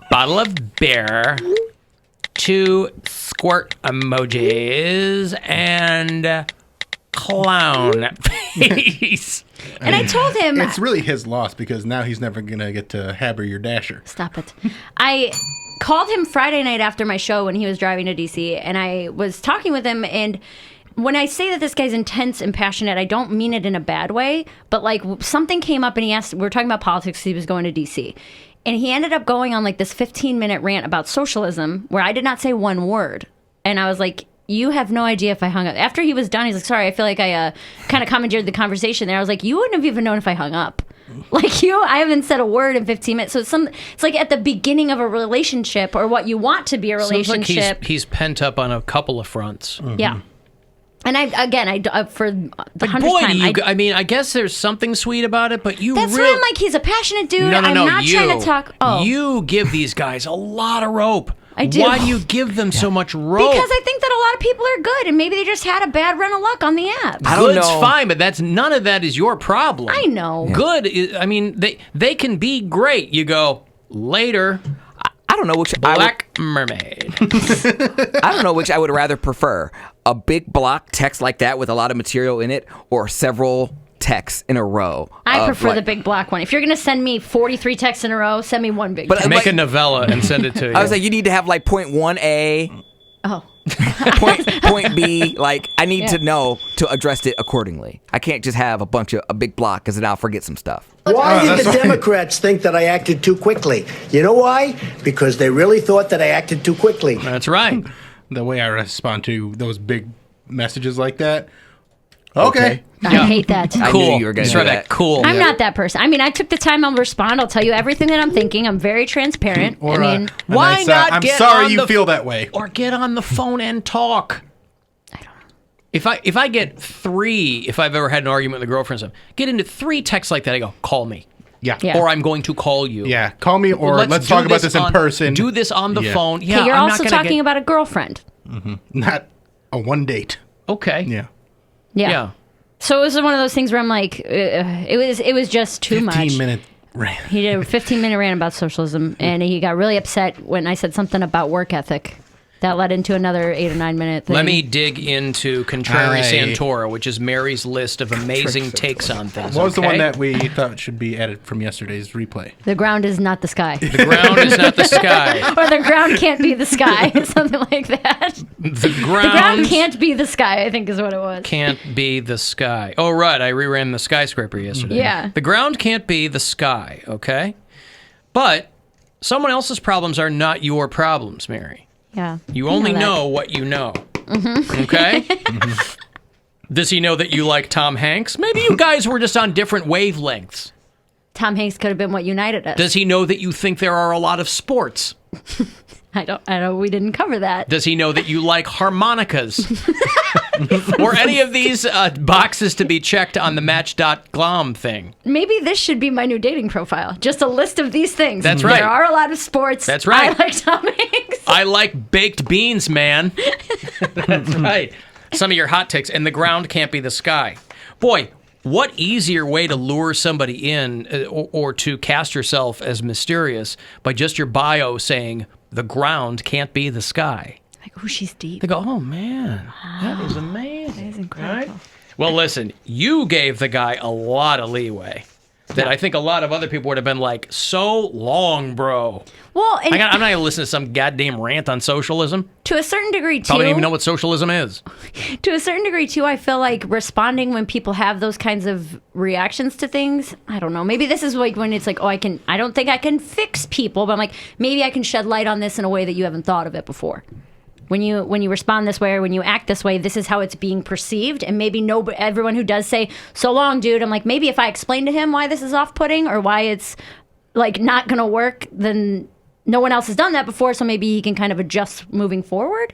Bottle of beer. 2 squirt emojis. And clown face.
and I told him...
It's really his loss because now he's never going to get to Haber your Dasher.
Stop it. I called him Friday night after my show when he was driving to DC, and I was talking with him, and when I say that this guy's intense and passionate, I don't mean it in a bad way, but like something came up and he asked, we were talking about politics, he was going to DC. And he ended up going on like this 15-minute rant about socialism where I did not say one word. And I was like, you have no idea if I hung up. After he was done, he's like, sorry, I feel like I kind of commandeered the conversation there. I was like, you wouldn't have even known if I hung up. Like I haven't said a word in 15 minutes. So it's like at the beginning of a relationship or what you want to be a relationship.
Sounds like he's pent up on a couple of fronts.
Yeah. And I for the
But
100th
boy,
time,
I mean, I guess there's something sweet about it, but you
that's
really...
why I'm like, he's a passionate dude.
No,
I'm not trying to talk. Oh,
You give these guys a lot of rope.
I do.
Why do you give them so much rope?
because I think that a lot of people are good, and maybe they just had a bad run of luck on the app.
Good's fine, but none of that is your problem.
I know.
Good is, I mean, they can be great. You go, later.
I don't know which
Black Mermaid.
I don't know which I would rather prefer. A big block text like that with a lot of material in it, or several texts in a row.
I prefer the big block one. If you're going to send me 43 texts in a row, send me one big text.
Make a novella and send it to you.
I was like, you need to have like point 1A.
Oh.
point B. Like, I need to know to address it accordingly. I can't just have a big block because then I'll forget some stuff.
Why did the Democrats think that I acted too quickly? You know why? Because they really thought that I acted too quickly.
That's right.
The way I respond to those big messages like that. Okay.
I hate that.
I
Cool.
knew you were going to do that.
Cool.
I'm not that person. I mean, I took the time. I'll respond. I'll tell you everything that I'm thinking. I'm very transparent.
Or,
I mean,
why
nice,
not
I'm
get
sorry
on
you
the
feel that way.
Or get on the phone and talk.
I don't know.
If I get 3, if I've ever had an argument with a girlfriend, or something, get into 3 texts like that, I go, call me.
Yeah.
Or I'm going to call you.
Yeah. Call me or let's
do
talk about this in person.
Do this on the phone. Yeah.
Okay, you're
I'm
also
not gonna
talking about a girlfriend.
Not a one date.
Okay.
Yeah.
Yeah. So it was one of those things where I'm like, it was just too much.
15-minute rant.
He did a 15-minute rant about socialism, and he got really upset when I said something about work ethic. That led into another 8 or 9 minute thing.
Let me dig into Contrary
Aye.
Santora, which is Mary's list of amazing takes on things.
What was the
okay?
one that we thought should be added from yesterday's replay?
The ground is not the sky.
The ground is not the sky.
Or the ground can't be the sky. Something like that.
The
The ground
ground
can't be the sky, I think is what it was.
can't be the sky. Oh, right. I reran the skyscraper yesterday.
Yeah.
The ground can't be the sky, okay? But someone else's problems are not your problems, Mary.
Yeah.
You only know what you know.
Mm-hmm.
Okay? Does he know that you like Tom Hanks? Maybe you guys were just on different wavelengths.
Tom Hanks could have been what united us.
Does he know that you think there are a lot of sports?
I don't. We didn't cover that.
Does he know that you like harmonicas? Or any of these boxes to be checked on the Match.com thing?
Maybe this should be my new dating profile. Just a list of these things.
That's right.
There are a lot of sports.
That's right.
I like Tom Hanks.
I like baked beans, man. That's right. Some of your hot takes. And the ground can't be the sky. Boy, what easier way to lure somebody in or to cast yourself as mysterious by just your bio saying, the ground can't be the sky.
Like, oh, she's deep.
They go, oh, man, that is amazing.
That is incredible.
Right? Well, listen, you gave the guy a lot of leeway that I think a lot of other people would have been like, so long, bro.
Well, and
I'm not going to listen to some goddamn rant on socialism.
To a certain degree, too.
Probably don't even know what socialism is.
To a certain degree, too, I feel like responding when people have those kinds of reactions to things, I don't know. Maybe this is like when it's like, oh, I don't think I can fix people, but I'm like, maybe I can shed light on this in a way that you haven't thought of it before. When you respond this way or when you act this way, this is how it's being perceived. And maybe everyone who does say, so long, dude, I'm like, maybe if I explain to him why this is off-putting or why it's like not going to work, then no one else has done that before. So maybe he can kind of adjust moving forward.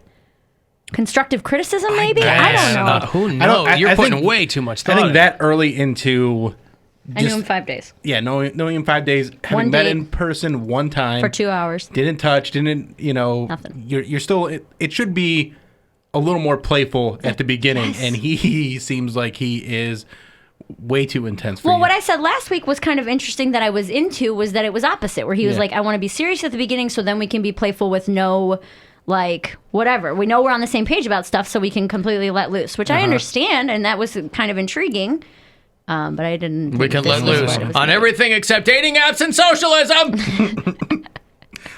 Constructive criticism, maybe? I don't know.
Who knows? You're putting way too much thought
I think
in
that early into...
I knew him 5 days.
Yeah, knowing him 5 days, having met in person one time.
For 2 hours.
Didn't touch, nothing. You're still, it should be a little more playful at the beginning, and he seems like he is way too intense for you.
Well, what I said last week was kind of interesting that I was into was that it was opposite, where he was like, I want to be serious at the beginning so then we can be playful with no, like, whatever. We know we're on the same page about stuff so we can completely let loose, which I understand, and that was kind of intriguing. But I didn't.
We can let loose on everything except dating apps and socialism.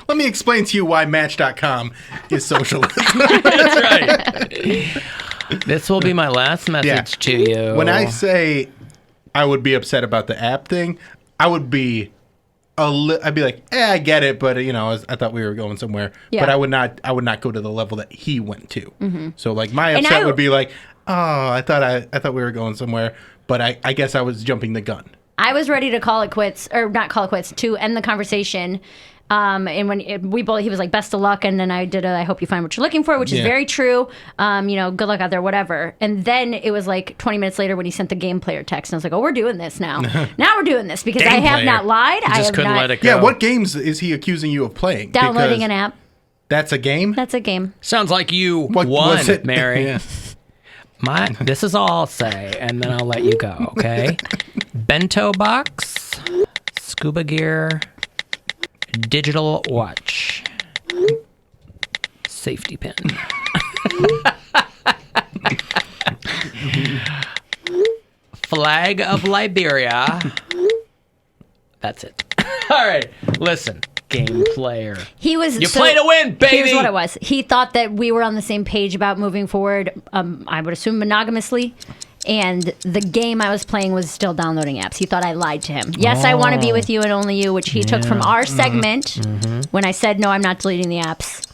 Let me explain to you why Match.com is socialism.
That's right. This will be my last message to you.
When I say I would be upset about the app thing, I would be I'd be like, I get it, but I thought we were going somewhere.
Yeah.
But I would not go to the level that he went to.
Mm-hmm.
So like my upset would be like, oh, I thought we were going somewhere. But I guess I was jumping the gun.
I was ready to call it quits, or not call it quits, to end the conversation. And when he was like, best of luck. And then I did I hope you find what you're looking for, which is very true. Good luck out there, whatever. And then it was like 20 minutes later when he sent the game player text. And I was like, oh, we're doing this now. Now we're doing this because I have not lied.
I just couldn't let it go.
Yeah, what games is he accusing you of playing?
Downloading an app.
That's a game?
That's a game.
Sounds like you won, Mary. Yeah. This is all I'll say, and then I'll let you go, okay? Bento box, scuba gear, digital watch, safety pin. Flag of Liberia. That's it. All right, listen. Game player.
You
play to win, baby.
Here's what it was. He thought that we were on the same page about moving forward. I would assume monogamously. And the game I was playing was still downloading apps. He thought I lied to him. Yes, I want to be with you and only you, which he took from our segment when I said, no, I'm not deleting the apps.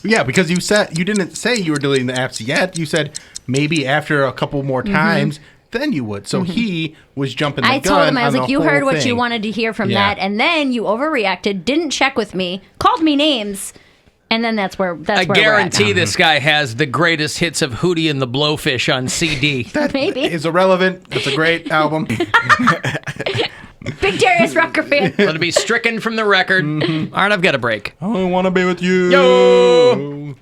Yeah, because you didn't say you were deleting the apps yet. You said maybe after a couple more times. Then you would. So he was jumping the gun.
I told him, I was like, you heard what
thing.
you wanted to hear from that, and then you overreacted, didn't check with me, called me names, and then that's where
I guarantee this guy has the greatest hits of Hootie and the Blowfish on CD.
That
maybe
is irrelevant. It's a great album.
Big Darius Rucker fan.
Let it be stricken from the record. All right, I've got a break.
I want to be with you.
Yo!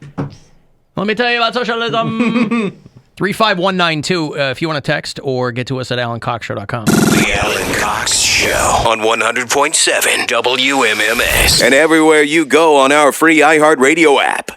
Let me tell you about socialism. 35192 if you want to text or get to us at alancoxshow.com.
The Alan Cox Show on 100.7 WMMS. And everywhere you go on our free iHeartRadio app.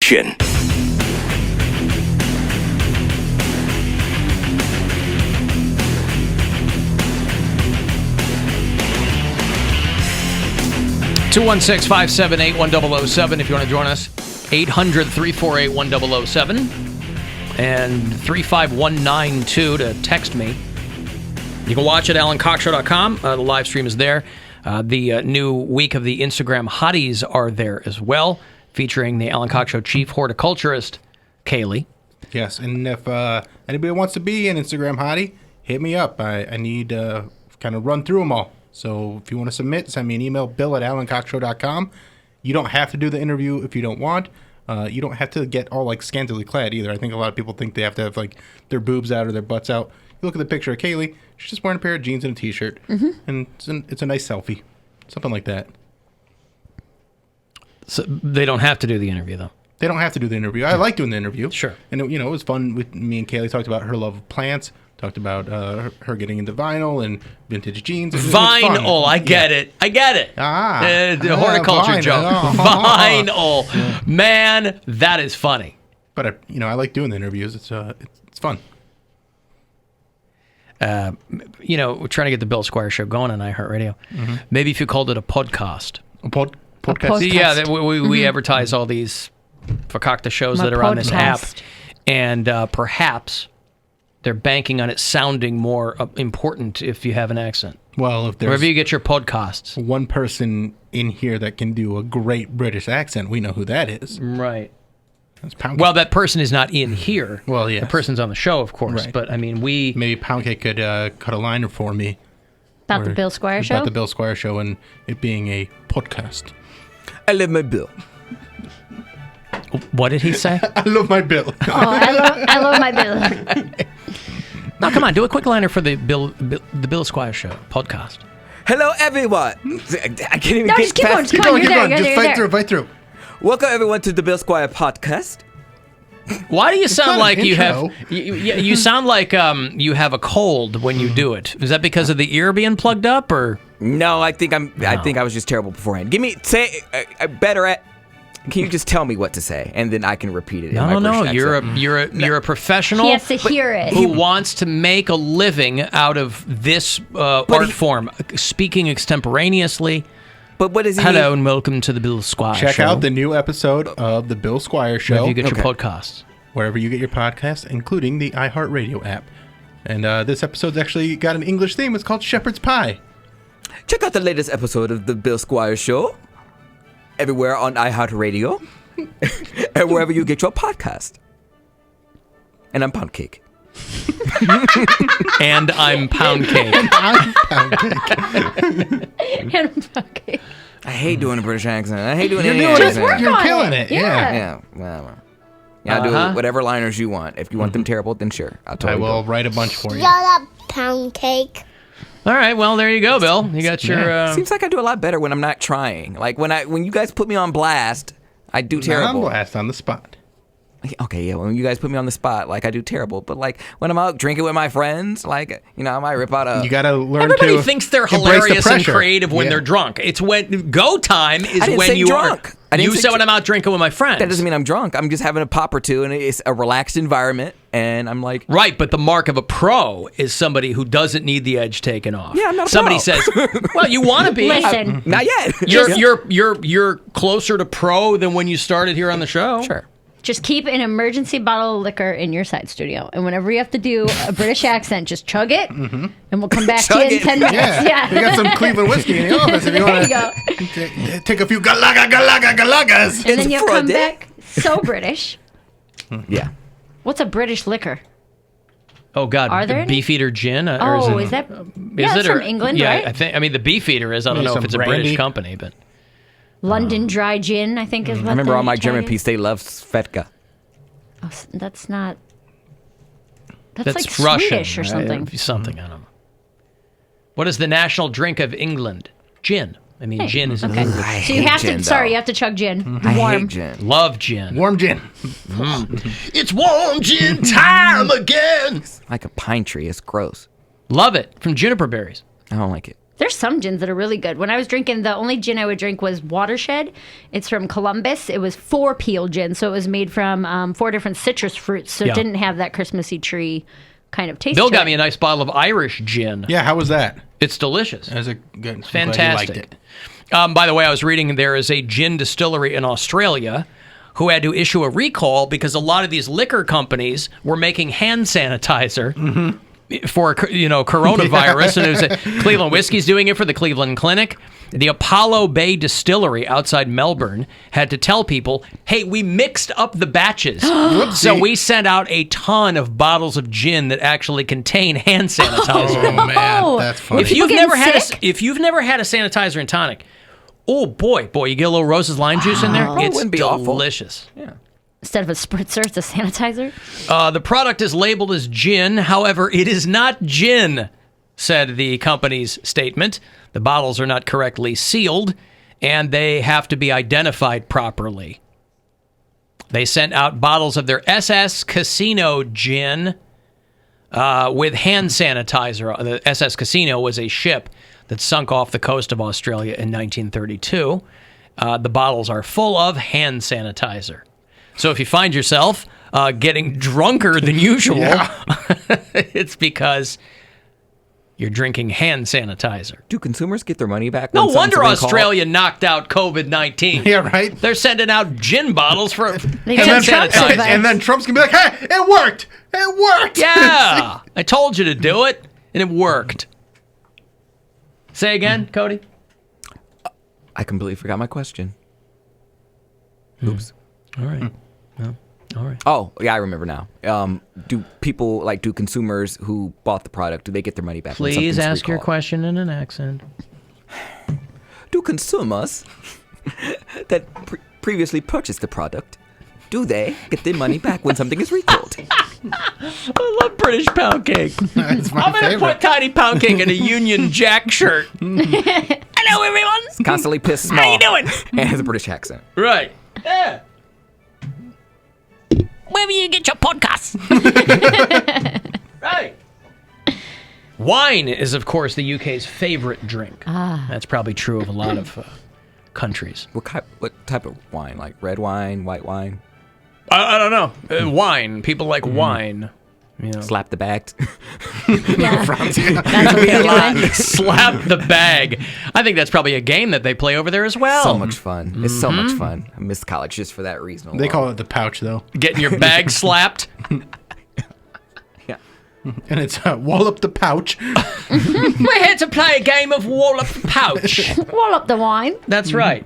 (216-578-1007) if you want to join us. 800-348-1007 and 35192 to text me. You can watch at AlanCoxShow.com. The live stream is there. The new week of the Instagram hotties are there as well, featuring the Alan Cox Show chief horticulturist, Kaylee.
Yes, and if anybody wants to be an Instagram hottie, hit me up. I need to kind of run through them all. So if you want to submit, send me an email, bill@AlanCoxShow.com. You don't have to do the interview if you don't want. You don't have to get all like scantily clad either. I think a lot of people think they have to have like their boobs out or their butts out. You look at the picture of Kaylee, she's just wearing a pair of jeans and a t-shirt. And it's a nice selfie. Something like that.
So they don't have to do the interview, though.
They don't have to do the interview. I like doing the interview.
Sure.
And it was fun. With me and Kaylee talked about her love of plants, talked about her getting into vinyl and vintage jeans.
Vinyl, I get it. The horticulture joke. Vinyl. Man, that is funny.
But I like doing the interviews. It's fun.
We're trying to get the Bill Squire Show going on iHeartRadio. Maybe if you called it a podcast.
Podcast?
Yeah, we advertise all these fakakta shows that are on this app. And perhaps they're banking on it sounding more important if you have an accent.
Well, if there's
wherever you get your podcasts.
One person in here that can do a great British accent, we know who that is.
Right.
That's Poundcake.
Well, that person is not in here.
Well, yeah.
The person's on the show, of course.
Right.
But,
maybe Poundcake could cut a liner for me.
About the Bill Squire Show?
About the Bill Squire Show and it being a podcast.
I love my Bill.
What did he say?
I love my Bill.
I love my Bill.
Now, come on, do a quick liner for the Bill Squire Show podcast.
Hello, everyone. I can't even
No,
get
just keep
past
going. Just keep going. Just
fight through.
Welcome, everyone, to the Bill Squire podcast.
Why do you sound like you
intro.
have? You sound like you have a cold when you do it. Is that because of the ear being plugged up, or?
No, I think I was just terrible beforehand. Better at. Can you just tell me what to say, and then I can repeat it?
No. You're a professional.
He has to hear it.
Who wants to make a living out of this art form, speaking extemporaneously.
But what is he?
Hello and welcome to the Bill Squire Show.
Check out the new episode of the Bill Squire Show.
Wherever you get your podcasts.
Wherever you get your podcasts, including the iHeartRadio app. And this episode's actually got an English theme. It's called Shepherd's Pie.
Check out the latest episode of the Bill Squire Show. Everywhere on iHeartRadio. And wherever you get your podcast. And I'm Poundcake.
And I'm Poundcake.
I hate doing a British accent. I hate doing any
You're
accent.
killing it.
Yeah. Well. Yeah, do whatever liners you want. If you want them terrible, then sure.
I will write a bunch for you.
Shut up, Poundcake.
All right, well, there you go, Bill. You got your...
Seems like I do a lot better when I'm not trying. Like, when you guys put me on blast, I do terrible.
On blast, on the spot.
Okay, yeah, when you guys put me on the spot, like, I do terrible. But, like, when I'm out drinking with my friends, like, I might rip out a...
You got to learn
Everybody thinks they're hilarious and creative when they're drunk. It's when... Go time is when you
drunk.
You said when I'm out drinking with my friends.
That doesn't mean I'm drunk. I'm just having a pop or two, and it's a relaxed environment, and I'm like...
Right, but the mark of a pro is somebody who doesn't need the edge taken off.
Yeah, I'm not a
Somebody
pro.
says, well, you want to be.
Listen.
Not yet.
You're closer to pro than when you started here on the show.
Sure.
Just keep an emergency bottle of liquor in your side studio. And whenever you have to do a British accent, just chug it, and we'll come back to you in 10 minutes. Yeah.
We got some Cleveland whiskey in the office if you want to take a few galagas.
And then you'll come back so British.
Yeah.
What's a British liquor?
Oh, God.
Are there any?
Beefeater gin?
Is that... it's from England, right?
I think the Beefeater is. I don't know if it's a British company, but...
London Dry Gin, I think is what
I remember on my German
Italian-
piece, they love Svedka.
Oh, that's not... That's like
Russian,
Swedish or something.
Something, I don't know. What is the national drink of England? Gin. I mean, gin is...
Okay. So you have to... Sorry, you have to chug gin.
I
Warm.
hate gin.
Love gin.
Warm gin.
It's warm gin time again.
It's like a pine tree. It's gross.
Love it. From juniper berries.
I don't like it.
There's some gins that are really good. When I was drinking, the only gin I would drink was Watershed. It's from Columbus. It was 4-peel gin, so it was made from 4 different citrus fruits, so it didn't have that Christmassy tree kind of taste.
Bill
to
got
it.
me a nice bottle of Irish gin.
Yeah, how was that?
It's delicious.
That's a good.
It's fantastic. By the way, I was reading there is a gin distillery in Australia who had to issue a recall because a lot of these liquor companies were making hand sanitizer for coronavirus, and it was Cleveland Whiskey's doing it for the Cleveland Clinic. The Apollo Bay Distillery outside Melbourne had to tell people, hey, we mixed up the batches. So we sent out a ton of bottles of gin that actually contain hand sanitizer.
Oh, man, that's funny.
If you've never had a sanitizer and tonic, oh boy, you get a little Rose's lime juice in there. It's
wouldn't be
delicious. Yeah.
Instead of a spritzer, it's a sanitizer.
The product is labeled as gin. However, it is not gin, said the company's statement. The bottles are not correctly sealed, and they have to be identified properly. They sent out bottles of their SS Casino gin with hand sanitizer. The SS Casino was a ship that sunk off the coast of Australia in 1932. The bottles are full of hand sanitizer. So if you find yourself getting drunker than usual, it's because you're drinking hand sanitizer.
Do consumers get their money back?
No
when
wonder
something's
Australia knocked out COVID-19.
Yeah, right?
They're sending out gin bottles for hand
sanitizer. And then Trump's going to be like, hey, it worked. It worked.
Yeah. I told you to do it, and it worked. Say again, Cody?
I completely forgot my question. Oops.
All right. Well, all right.
Oh, yeah, I remember now. Do consumers who bought the product, do they get their money back?
Please ask your question in an accent.
Do consumers that previously purchased the product, do they get their money back when something is recalled?
I love British Poundcake.
It's my
I'm going to put Tiny Poundcake in a Union Jack shirt. Hello, everyone.
It's constantly pissed small.
How you doing?
And has a British accent.
Right. Yeah. Where will you get your podcasts? Right. Wine is, of course, the UK's favorite drink. That's probably true of a lot of countries.
What type of wine? Like red wine, white wine?
I don't know. Wine. People like wine. You know.
Slap the bag.
Yeah.
Slap the bag. I think that's probably a game that they play over there as well.
So much fun. It's so much fun. I missed college just for that reason alone.
They call it the pouch, though.
Getting your bag slapped.
Yeah.
And it's wall up the pouch.
We're here to play a game of wall up the pouch.
Wall up the wine.
That's right.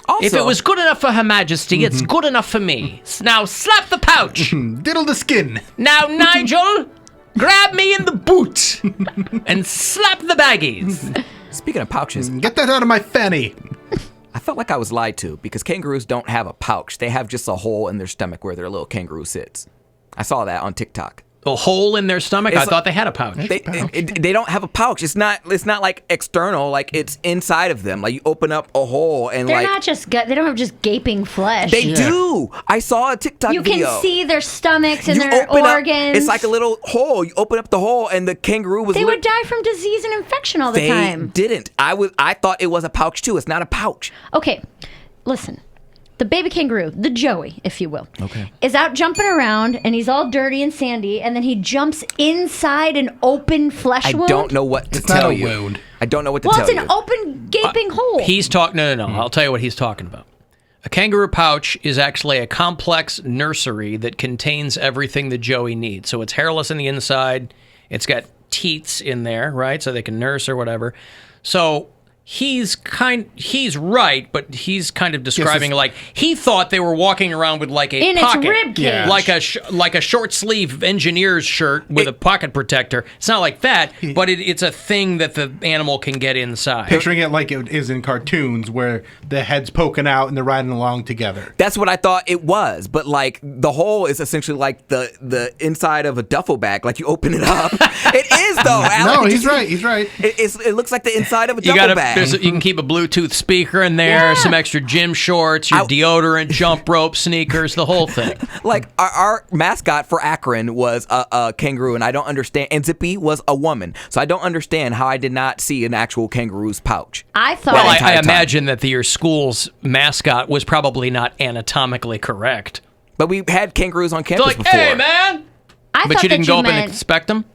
Also,
if it was good enough for Her Majesty, it's good enough for me. Now slap the pouch.
Diddle the skin.
Now, Nigel, grab me in the boot and slap the baggies.
Speaking of pouches,
get that out of my fanny.
I felt like I was lied to because kangaroos don't have a pouch. They have just a hole in their stomach where their little kangaroo sits. I saw that on TikTok.
A hole in their stomach? I thought they had a pouch.
They don't have a pouch. It's not like external. Like it's inside of them. Like you open up a hole and
They're not just they don't have just gaping flesh.
They do. I saw a TikTok
You
video.
can see their stomachs and
You
their
open up-
organs.
it's like a little hole. You open up the hole and the kangaroo was.
They would die from disease and infection all the
They
time.
didn't. I thought it was a pouch too. It's not a pouch.
Okay, listen. The baby kangaroo, the Joey, if you will,
Okay.
is out jumping around, and he's all dirty and sandy, and then he jumps inside an open flesh wound.
I don't know what to tell you. I don't know what to
Well,
tell
it's
you.
an open, gaping hole.
He's talking. No. I'll tell you what he's talking about. A kangaroo pouch is actually a complex nursery that contains everything that Joey needs. So it's hairless on the inside. It's got teats in there, right? So they can nurse or whatever. So he's right, but he's kind of describing like he thought they were walking around with like a
in
pocket,
its rib cage.
like a short sleeve engineer's shirt with a pocket protector. It's not like that, but it's a thing that the animal can get inside.
Picturing it like it is in cartoons where the head's poking out and they're riding along together.
That's what I thought it was, but like the hole is essentially like the inside of a duffel bag. Like you open it up. It is though, Alan.
No, he's right. He's right.
It looks like the inside of a duffel bag.
You can keep a Bluetooth speaker in there, some extra gym shorts, your deodorant, jump rope, sneakers, the whole thing.
Like our mascot for Akron was a kangaroo, and I don't understand. And Zippy was a woman, so I don't understand how I did not see an actual kangaroo's pouch.
I thought.
Well, I imagine that your school's mascot was probably not anatomically correct.
But we had kangaroos on campus before.
Hey, man! But you didn't go up and inspect them?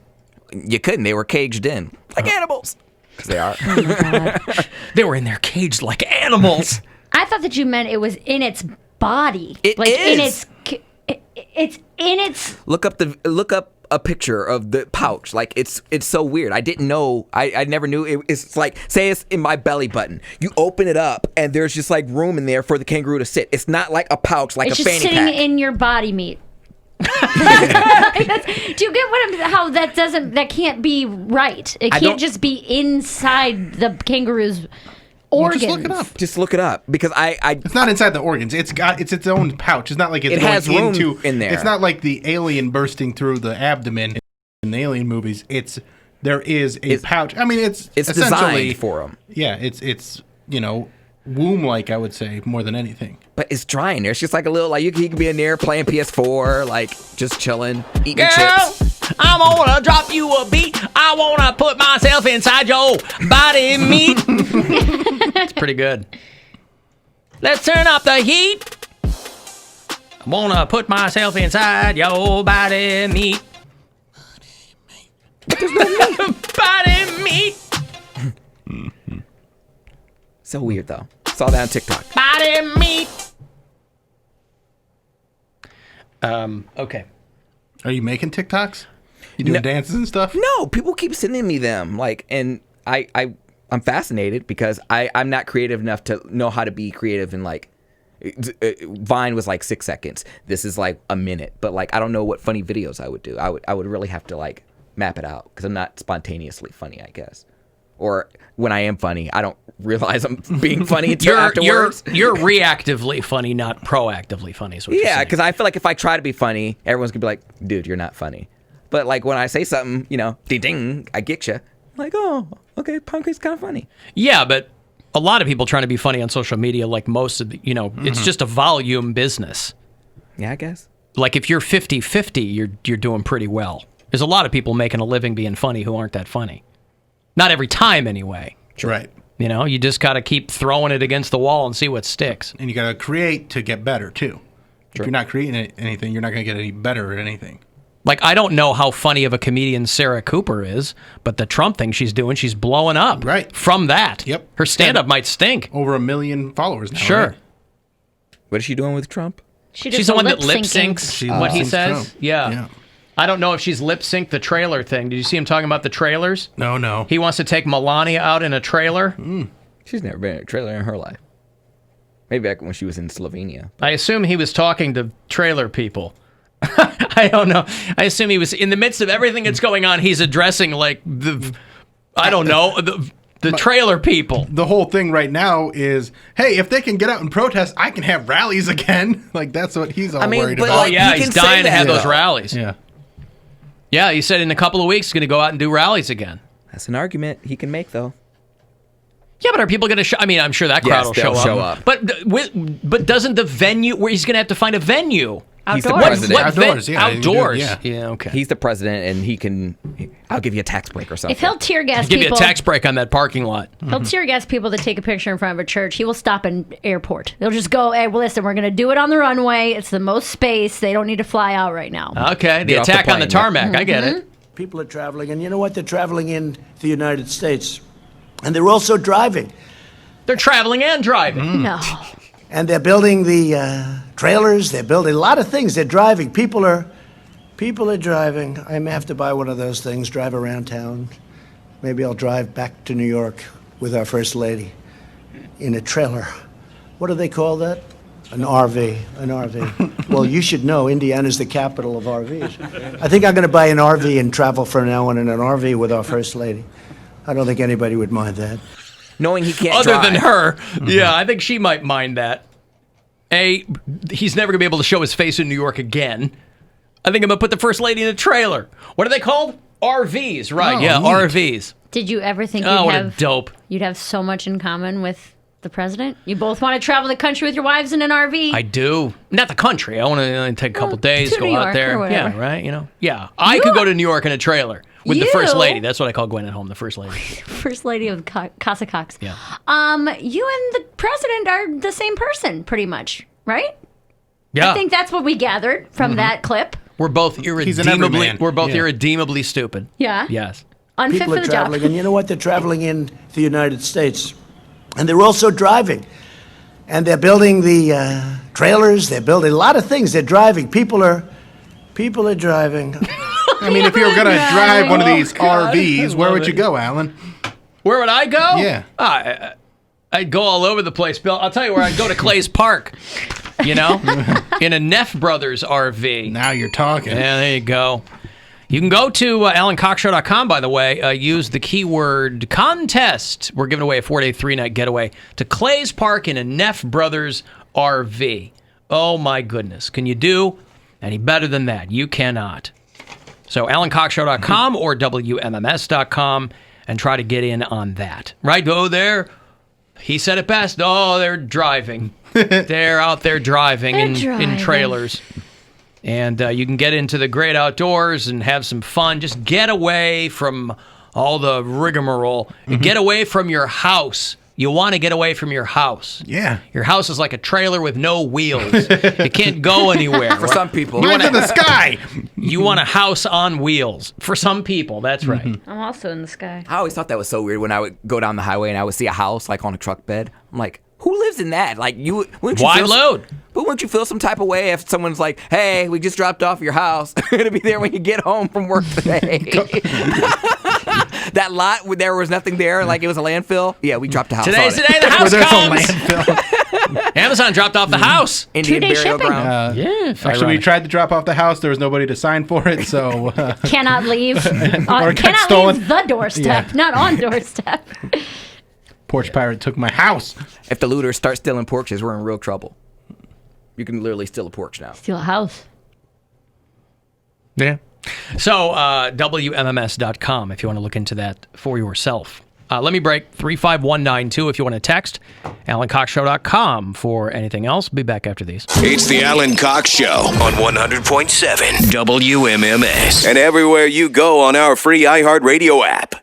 You couldn't. They were caged in like animals. Because they are.
They were in their cage like animals.
I thought that you meant it was in its body.
It is.
It's in its.
Look up a picture of the pouch. Like it's so weird. I didn't know. I never knew. It's like, say it's in my belly button. You open it up and there's just like room in there for the kangaroo to sit. It's not like a pouch, like
it's
a
just
fanny
sitting
pack.
in your body meat. Do you get what how that can't be right? It can't just be inside the kangaroo's organs.
Just look it up.
Just look it up because
It's not inside the organs. It's its own pouch. It's not like it's
It
going
has room
into
in there.
It's not like the alien bursting through the abdomen in the alien movies. There is a pouch. I mean, it's essentially
designed for them.
Yeah, it's womb-like, I would say, more than anything.
But it's dry in there. It's just like a little, like, he could be in there playing PS4, like, just chilling, eating chips.
I'm gonna drop you a beat. I wanna put myself inside your body meat. It's pretty good. Let's turn up the heat. I wanna put myself inside your body meat. Body meat.
So weird, though. Saw that on TikTok.
Body meat. Okay.
Are you making TikToks? You doing dances and stuff?
No, people keep sending me them. Like, and I'm fascinated because I'm not creative enough to know how to be creative in like. Vine was like 6 seconds. This is like a minute. But like, I don't know what funny videos I would do. I would really have to like map it out because I'm not spontaneously funny, I guess. Or when I am funny, I don't realize I'm being funny until afterwards.
You're reactively funny, not proactively funny. Is what you're saying.
Because I feel like if I try to be funny, everyone's gonna be like, "Dude, you're not funny." But like when I say something, ding ding, I get you. I'm like, oh, okay, Poundcake's kind of funny.
Yeah, but a lot of people trying to be funny on social media, like most of the, it's just a volume business.
Yeah, I guess.
Like if you're 50-50, you're doing pretty well. There's a lot of people making a living being funny who aren't that funny. Not every time, anyway.
Right.
You just got to keep throwing it against the wall and see what sticks.
And you got to create to get better, too. If you're not creating anything, you're not going to get any better at anything.
Like, I don't know how funny of a comedian Sarah Cooper is, but the Trump thing she's doing, she's blowing up.
Right.
From that.
Yep.
Her stand-up might stink.
Over 1 million followers now.
Sure.
Right?
What is she doing with Trump?
She's the one that lip-syncs what he says.
Trump.
Yeah. I don't know if she's lip-synced the trailer thing. Did you see him talking about the trailers?
No.
He wants to take Melania out in a trailer.
She's never been in a trailer in her life. Maybe back when she was in Slovenia.
I assume he was talking to trailer people. I don't know. I assume he was in the midst of everything that's going on. He's addressing like the trailer people.
The whole thing right now is, hey, if they can get out and protest, I can have rallies again. Like that's what he's all worried about.
Oh yeah, he's dying to have those rallies.
Yeah.
Yeah, he said in a couple of weeks he's going to go out and do rallies again.
That's an argument he can make, though.
Yeah, but are people going to show? I mean, I'm sure that crowd will show up. But doesn't the venue where he's going to have to find a venue?
He's the president.
Outdoors, yeah.
Outdoors.
Yeah,
okay.
He's the president, and he can. I'll give you a tax break or something.
If he'll tear gas
give
people,
you a tax break on that parking lot.
He'll tear gas people that take a picture in front of a church. He will stop an airport. They'll just go, hey, well, listen, we're going to do it on the runway. It's the most space. They don't need to fly out right now.
Okay, the attack on the tarmac. I get it.
People are traveling, and you know what? They're traveling in the United States, and they're also driving.
They're traveling and driving.
No.
And they're building the trailers. They're building a lot of things. They're driving. People are driving. I may have to buy one of those things, drive around town. Maybe I'll drive back to New York with our First Lady in a trailer. What do they call that? An RV. An RV. Well, you should know Indiana's the capital of RVs. I think I'm going to buy an RV and travel from now on in an RV with our First Lady. I don't think anybody would mind that.
Knowing he can't
Other
drive.
than her. Yeah, I think she might mind that. He's never going to be able to show his face in New York again. I think I'm going to put the First Lady in a trailer. What are they called? RVs, right?
Oh,
yeah,
neat.
RVs.
Did you ever think
what a dope.
You'd have so much in common with the president? You both want to travel the country with your wives in an RV?
I do. Not the country. I want to take a couple days,
to
go
New
out
York
there.
or whatever.
Yeah, right? You know? Yeah. I could go to New York in a trailer with the first
You?
lady. That's what I call Gwen at home, the first lady.
First lady of Casa Cox.
Yeah.
You and the president are the same person, pretty much, right?
Yeah.
I think that's what we gathered from that clip.
We're both
He's an
irredeemably
everyman.
irredeemably stupid.
Yeah.
Yes.
Unfit
People
for
are
the
traveling,
job.
and you know what? They're traveling in the United States, and they're also driving, and they're building the trailers. They're building a lot of things. They're driving. People are driving.
I mean, if you were going to drive one of these RVs, where would you go, Alan?
Where would I go?
Yeah.
I'd go all over the place, Bill. I'll tell you where I'd go to Clay's Park. You know? In a Neff Brothers RV.
Now you're talking.
Yeah, there you go. You can go to AlanCoxShow.com, by the way. Use the keyword contest. We're giving away a 4-day, 3-night getaway to Clay's Park in a Neff Brothers RV. Oh, my goodness. Can you do any better than that? You cannot. So AlanCoxShow.com or WMMS.com and try to get in on that. Right? Go there. He said it best. Oh, they're driving. They're out there driving in trailers. And you can get into the great outdoors and have some fun. Just get away from all the rigmarole. Get away from your house. You want to get away from your house.
Yeah.
Your house is like a trailer with no wheels. You can't go anywhere.
For some people.
Mine's in the sky.
You want a house on wheels. For some people, that's right.
I'm also in the sky.
I always thought that was so weird when I would go down the highway and I would see a house like on a truck bed. I'm like, who lives in that? Like, wouldn't you
Wide load.
But wouldn't you feel some type of way if someone's like, hey, we just dropped off your house. It'll be there when you get home from work today. That lot, there was nothing there, like it was a landfill. Yeah, we dropped a house.
Today's
on
the day
it.
the house
Where there's
comes.
a landfill.
Amazon dropped off the house.
Indian
2-day
burial
shipping.
ground.
Yeah.
Actually, we tried to drop off the house. There was nobody to sign for it, so...
Cannot leave.
Or it got
Cannot
stolen.
leave the doorstep.
Yeah.
Not on doorstep.
Porch pirate took my house.
If the looters start stealing porches, we're in real trouble. You can literally steal a porch now.
Steal a house.
Yeah. So, WMMS.com if you want to look into that for yourself. Let me break 35192 if you want to text. AlanCoxShow.com for anything else. Be back after these.
It's the Alan Cox Show on 100.7 WMMS. And everywhere you go on our free iHeartRadio app.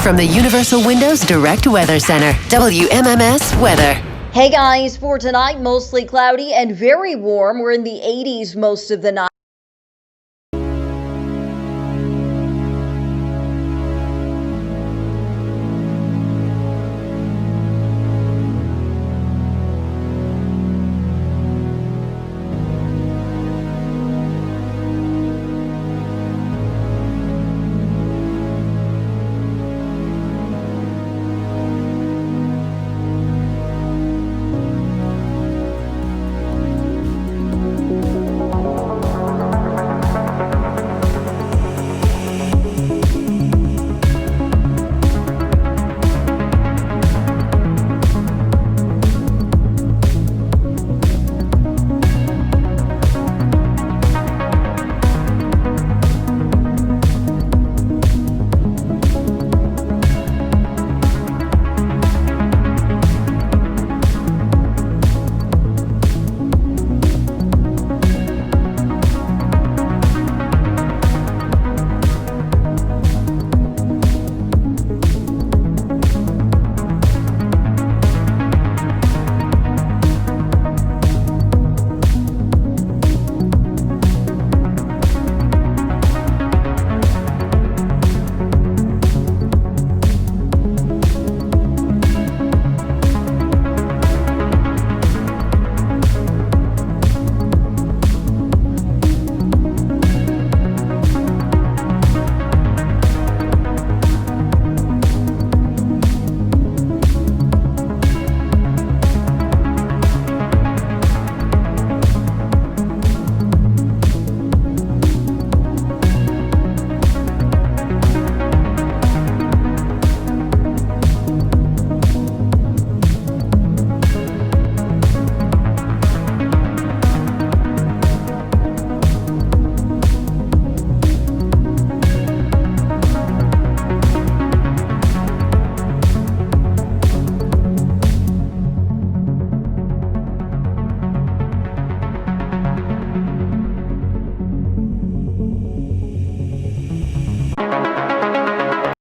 From the Universal Windows Direct Weather Center, WMMS Weather.
Hey guys, for tonight, mostly cloudy and very warm. We're in the 80s most of the night.